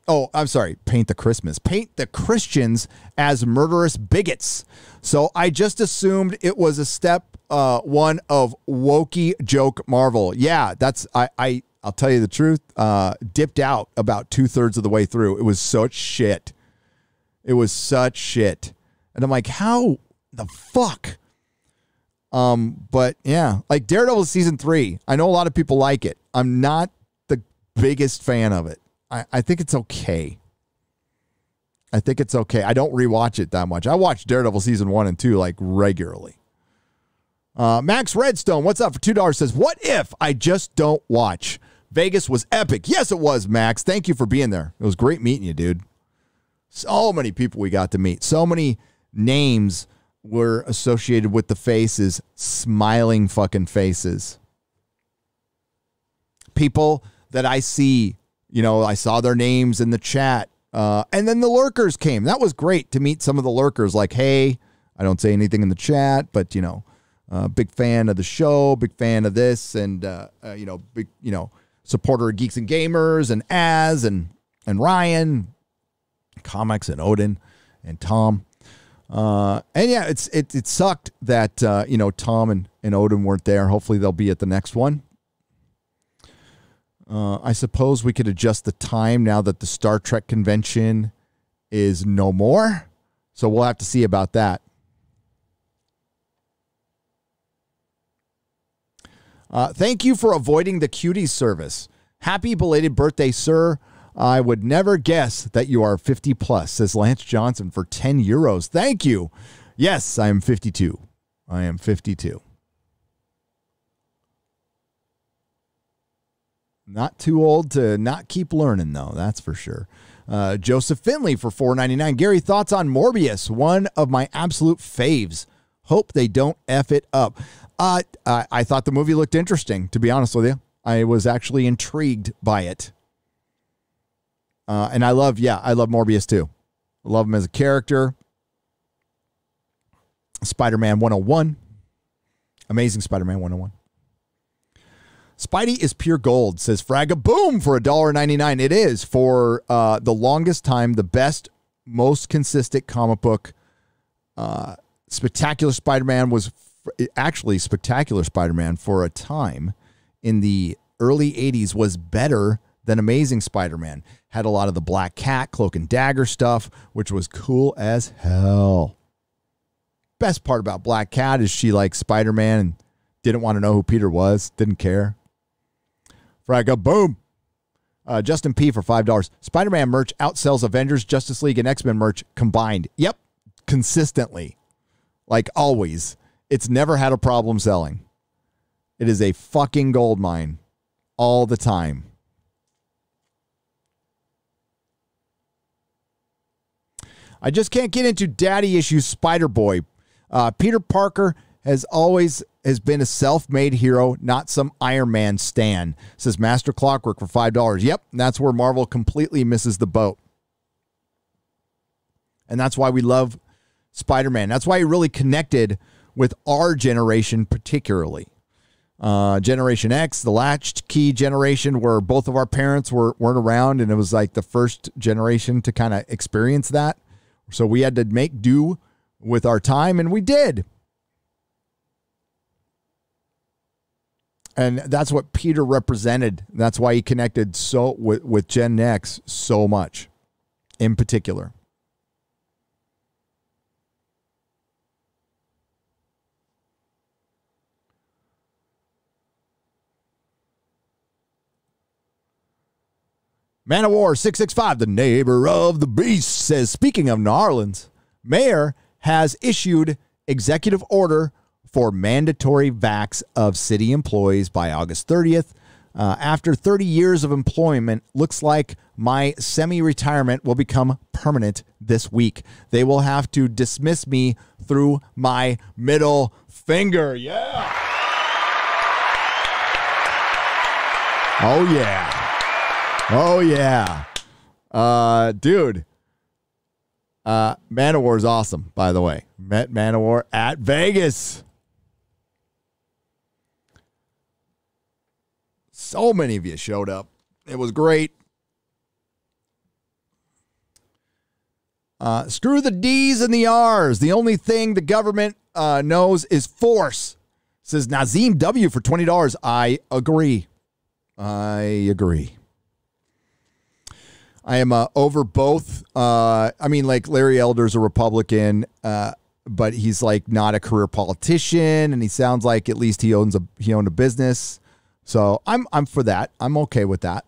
as murderous bigots. So I just assumed it was a step one of wokey joke Marvel. Yeah, I'll tell you the truth, dipped out about 2/3 of the way through. It was such shit. It was such shit. And I'm like, how the fuck? But yeah, like Daredevil Season 3. I know a lot of people like it. I'm not the biggest fan of it. I think it's okay. I think it's okay. I don't rewatch it that much. I watch Daredevil Season 1 and 2 like regularly. Max Redstone, what's up for $2? Says, what if I just don't watch? Vegas was epic. Yes, it was, Max. Thank you for being there. It was great meeting you, dude. So many people we got to meet. So many names were associated with the faces, smiling fucking faces. People that I see, I saw their names in the chat. And then the lurkers came. That was great to meet some of the lurkers. Like, hey, I don't say anything in the chat, but, big fan of the show, big fan of this, and, big, supporter of Geeks and Gamers, and Az, and Ryan, Comics, and Odin, and Tom. And yeah, it sucked that, Tom and Odin weren't there. Hopefully they'll be at the next one. I suppose we could adjust the time now that the Star Trek convention is no more. So we'll have to see about that. Thank you for avoiding the cuties service. Happy belated birthday, sir. I would never guess that you are 50 plus, says Lance Johnson for €10. Thank you. Yes, I am 52. I am 52. Not too old to not keep learning, though. That's for sure. Joseph Finley for $4.99. Gary, thoughts on Morbius? One of my absolute faves. Hope they don't F it up. I thought the movie looked interesting, to be honest with you. I was actually intrigued by it. And I love Morbius too. I love him as a character. Spider-Man 101. Amazing Spider-Man 101. Spidey is pure gold, says Fragga Boom for $1.99. It is for the longest time, the best, most consistent comic book. Spectacular Spider-Man was actually Spectacular Spider-Man for a time in the early 80s was better than Amazing Spider-Man. Had a lot of the Black Cat, Cloak and Dagger stuff, which was cool as hell. Best part about Black Cat is she liked Spider-Man and didn't want to know who Peter was. Didn't care. Fragga Boom. Justin P. for $5. Spider-Man merch outsells Avengers, Justice League, and X-Men merch combined. Yep. Consistently. Like always. It's never had a problem selling. It is a fucking gold mine. All the time. I just can't get into daddy issues Spider-Boy. Peter Parker has been a self-made hero, not some Iron Man stan, says Master Clockwork for $5. Yep, that's where Marvel completely misses the boat. And that's why we love Spider-Man. That's why he really connected with our generation particularly. Generation X, the latchkey generation where both of our parents weren't around, and it was like the first generation to kind of experience that. So we had to make do with our time, and we did. And that's what Peter represented. That's why he connected so with Gen X so much, in particular. Man of War 665, the neighbor of the beast, says, speaking of New Orleans, mayor has issued executive order for mandatory vax of city employees by August 30th. After 30 years of employment, looks like my semi-retirement will become permanent this week. They will have to dismiss me through my middle finger. Yeah. Oh, yeah. Oh, yeah. Dude. Man of War is awesome, by the way. Met Man of War at Vegas. So many of you showed up. It was great. Screw the D's and the R's. The only thing the government knows is force, says Nazim W. for $20. I agree. I agree. I am over both. I mean, like Larry Elder's a Republican, but he's like not a career politician, and he sounds like at least he owned a business. So I'm for that. I'm okay with that.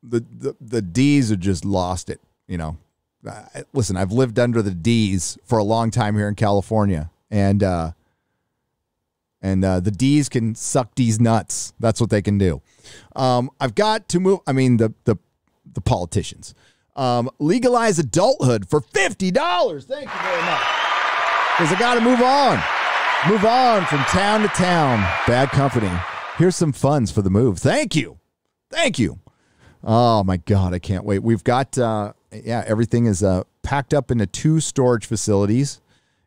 The D's have just lost it. You know, listen, I've lived under the D's for a long time here in California, and the D's can suck D's nuts. That's what they can do. I've got to move. I mean, the politicians legalize adulthood for $50. Thank you very much. Because I got to move on. Move on from town to town. Bad company. Here's some funds for the move. Thank you. Thank you. Oh, my God. I can't wait. We've got, everything is packed up into 2 storage facilities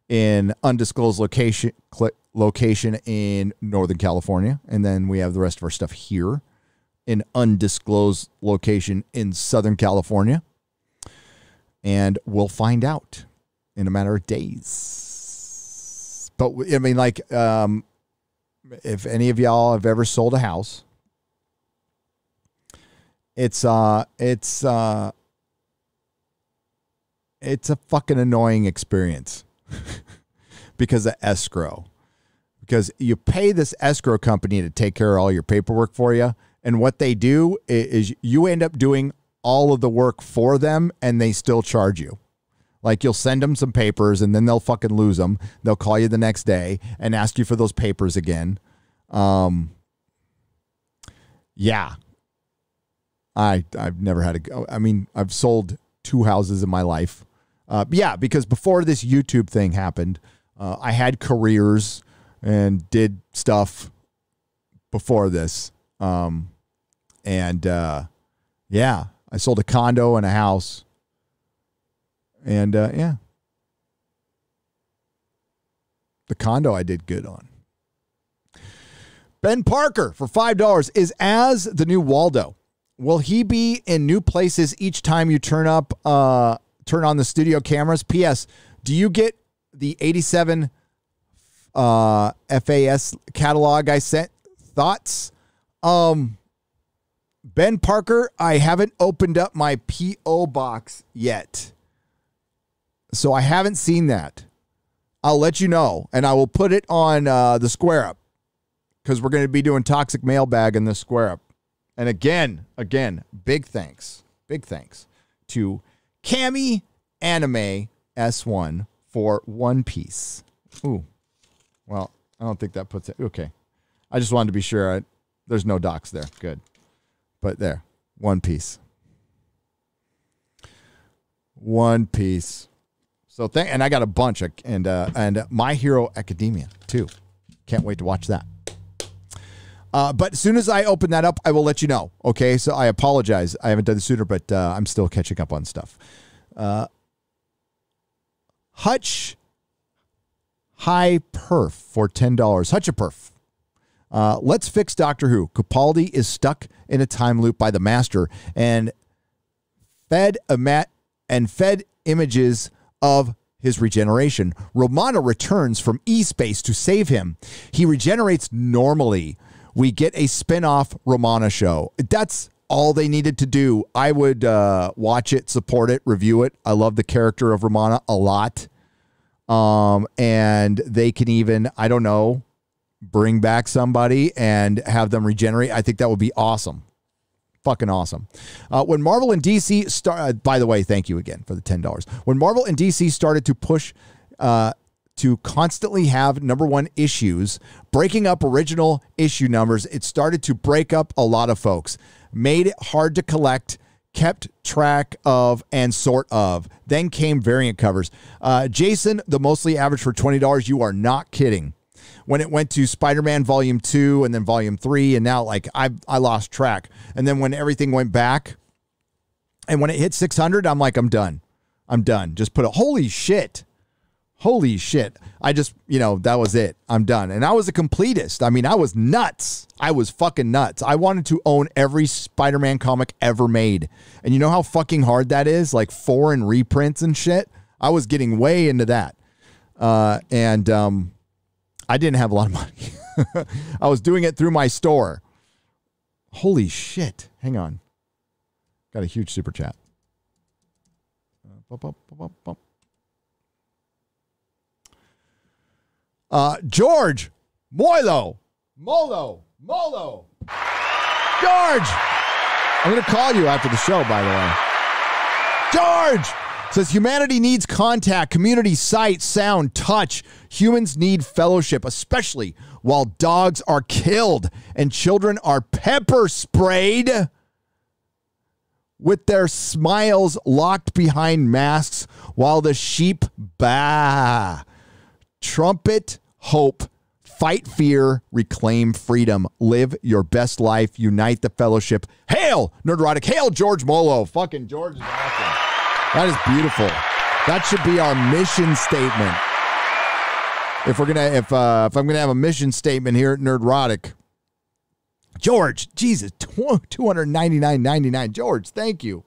in undisclosed location in Northern California. And then we have the rest of our stuff here in undisclosed location in Southern California. And we'll find out in a matter of days. But I mean, like, if any of y'all have ever sold a house, it's a fucking annoying experience because of escrow. Because you pay this escrow company to take care of all your paperwork for you. And what they do is you end up doing all of the work for them and they still charge you. Like you'll send them some papers and then they'll fucking lose them. They'll call you the next day and ask you for those papers again. Yeah. I've never had a go. I mean, I've sold 2 houses in my life. Yeah, because before this YouTube thing happened, I had careers and did stuff before this. Yeah, I sold a condo and a house. And yeah, the condo I did good on. Ben Parker for $5 is as the new Waldo. Will he be in new places each time you turn on the studio cameras? P.S. Do you get the 87 FAS catalog I sent? Thoughts? Ben Parker, I haven't opened up my P.O. box yet. So I haven't seen that. I'll let you know, and I will put it on the Square Up because we're going to be doing Toxic Mailbag in the Square Up. And again, big thanks to Cami Anime S1 for One Piece. Ooh, well, I don't think that puts it. Okay, I just wanted to be sure. There's no docs there. Good, but there, One Piece. One Piece. So and I got a bunch and My Hero Academia too. Can't wait to watch that. But as soon as I open that up, I will let you know. Okay, so I apologize. I haven't done it sooner, but I'm still catching up on stuff. Hutch High Perf for $10. Hutch a Perf. Let's fix Doctor Who. Capaldi is stuck in a time loop by the Master and fed images of his regeneration. Romana returns from E-Space to save him. He regenerates normally. We get a spin-off Romana show. That's all they needed to do. I would watch it, support it, review it. I love the character of Romana a lot. And they can even, I don't know, bring back somebody and have them regenerate. I think that would be awesome. Fucking awesome. When Marvel and DC by the way, thank you again for the $10. When Marvel and DC started to push to constantly have #1 issues, breaking up original issue numbers, it started to break up a lot of folks, made it hard to collect, kept track of, and sort of. Then came variant covers. Jason, the mostly average for $20. You are not kidding. When it went to SpiderMan Volume 2 and then Volume 3, and now like I lost track. And then when everything went back, and when it hit 600, I'm like, I'm done. Just put a holy shit. I just, that was it. I'm done. And I was a completist. I mean, I was nuts. I was fucking nuts. I wanted to own every Spider-Man comic ever made. And you know how fucking hard that is? Like foreign reprints and shit. I was getting way into that. I didn't have a lot of money. I was doing it through my store. Holy shit. Hang on. Got a huge super chat. George Molo. George. I'm going to call you after the show, by the way. George says humanity needs contact, community, sight, sound, touch. Humans need fellowship, especially while dogs are killed and children are pepper sprayed with their smiles locked behind masks while the sheep baa. Trumpet hope, fight fear, reclaim freedom, live your best life, unite the fellowship. Hail Nerdrotic, hail George Molo. Fucking George is awesome. That is beautiful. That should be our mission statement. If I'm gonna have a mission statement here at Nerdrotic, George, Jesus, $299.99. George, thank you.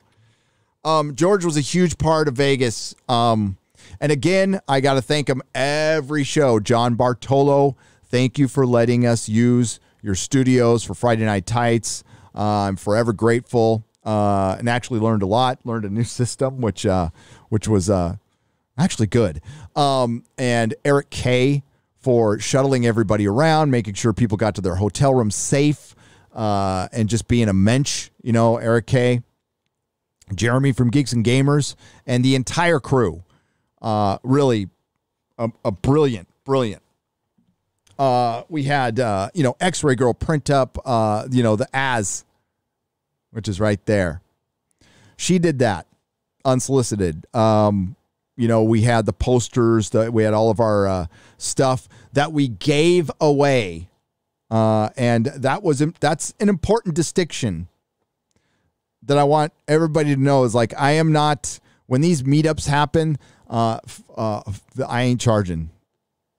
George was a huge part of Vegas. And again, I got to thank him every show. John Bartolo, thank you for letting us use your studios for Friday Night Tights. I'm forever grateful. And actually learned a lot. Learned a new system, which was actually good. And Eric K for shuttling everybody around, making sure people got to their hotel room safe, and just being a mensch, Eric K. Jeremy from Geeks and Gamers, and the entire crew. Really a brilliant. We had, X-Ray Girl print up, the As, which is right there. She did that unsolicited. We had the posters, we had all of our stuff that we gave away. And that's an important distinction that I want everybody to know is like, I am not, when these meetups happen, I ain't charging.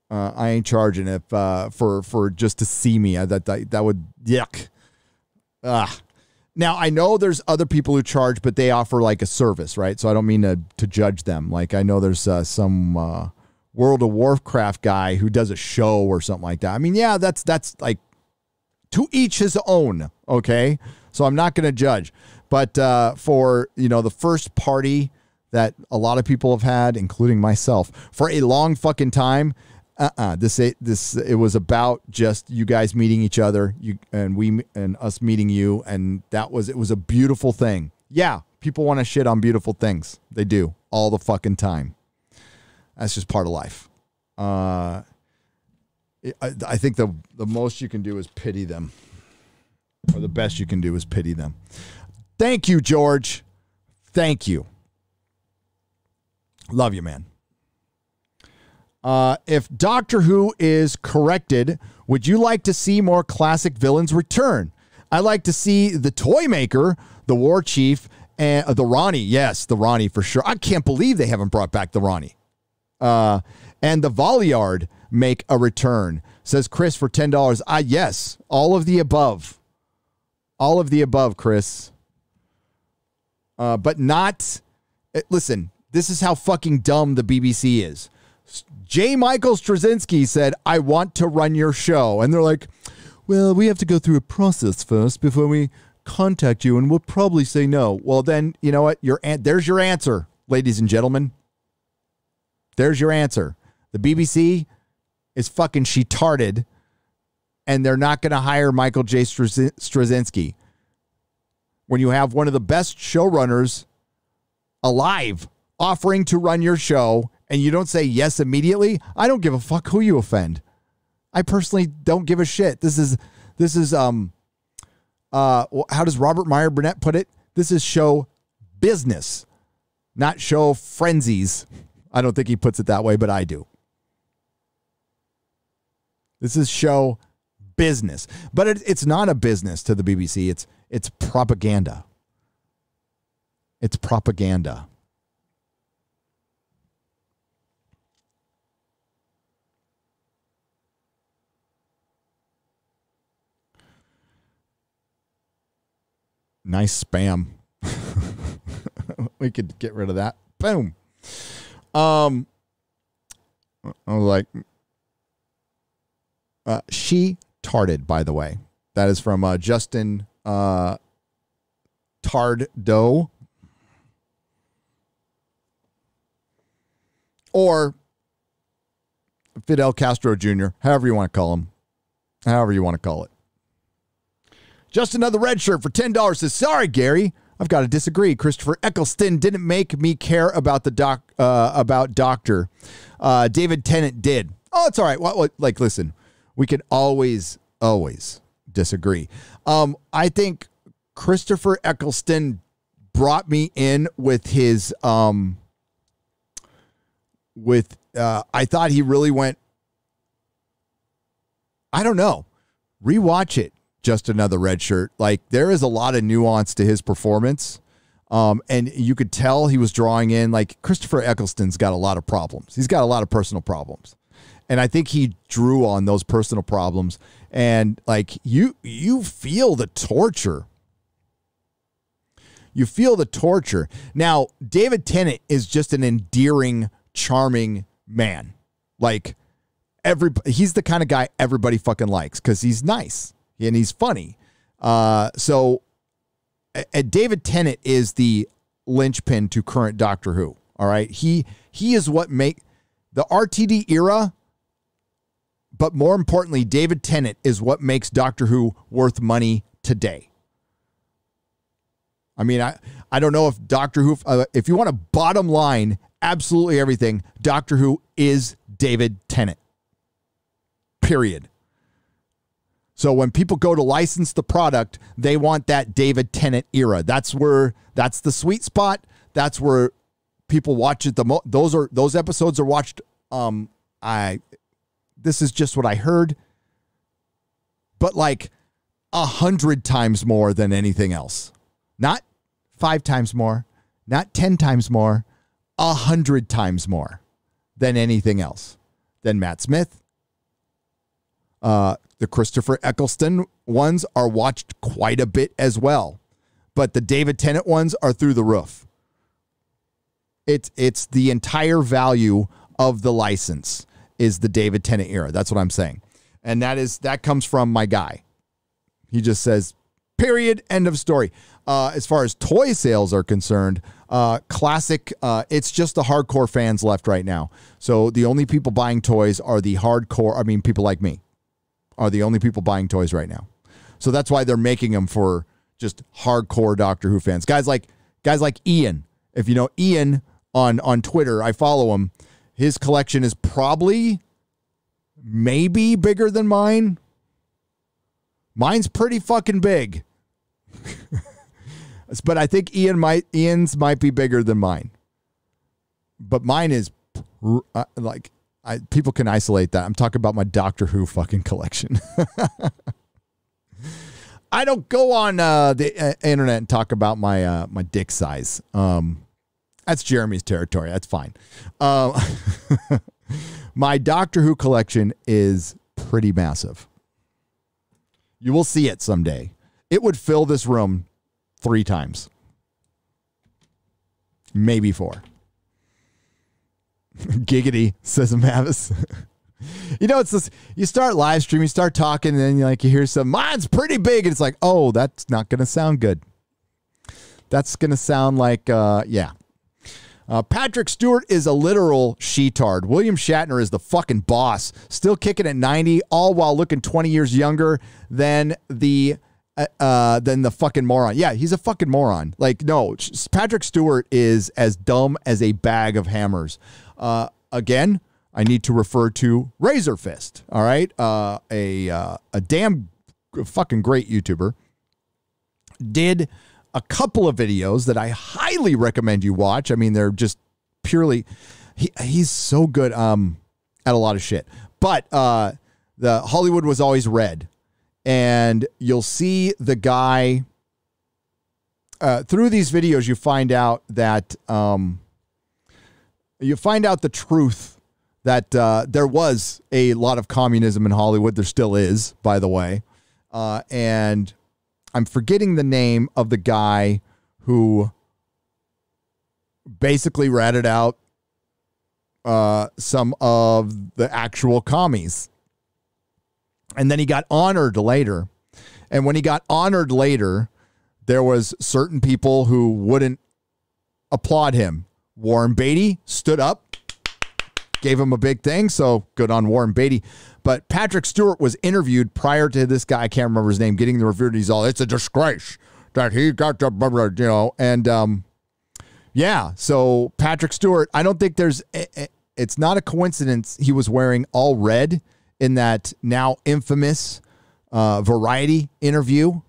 I ain't charging if for just to see me. That would yuck. Now I know there's other people who charge, but they offer like a service, right? So I don't mean to judge them. Like I know there's some World of Warcraft guy who does a show or something like that. I mean, yeah, that's like to each his own. Okay, so I'm not going to judge, but for the first party that a lot of people have had, including myself, for a long fucking time. It was about just you guys meeting each other, and us meeting you, and it was a beautiful thing. Yeah, people want to shit on beautiful things. They do all the fucking time. That's just part of life. I think the most you can do is pity them, or the best you can do is pity them. Thank you, George. Thank you. Love you, man. If Doctor Who is corrected, would you like to see more classic villains return? I like to see the Toymaker, the War Chief, and the Ronnie. Yes, the Ronnie for sure. I can't believe they haven't brought back the Ronnie. And the Valiard make a return, says Chris for $10. Yes, all of the above. All of the above, Chris. But not... Listen, this is how fucking dumb the BBC is. J. Michael Straczynski said, I want to run your show. And they're like, well, we have to go through a process first before we contact you, and we'll probably say no. Well, then, you know what? There's your answer, ladies and gentlemen. There's your answer. The BBC is fucking she-tarded, and they're not going to hire Michael J. Straczynski. When you have one of the best showrunners alive offering to run your show, and you don't say yes immediately, I don't give a fuck who you offend. I personally don't give a shit. This is how does Robert Meyer Burnett put it? This is show business, not show frenzies. I don't think he puts it that way, but I do. This is show business, but it's not a business to the BBC. It's propaganda. It's propaganda. Nice spam. We could get rid of that. Boom. I was like, she tarded, by the way. That is from Justin Tardot. Or Fidel Castro Jr., however you want to call him. However you want to call it. Just another red shirt for $10 says, sorry, Gary, I've got to disagree. Christopher Eccleston didn't make me care about about Doctor. David Tennant did. Oh, it's all right. Like, listen, we can always disagree. I think Christopher Eccleston brought me in with his, I thought he really went, I don't know, rewatch it. Just another red shirt. Like, there is a lot of nuance to his performance. And you could tell he was drawing in, like, Christopher Eccleston's got a lot of problems. He's got a lot of personal problems. And I think he drew on those personal problems. And like, you feel the torture. You feel the torture. Now, David Tennant is just an endearing, charming man. Like, he's the kind of guy everybody fucking likes because he's nice. And he's funny. So David Tennant is the linchpin to current Doctor Who. All right. He is what make the RTD era. But more importantly, David Tennant is what makes Doctor Who worth money today. I mean, I don't know if Doctor Who, if you want a bottom line, absolutely everything, Doctor Who is David Tennant. Period. So when people go to license the product, they want that David Tennant era. That's the sweet spot. That's where people watch it the most. Those episodes are watched. This is just what I heard, but like 100 times more than anything else. Not 5 times more, not 10 times more, 100 times more than anything else. Than Matt Smith. The Christopher Eccleston ones are watched quite a bit as well, but the David Tennant ones are through the roof. It's the entire value of the license is the David Tennant era. That's what I'm saying. And that comes from my guy. He just says, period, end of story. As far as toy sales are concerned, classic, it's just the hardcore fans left right now. So the only people buying toys are the hardcore, I mean, people like me are the only people buying toys right now. So that's why they're making them for just hardcore Doctor Who fans. Guys like Ian. If you know Ian on Twitter, I follow him. His collection is probably maybe bigger than mine. Mine's pretty fucking big. But I think Ian's might be bigger than mine. But mine is people can isolate that. I'm talking about my Doctor Who fucking collection. I don't go on the internet and talk about my my dick size. That's Jeremy's territory. That's fine. My Doctor Who collection is pretty massive. You will see it someday. It would fill this room 3 times. Maybe 4. Giggity, says Mavis. You know, it's this, you start live streaming, you start talking, and then you hear some, mine's pretty big, and it's like, oh, that's not going to sound good. That's going to sound like, yeah. Patrick Stewart is a literal she-tard. William Shatner is the fucking boss. Still kicking at 90, all while looking 20 years younger than the fucking moron. Yeah, he's a fucking moron. Like, no, Patrick Stewart is as dumb as a bag of hammers. Again, I need to refer to Razor Fist. All right, a damn fucking great YouTuber did a couple of videos that I highly recommend you watch. I mean, they're just purely, he's so good at a lot of shit. But the Hollywood Was Always Red, and you'll see the guy through these videos. You find out that the truth that there was a lot of communism in Hollywood. There still is, by the way, and I'm forgetting the name of the guy who basically ratted out some of the actual commies. And then he got honored later. And when he got honored later, there was certain people who wouldn't applaud him. Warren Beatty stood up, gave him a big thing. So good on Warren Beatty. But Patrick Stewart was interviewed prior to this guy, I can't remember his name, getting the review. And he's all, it's a disgrace that he got the, you know, and yeah. So Patrick Stewart, I don't think it's not a coincidence he was wearing all red in that now infamous Variety interview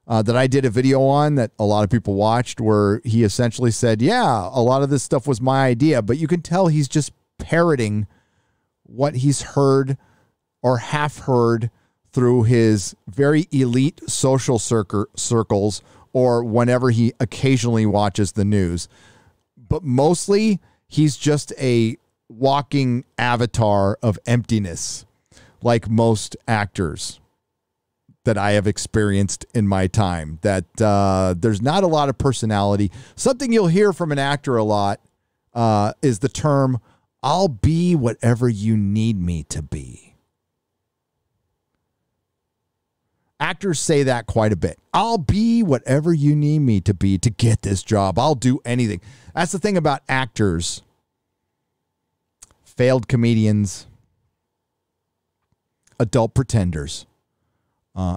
that I did a video on that a lot of people watched, where he essentially said, yeah, a lot of this stuff was my idea, but you can tell he's just parroting what he's heard or half heard through his very elite social circles or whenever he occasionally watches the news. But mostly he's just a walking avatar of emptiness, like most actors that I have experienced in my time, that there's not a lot of personality. Something you'll hear from an actor a lot is the term, I'll be whatever you need me to be. Actors say that quite a bit. I'll be whatever you need me to be to get this job. I'll do anything. That's the thing about actors. Failed comedians. Adult pretenders.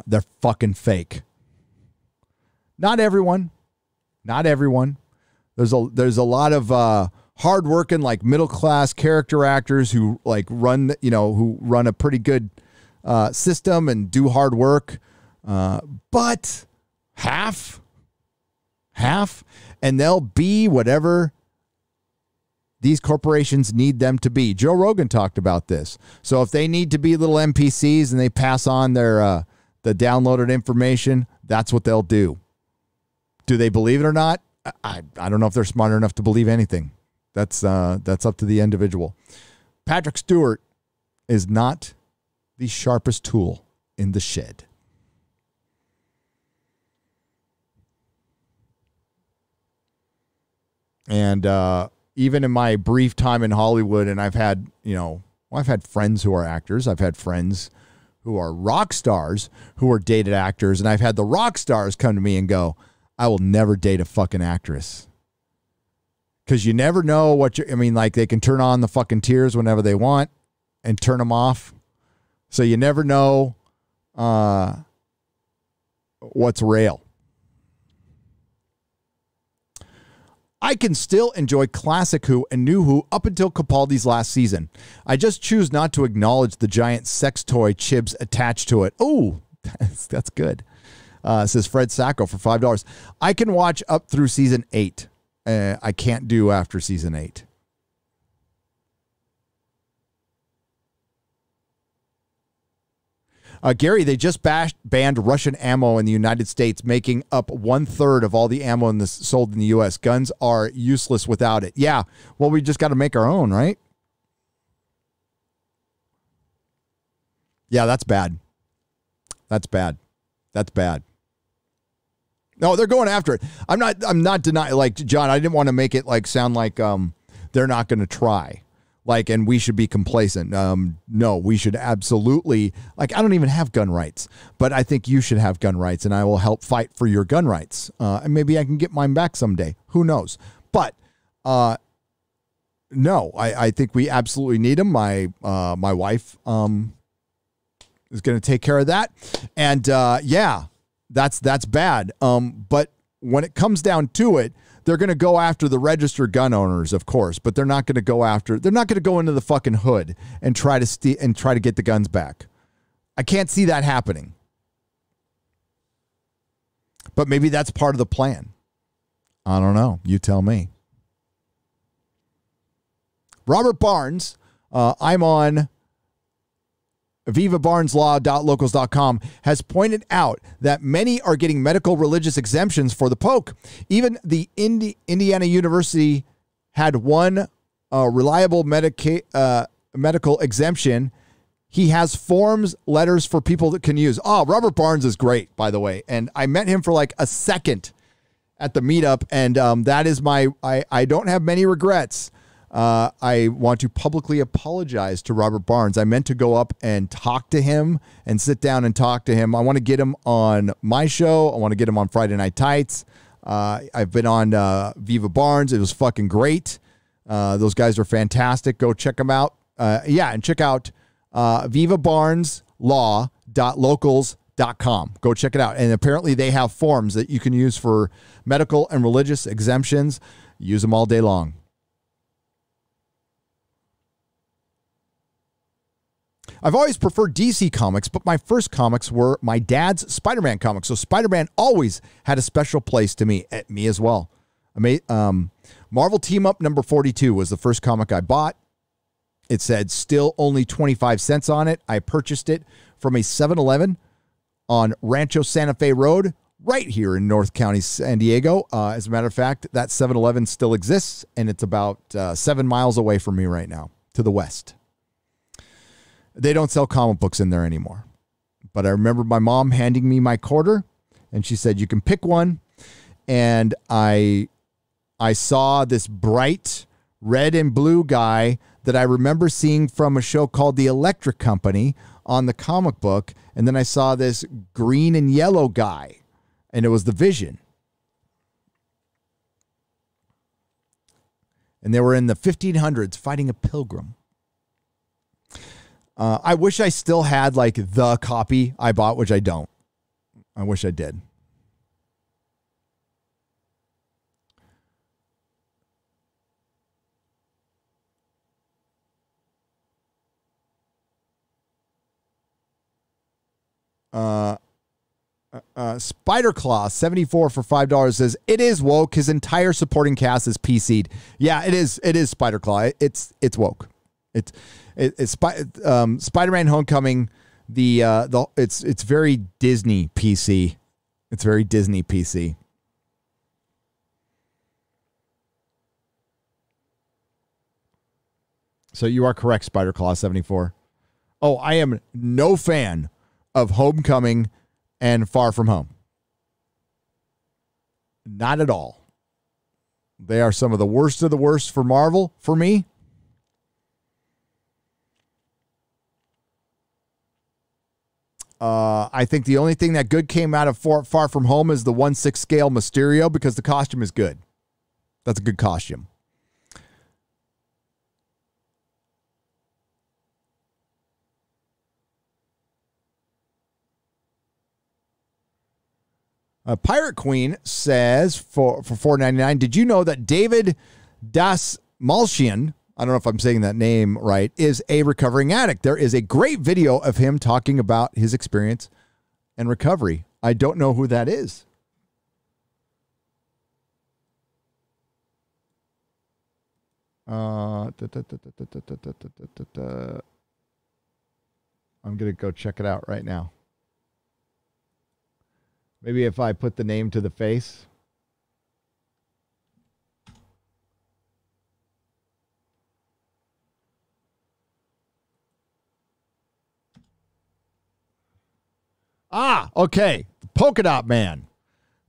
They're fucking fake. Not everyone. Not everyone. There's a lot of hardworking, like middle class character actors who like run a pretty good system and do hard work. But half, and they'll be whatever these corporations need them to be. Joe Rogan talked about this. So if they need to be little NPCs and they pass on their the downloaded information, that's what they'll do. Do they believe it or not? I don't know if they're smart enough to believe anything. That's up to the individual. Patrick Stewart is not the sharpest tool in the shed. And even in my brief time in Hollywood, and I've had friends who are actors. I've had friends who are rock stars who are dated actors. And I've had the rock stars come to me and go, I will never date a fucking actress. Because you never know like they can turn on the fucking tears whenever they want and turn them off. So you never know what's real. I can still enjoy classic Who and new Who up until Capaldi's last season. I just choose not to acknowledge the giant sex toy chibs attached to it. Oh, that's good. Says Fred Sacco for $5. I can watch up through season 8. I can't do after season 8. Gary, they just banned Russian ammo in the United States, making up 1/3 of all the ammo sold in the U.S. Guns are useless without it. Yeah, well, we just got to make our own, right? Yeah, that's bad. That's bad. That's bad. No, they're going after it. I'm not denying, like, John, I didn't want to make it like sound like they're not going to try. Like, and we should be complacent. No, we should absolutely, like, I don't even have gun rights, but I think you should have gun rights, and I will help fight for your gun rights. And maybe I can get mine back someday. Who knows? But no, I think we absolutely need them. My wife is going to take care of that. And yeah, that's bad. But when it comes down to it, they're going to go after the registered gun owners, of course, but they're not going to go into the fucking hood and try to get the guns back. I can't see that happening. But maybe that's part of the plan. I don't know. You tell me. Robert Barnes, I'm on vivabarneslaw.locals.com, has pointed out that many are getting medical religious exemptions for the poke. Even the Indiana University had one reliable medical exemption. He has forms, letters for people that can use. Oh, Robert Barnes is great, by the way. And I met him for like a second at the meetup. And that is I don't have many regrets. I want to publicly apologize to Robert Barnes. I meant to go up and talk to him and sit down and talk to him. I want to get him on my show. I want to get him on Friday Night Tights. I've been on Viva Barnes. It was fucking great. Those guys are fantastic. Go check them out. And check out vivabarneslaw.locals.com. Go check it out. And apparently they have forms that you can use for medical and religious exemptions. Use them all day long. I've always preferred DC comics, but my first comics were my dad's SpiderMan comics. So SpiderMan always had a special place to me as well. Marvel Team Up number 42 was the first comic I bought. It said still only 25 cents on it. I purchased it from a 7-Eleven on Rancho Santa Fe Road, right here in North County, San Diego. As a matter of fact, that 7-Eleven still exists, and it's about 7 miles away from me right now, to the west. They don't sell comic books in there anymore. But I remember my mom handing me my quarter, and she said, you can pick one. And I saw this bright red and blue guy that I remember seeing from a show called The Electric Company on the comic book. And then I saw this green and yellow guy, and it was the Vision. And they were in the 1500s fighting a pilgrim. I wish I still had like the copy I bought, which I don't. I wish I did. Spider-Claw 74 for $5 says, it is woke. His entire supporting cast is PC'd. Yeah, it is. It is Spider-Claw. It's woke. It's Spider-Man Homecoming. It's very Disney PC. It's very Disney PC. So you are correct, Spider-Claw 74. Oh, I am no fan of Homecoming and Far From Home. Not at all. They are some of the worst of the worst for Marvel for me. I think the only thing that good came out of Far From Home is the 1/6 scale Mysterio because the costume is good. That's a good costume. Pirate Queen says for $4.99, did you know that David Dasmalchian, I don't know if I'm saying that name right, is a recovering addict? There is a great video of him talking about his experience and recovery. I don't know who that is. I'm going to go check it out right now. Maybe if I put the name to the face. Okay. Polka Dot Man.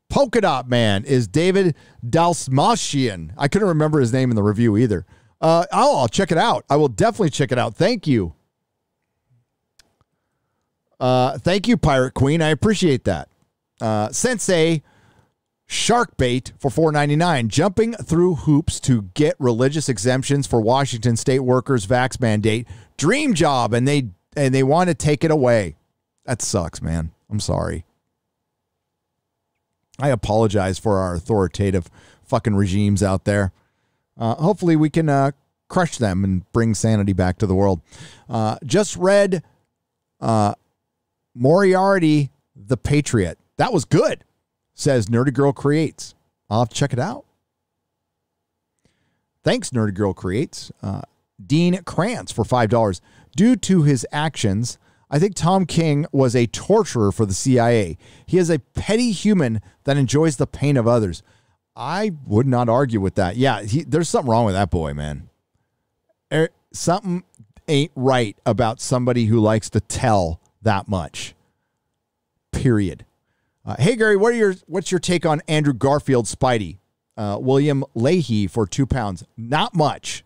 Polka Dot Man is David Dalsmashian. I couldn't remember his name in the review either. I'll check it out. I will definitely check it out. Thank you. Thank you, Pirate Queen. I appreciate that. Sensei Sharkbait for $4.99, jumping through hoops to get religious exemptions for Washington state workers' vax mandate. Dream job, and they want to take it away. That sucks, man. I'm sorry. I apologize for our authoritative fucking regimes out there. Hopefully we can crush them and bring sanity back to the world. Just read Moriarty the Patriot. That was good, says Nerdy Girl Creates. I'll have to check it out. Thanks, Nerdy Girl Creates. Dean Krantz for $5. Due to his actions, I think Tom King was a torturer for the CIA. He is a petty human that enjoys the pain of others. I would not argue with that. Yeah, there's something wrong with that boy, man. Something ain't right about somebody who likes to tell that much. Period. Hey, Gary, what's your take on Andrew Garfield's Spidey? William Leahy for £2. Not much.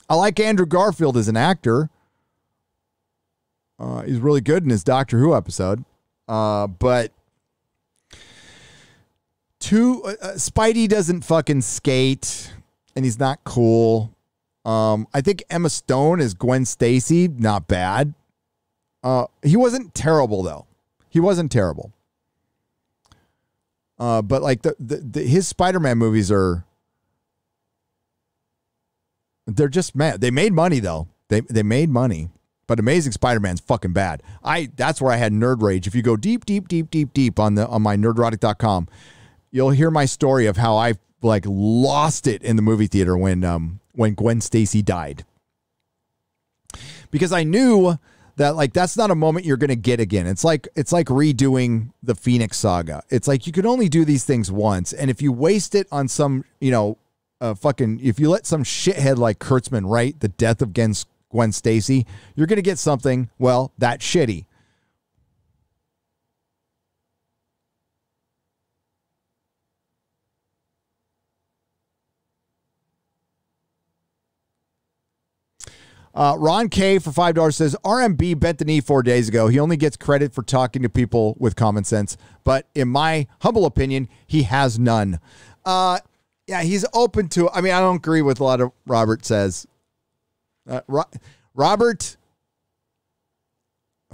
I like Andrew Garfield as an actor. He's really good in his Doctor Who episode. But Spidey doesn't fucking skate, and he's not cool. I think Emma Stone as Gwen Stacy, not bad. He wasn't terrible, though. He wasn't terrible. But like his Spider-Man movies they're just mad. They made money though. They made money, but Amazing Spider-Man's fucking bad. That's where I had nerd rage. If you go deep on my nerdrotic.com, you'll hear my story of how I like lost it in the movie theater when Gwen Stacy died. Because I knew that like that's not a moment you're going to get again. It's like redoing the Phoenix Saga. It's like you can only do these things once, and if you waste it on some, if you let some shithead like Kurtzman write the death of Gwen Stacy, you're going to get something that shitty. Ron K for $5 says, RMB bent the knee 4 days ago. He only gets credit for talking to people with common sense, but in my humble opinion, he has none. Yeah, he's open to, I don't agree with a lot of Robert says. Robert,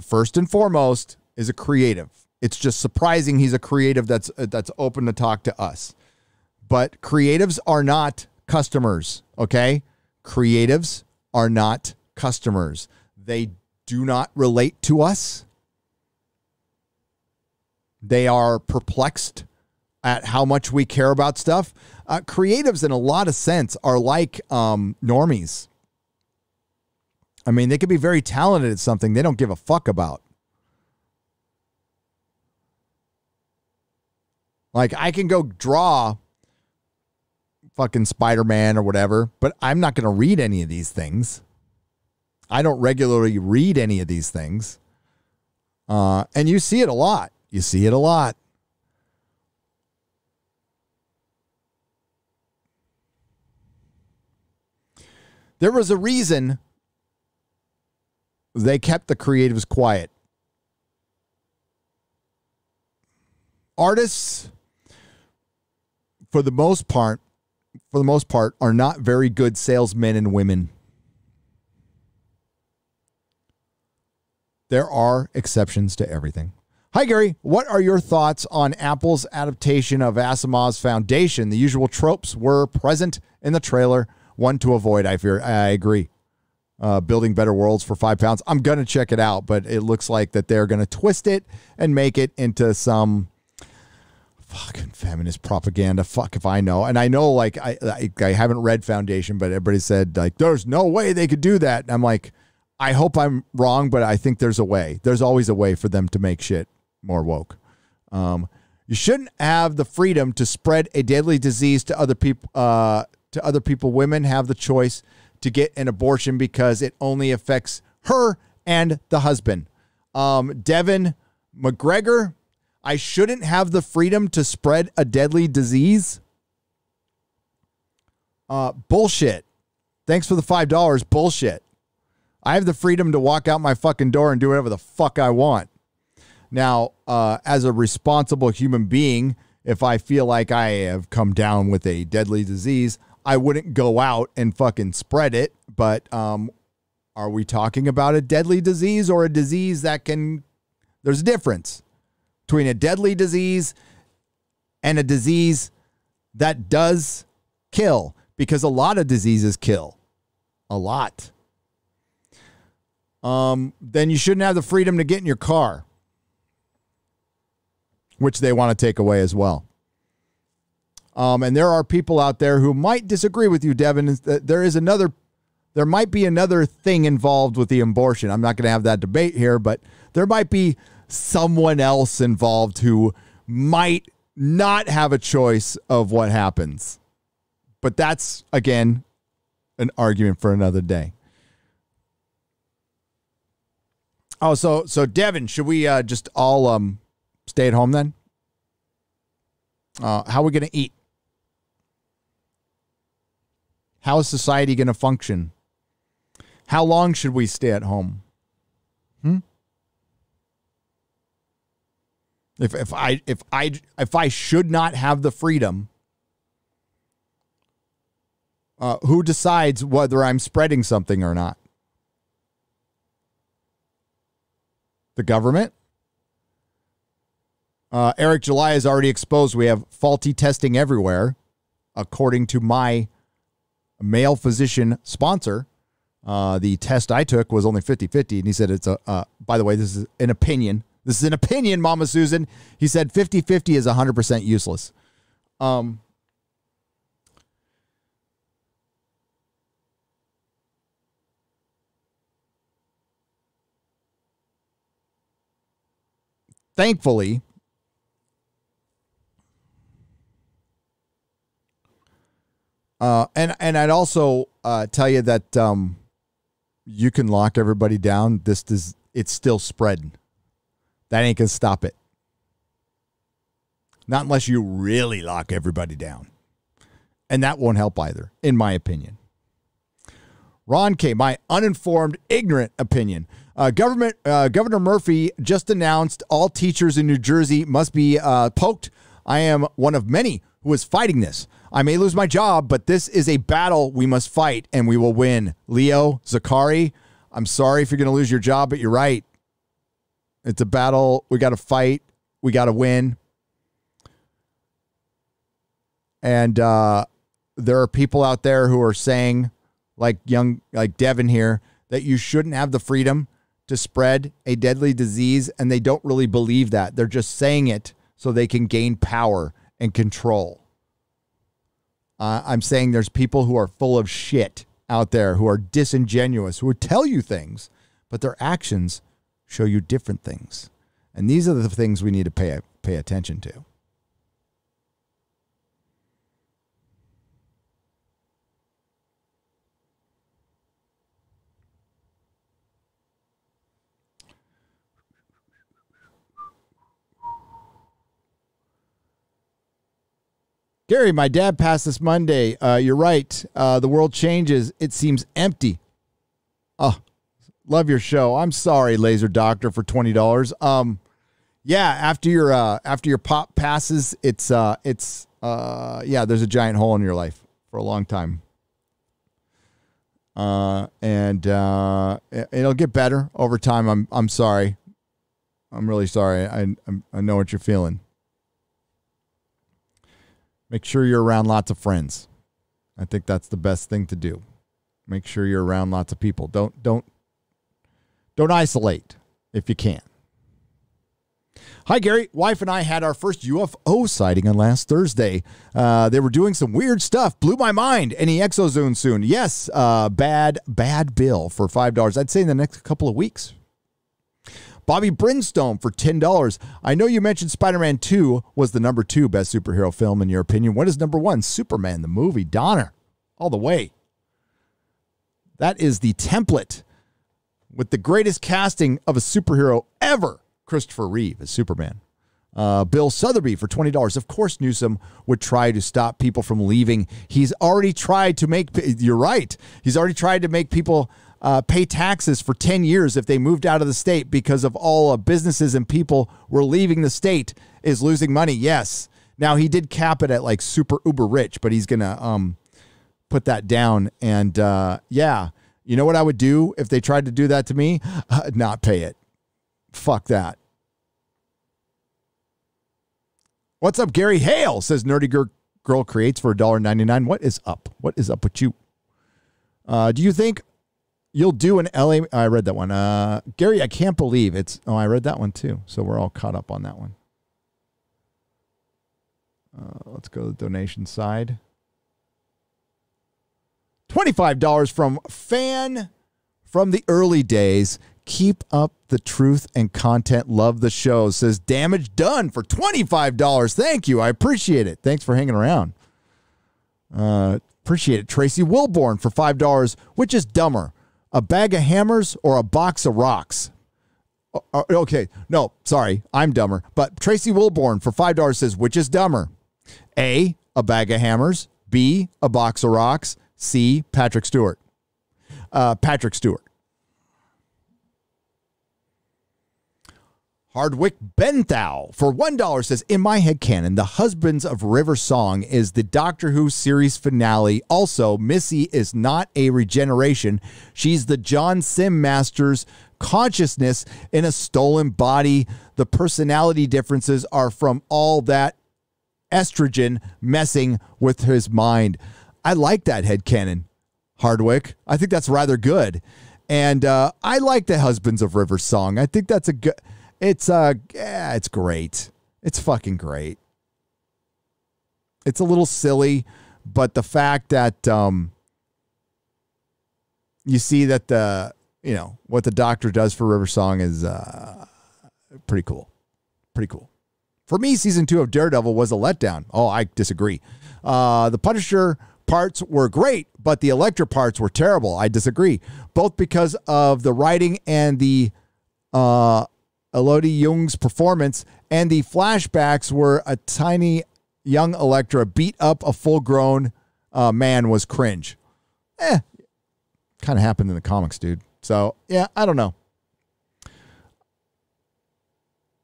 first and foremost, is a creative. It's just surprising he's a creative that's open to talk to us. But creatives are not customers, okay? Creatives are not customers. They do not relate to us. They are perplexed at how much we care about stuff. Creatives, in a lot of sense, are like normies. I mean, they could be very talented at something they don't give a fuck about. Like, I can go draw fucking SpiderMan or whatever, but I'm not going to read any of these things. I don't regularly read any of these things. And you see it a lot. You see it a lot. There was a reason they kept the creatives quiet. Artists, for the most part, are not very good salesmen and women. There are exceptions to everything. Hi, Gary. What are your thoughts on Apple's adaptation of Asimov's Foundation? The usual tropes were present in the trailer. One to avoid, I fear. I agree. Building Better Worlds for £5. I'm going to check it out, but it looks like that they're going to twist it and make it into some fucking feminist propaganda. Fuck if I know. And I know, like, I haven't read Foundation, but everybody said, like, there's no way they could do that. And I'm like, I hope I'm wrong, but I think there's a way. There's always a way for them to make shit more woke. You shouldn't have the freedom to spread a deadly disease to other people. Women have the choice to get an abortion because it only affects her and the husband. Devin McGregor, I shouldn't have the freedom to spread a deadly disease. Bullshit. Thanks for the $5. Bullshit. I have the freedom to walk out my fucking door and do whatever the fuck I want. Now, as a responsible human being, if I feel like I have come down with a deadly disease, I wouldn't go out and fucking spread it. But are we talking about a deadly disease or a disease that can... There's a difference between a deadly disease and a disease that does kill, because a lot of diseases kill. A lot. Then you shouldn't have the freedom to get in your car, which they want to take away as well. And there are people out there who might disagree with you, Devin. There might be another thing involved with the abortion. I'm not going to have that debate here, but there might be someone else involved who might not have a choice of what happens. But that's, again, an argument for another day. Oh, so Devin, should we just all stay at home then? How are we going to eat? How is society going to function? How long should we stay at home? If I should not have the freedom, who decides whether I'm spreading something or not? The government? Eric July has already exposed we have faulty testing everywhere, according to my male physician sponsor. The test I took was only 50-50, and he said it's by the way, this is an opinion. This is an opinion, Mama Susan. He said 50-50 is 100% useless. Thankfully, and I'd also tell you that you can lock everybody down. It's still spreading. That ain't gonna stop it. Not unless you really lock everybody down, and that won't help either, in my opinion. Ron K., my uninformed, ignorant opinion. Governor Murphy just announced all teachers in New Jersey must be poked. I am one of many who is fighting this. I may lose my job, but this is a battle we must fight, and we will win. Leo Zakari, I'm sorry if you're going to lose your job, but you're right. It's a battle. We got to fight. We got to win. And there are people out there who are saying, like Devin here, that you shouldn't have the freedom to spread a deadly disease, and they don't really believe that. They're just saying it so they can gain power and control. I'm saying there's people who are full of shit out there, who are disingenuous, who would tell you things, but their actions show you different things. And these are the things we need to pay attention to. Gary, my dad passed this Monday. You're right. The world changes. It seems empty. Oh, love your show. I'm sorry, Laser Doctor, for $20. Yeah, after your pop passes, there's a giant hole in your life for a long time. And it'll get better over time. I'm sorry. I'm really sorry. I know what you're feeling. Make sure you're around lots of friends. I think that's the best thing to do. Make sure you're around lots of people. Don't isolate if you can. Hi, Gary. Wife and I had our first UFO sighting on last Thursday. They were doing some weird stuff. Blew my mind. Any exozone soon? Yes. Bad bill for $5. I'd say in the next couple of weeks. Bobby Brimstone for $10. I know you mentioned Spider-Man 2 was the number 2 best superhero film in your opinion. What is number 1? Superman, the movie. Donner, all the way. That is the template with the greatest casting of a superhero ever. Christopher Reeve as Superman. Bill Sotheby for $20. Of course, Newsom would try to stop people from leaving. He's already tried to make, you're right. He's already tried to make people pay taxes for 10 years if they moved out of the state because of all businesses and people were leaving the state is losing money. Yes. Now he did cap it at like super uber rich, but he's going to put that down. And yeah, you know what I would do if they tried to do that to me? Not pay it. Fuck that. What's up, Gary Hale? Says Nerdy Girl Creates for $1.99. What is up? What is up with you? Do you think you'll do an LA? I read that one. Gary, I can't believe it's. Oh, I read that one too. So we're all caught up on that one. Let's go to the donation side. $25 from fan from the early days. Keep up the truth and content. Love the show. Says Damage Done for $25. Thank you. I appreciate it. Thanks for hanging around. Appreciate it. Tracy Wilborn for $5. Which is dumber, a bag of hammers or a box of rocks? Okay. No, sorry. I'm dumber. But Tracy Wilborn for $5 says, which is dumber? A bag of hammers. B, a box of rocks. C, Patrick Stewart. Patrick Stewart. Hardwick Benthau for $1 says, in my headcanon, the Husbands of River Song is the Doctor Who series finale. Also, Missy is not a regeneration. She's the John Sim Master's consciousness in a stolen body. The personality differences are from all that estrogen messing with his mind. I like that headcanon, Hardwick. I think that's rather good. And I like the Husbands of River Song. I think that's a good... It's great. It's fucking great. It's a little silly, but the fact that you see that what the Doctor does for River Song is pretty cool. Pretty cool. For me, season 2 of Daredevil was a letdown. Oh, I disagree. The Punisher parts were great, but the Elektra parts were terrible. I disagree. Both because of the writing and the Elodie Jung's performance, and the flashbacks were a tiny young Elektra beat up a full-grown man was cringe. Kind of happened in the comics, dude. So, yeah, I don't know.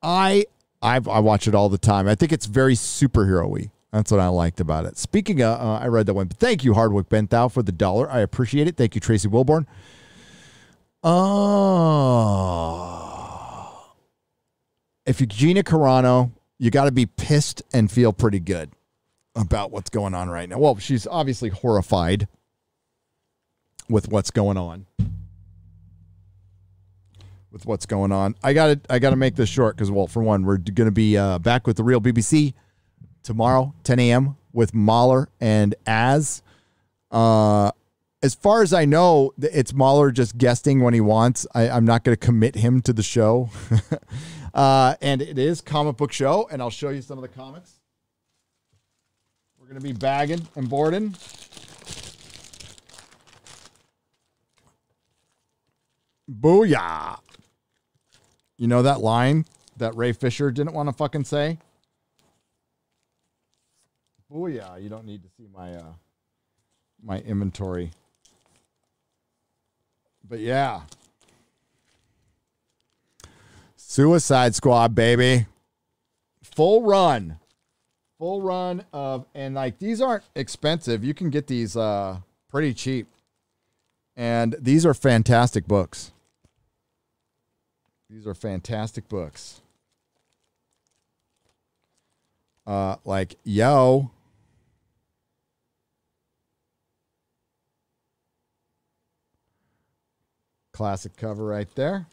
I watch it all the time. I think it's very superhero-y. That's what I liked about it. Speaking of, I read that one. But thank you, Hardwick Benthau, for the $1. I appreciate it. Thank you, Tracy Wilborn. If you're Gina Carano, you got to be pissed and feel pretty good about what's going on right now. Well, she's obviously horrified with what's going on. with what's going on. I gotta make this short because, well, for one, we're going to be back with the Real BBC tomorrow, 10 a.m. with Mahler and Az. As far as I know, it's Mahler just guesting when he wants. I'm not going to commit him to the show. And it is comic book show, and I'll show you some of the comics. We're going to be bagging and boarding. Booyah. You know that line that Ray Fisher didn't want to fucking say? Booyah. You don't need to see my inventory. But yeah. Suicide Squad, baby. Full run. Full run of, and like these aren't expensive. You can get these pretty cheap. And these are fantastic books. These are fantastic books. Like, yo. Classic cover right there.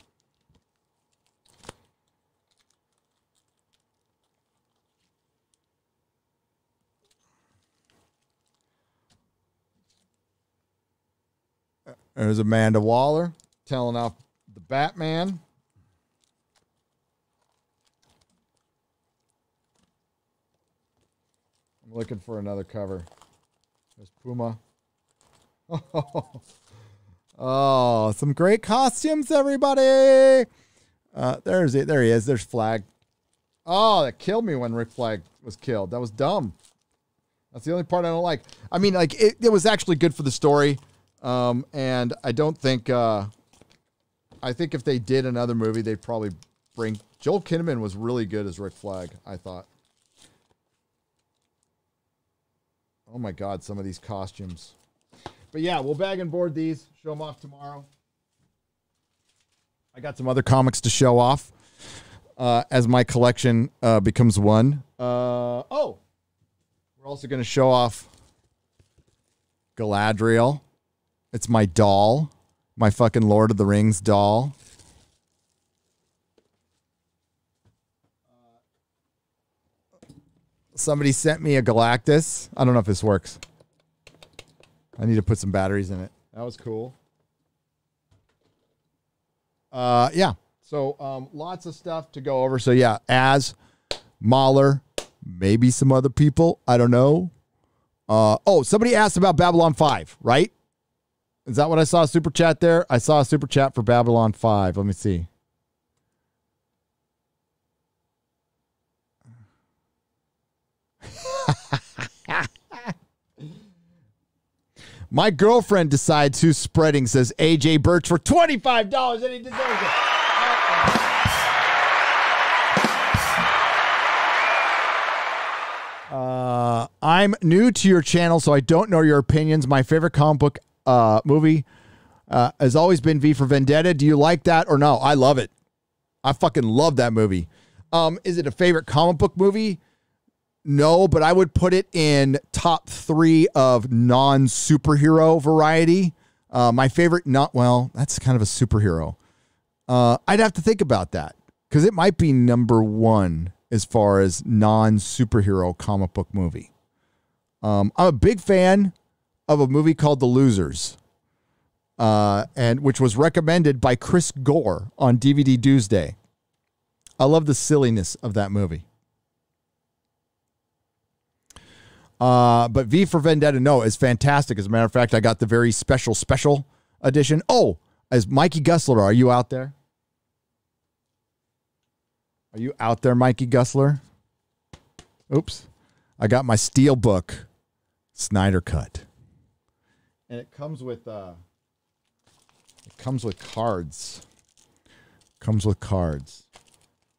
There's Amanda Waller telling off the Batman. I'm looking for another cover. There's Puma. Oh, some great costumes, everybody. There he is. There's Flag. Oh, that killed me when Rick Flag was killed. That was dumb. That's the only part I don't like. I mean, like, it was actually good for the story. And I don't think, I think if they did another movie, they'd probably bring, Joel Kinnaman was really good as Rick Flag, I thought. Oh my God, some of these costumes. But yeah, we'll bag and board these, show them off tomorrow. I got some other comics to show off, as my collection, becomes one. Oh, we're also going to show off Galadriel. It's my doll, my fucking Lord of the Rings doll. Somebody sent me a Galactus. I don't know if this works. I need to put some batteries in it. That was cool. Yeah. So lots of stuff to go over. So yeah, Az, Mahler, maybe some other people. I don't know. Oh, somebody asked about Babylon 5, right? Is that what I saw? A super chat there? I saw a super chat for Babylon 5. Let me see. My girlfriend decides who's spreading, says AJ Birch for $25, and he deserves it. I'm new to your channel, so I don't know your opinions. My favorite comic book movie has always been V for Vendetta. Do you like that or no? I love it. I fucking love that movie. Is it a favorite comic book movie? No, but I would put it in top 3 of non-superhero variety. My favorite, that's kind of a superhero. I'd have to think about that because it might be number 1 as far as non-superhero comic book movie. I'm a big fan of a movie called The Losers, and which was recommended by Chris Gore on DVD Tuesday. I love the silliness of that movie. But V for Vendetta, no, is fantastic. As a matter of fact, I got the very special edition. Oh, as Mikey Gusler, are you out there? Are you out there, Mikey Gusler? Oops. I got my Steelbook Snyder Cut. And it comes with cards. Comes with cards.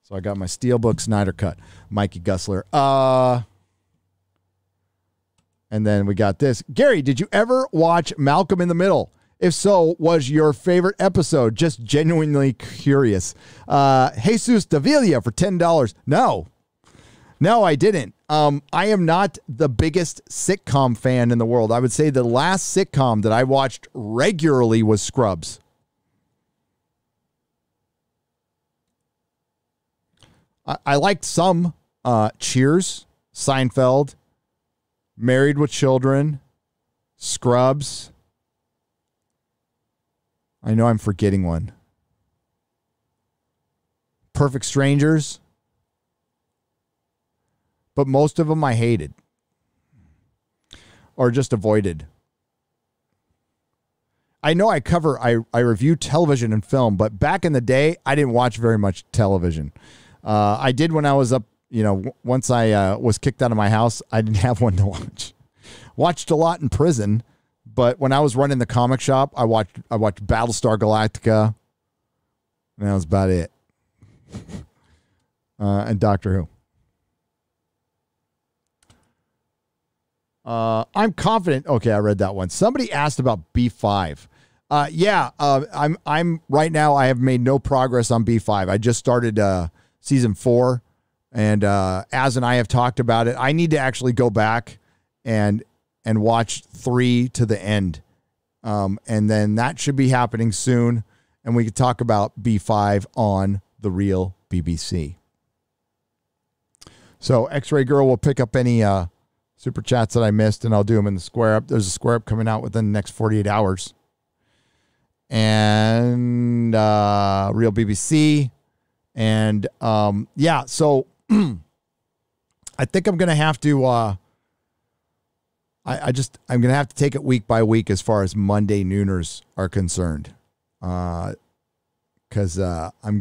So I got my Steelbook Snyder Cut. Mikey Gusler. And then we got this. Gary, did you ever watch Malcolm in the Middle? If so, was your favorite episode? Just genuinely curious. Jesus Davila for $10. No, I didn't. I am not the biggest sitcom fan in the world. I would say the last sitcom that I watched regularly was Scrubs. I liked some. Cheers, Seinfeld, Married with Children, Scrubs. I know I'm forgetting one. Perfect Strangers. But most of them I hated. Or just avoided. I know I review television and film, but back in the day, I didn't watch very much television. I did when I was up, once I was kicked out of my house, I didn't have one to watch. Watched a lot in prison, but when I was running the comic shop, I watched Battlestar Galactica, and that was about it. And Doctor Who. I'm confident. Okay, I read that one. Somebody asked about B5. I'm right now. I have made no progress on B5. I just started season 4, and Az and I have talked about it. I need to actually go back and watch 3 to the end, and then that should be happening soon. And we could talk about B5 on the Real BBC. So X-Ray Girl will pick up any super chats that I missed, and I'll do them in the square up. There's a square up coming out within the next 48 hours. And Real BBC. And so I think I'm going to have to, I'm going to have to take it week by week as far as Monday nooners are concerned. Because I'm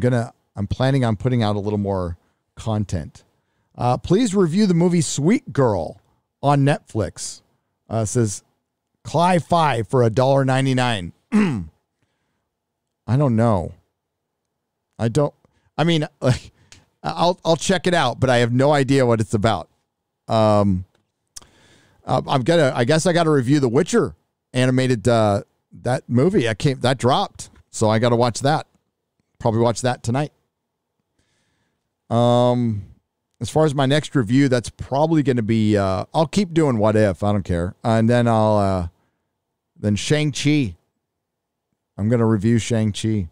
planning on putting out a little more content. Please review the movie Sweet Girl on Netflix. Says Cly 5 for $1.99. I don't know. I'll check it out, but I have no idea what it's about. I guess I gotta review the Witcher animated that movie. That dropped, so I gotta watch that. Probably watch that tonight. As far as my next review, that's probably going to be, I'll keep doing What If. I don't care. And then then Shang-Chi. I'm going to review Shang-Chi.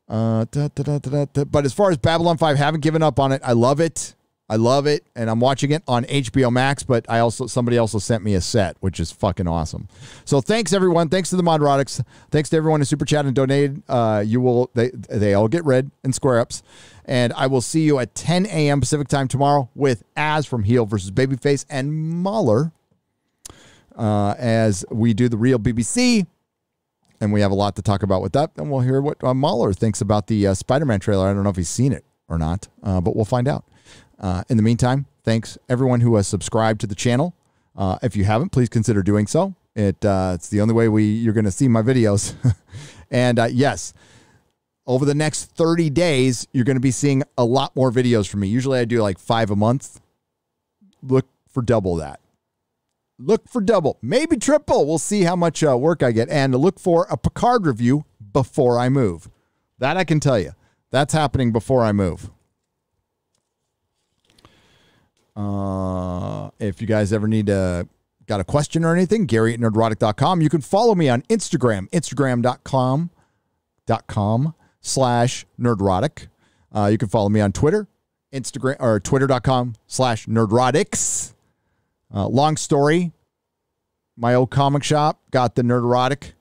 But as far as Babylon 5, haven't given up on it. I love it. And I'm watching it on HBO Max, but somebody also sent me a set, which is fucking awesome. So thanks everyone. Thanks to the Nerdrotics. Thanks to everyone who super chat and donated. They all get read in square ups. And I will see you at 10 a.m. Pacific time tomorrow with Az from Heel versus Babyface and Mahler as we do the Real BBC. And we have a lot to talk about with that. And we'll hear what Mahler thinks about the SpiderMan trailer. I don't know if he's seen it or not, but we'll find out. In the meantime, thanks everyone who has subscribed to the channel. If you haven't, please consider doing so. It's the only way you're going to see my videos. And yes, over the next 30 days, you're going to be seeing a lot more videos from me. Usually I do like 5 a month. Look for double that. Look for double, maybe triple. We'll see how much work I get. And look for a Picard review before I move. That I can tell you. That's happening before I move. If you guys ever got a question or anything, Gary at nerdrotic.com. You can follow me on Instagram, instagram.com/nerdrotic. You can follow me on Twitter, Instagram, or twitter.com/nerdrotics. Long story. My old comic shop got the Nerdrotic,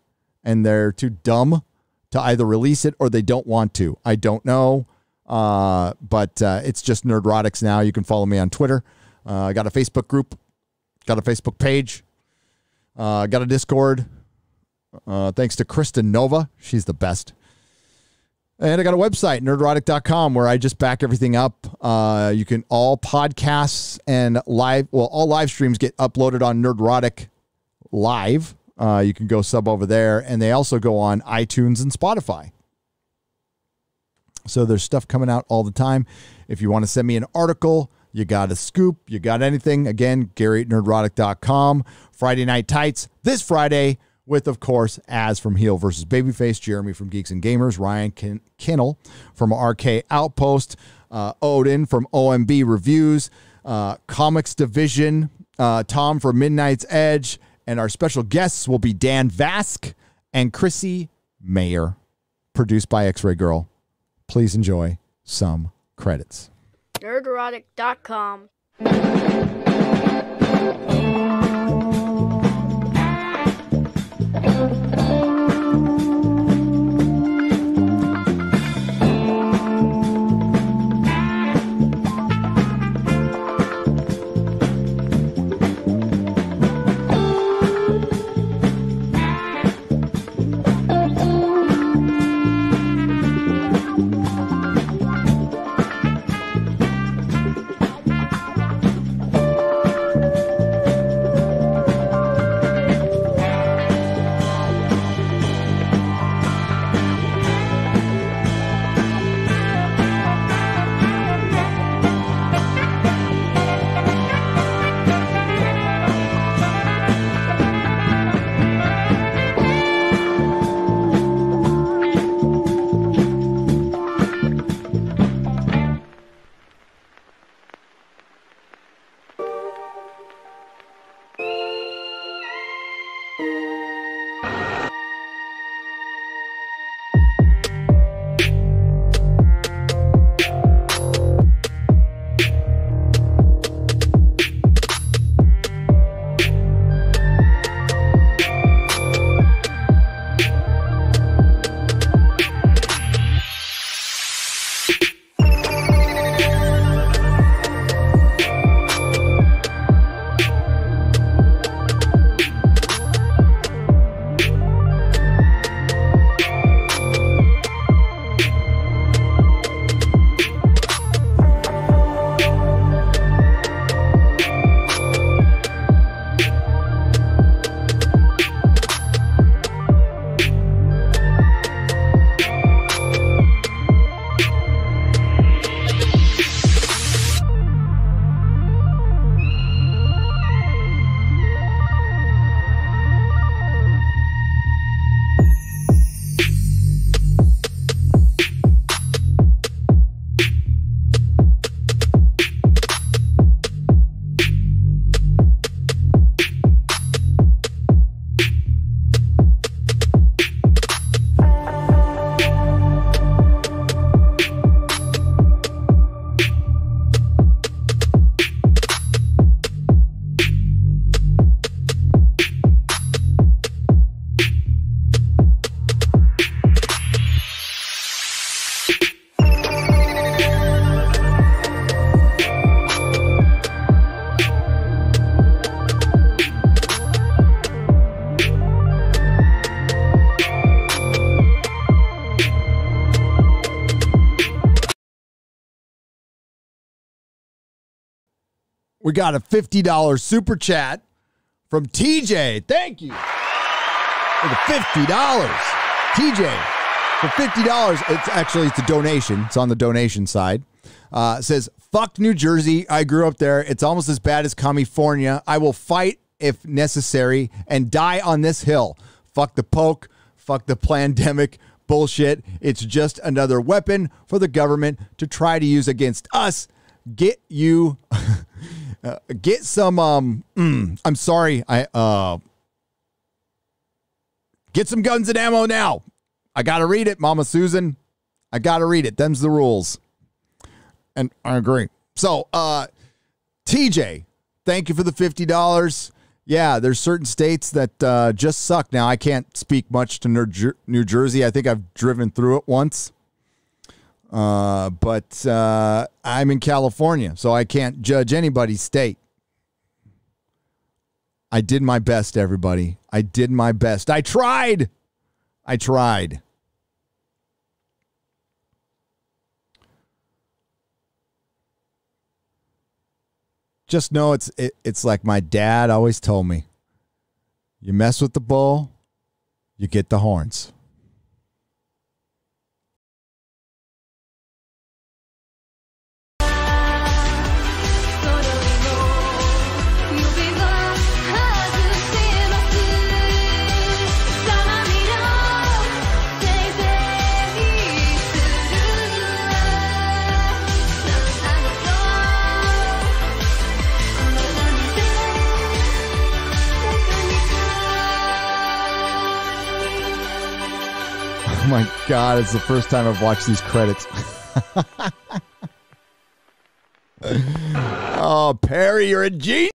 and they're too dumb to either release it or they don't want to. I don't know. But it's just Nerdrotics now. You can follow me on Twitter. I got a Facebook group, got a Facebook page, got a Discord. Thanks to Kristen Nova. She's the best. And I got a website, nerdrotic.com, where I just back everything up. You can all podcasts and all live streams get uploaded on Nerdrotic Live. You can go sub over there, and they also go on iTunes and Spotify. So there's stuff coming out all the time. If you want to send me an article, you got a scoop, you got anything, again, Gary at nerdrotic.com. Friday Night Tights this Friday with, of course, Az from Heel versus Babyface, Jeremy from Geeks and Gamers, Ryan Kinnell from RK Outpost, Odin from OMB Reviews, Comics Division, Tom from Midnight's Edge, and our special guests will be Dan Vask and Chrissy Mayer, produced by X-Ray Girl. Please enjoy some credits. Nerdrotic.com. We got a $50 super chat from TJ. Thank you for the $50. TJ, for $50. It's a donation. It's on the donation side. It says, fuck New Jersey. I grew up there. It's almost as bad as California. I will fight if necessary and die on this hill. Fuck the poke. Fuck the pandemic bullshit. It's just another weapon for the government to try to use against us. Get you... get some, I'm sorry, get some guns and ammo now. I got to read it, Mama Susan. I got to read it. Them's the rules. And I agree. So, TJ, thank you for the $50. Yeah, there's certain states that just suck. Now, I can't speak much to New Jersey. I think I've driven through it once. But I'm in California, so I can't judge anybody's state. I did my best, everybody. I did my best. I tried. Just know it's like my dad always told me. You mess with the bull, you get the horns. Oh my God, it's the first time I've watched these credits. Oh, Perry, you're a genius.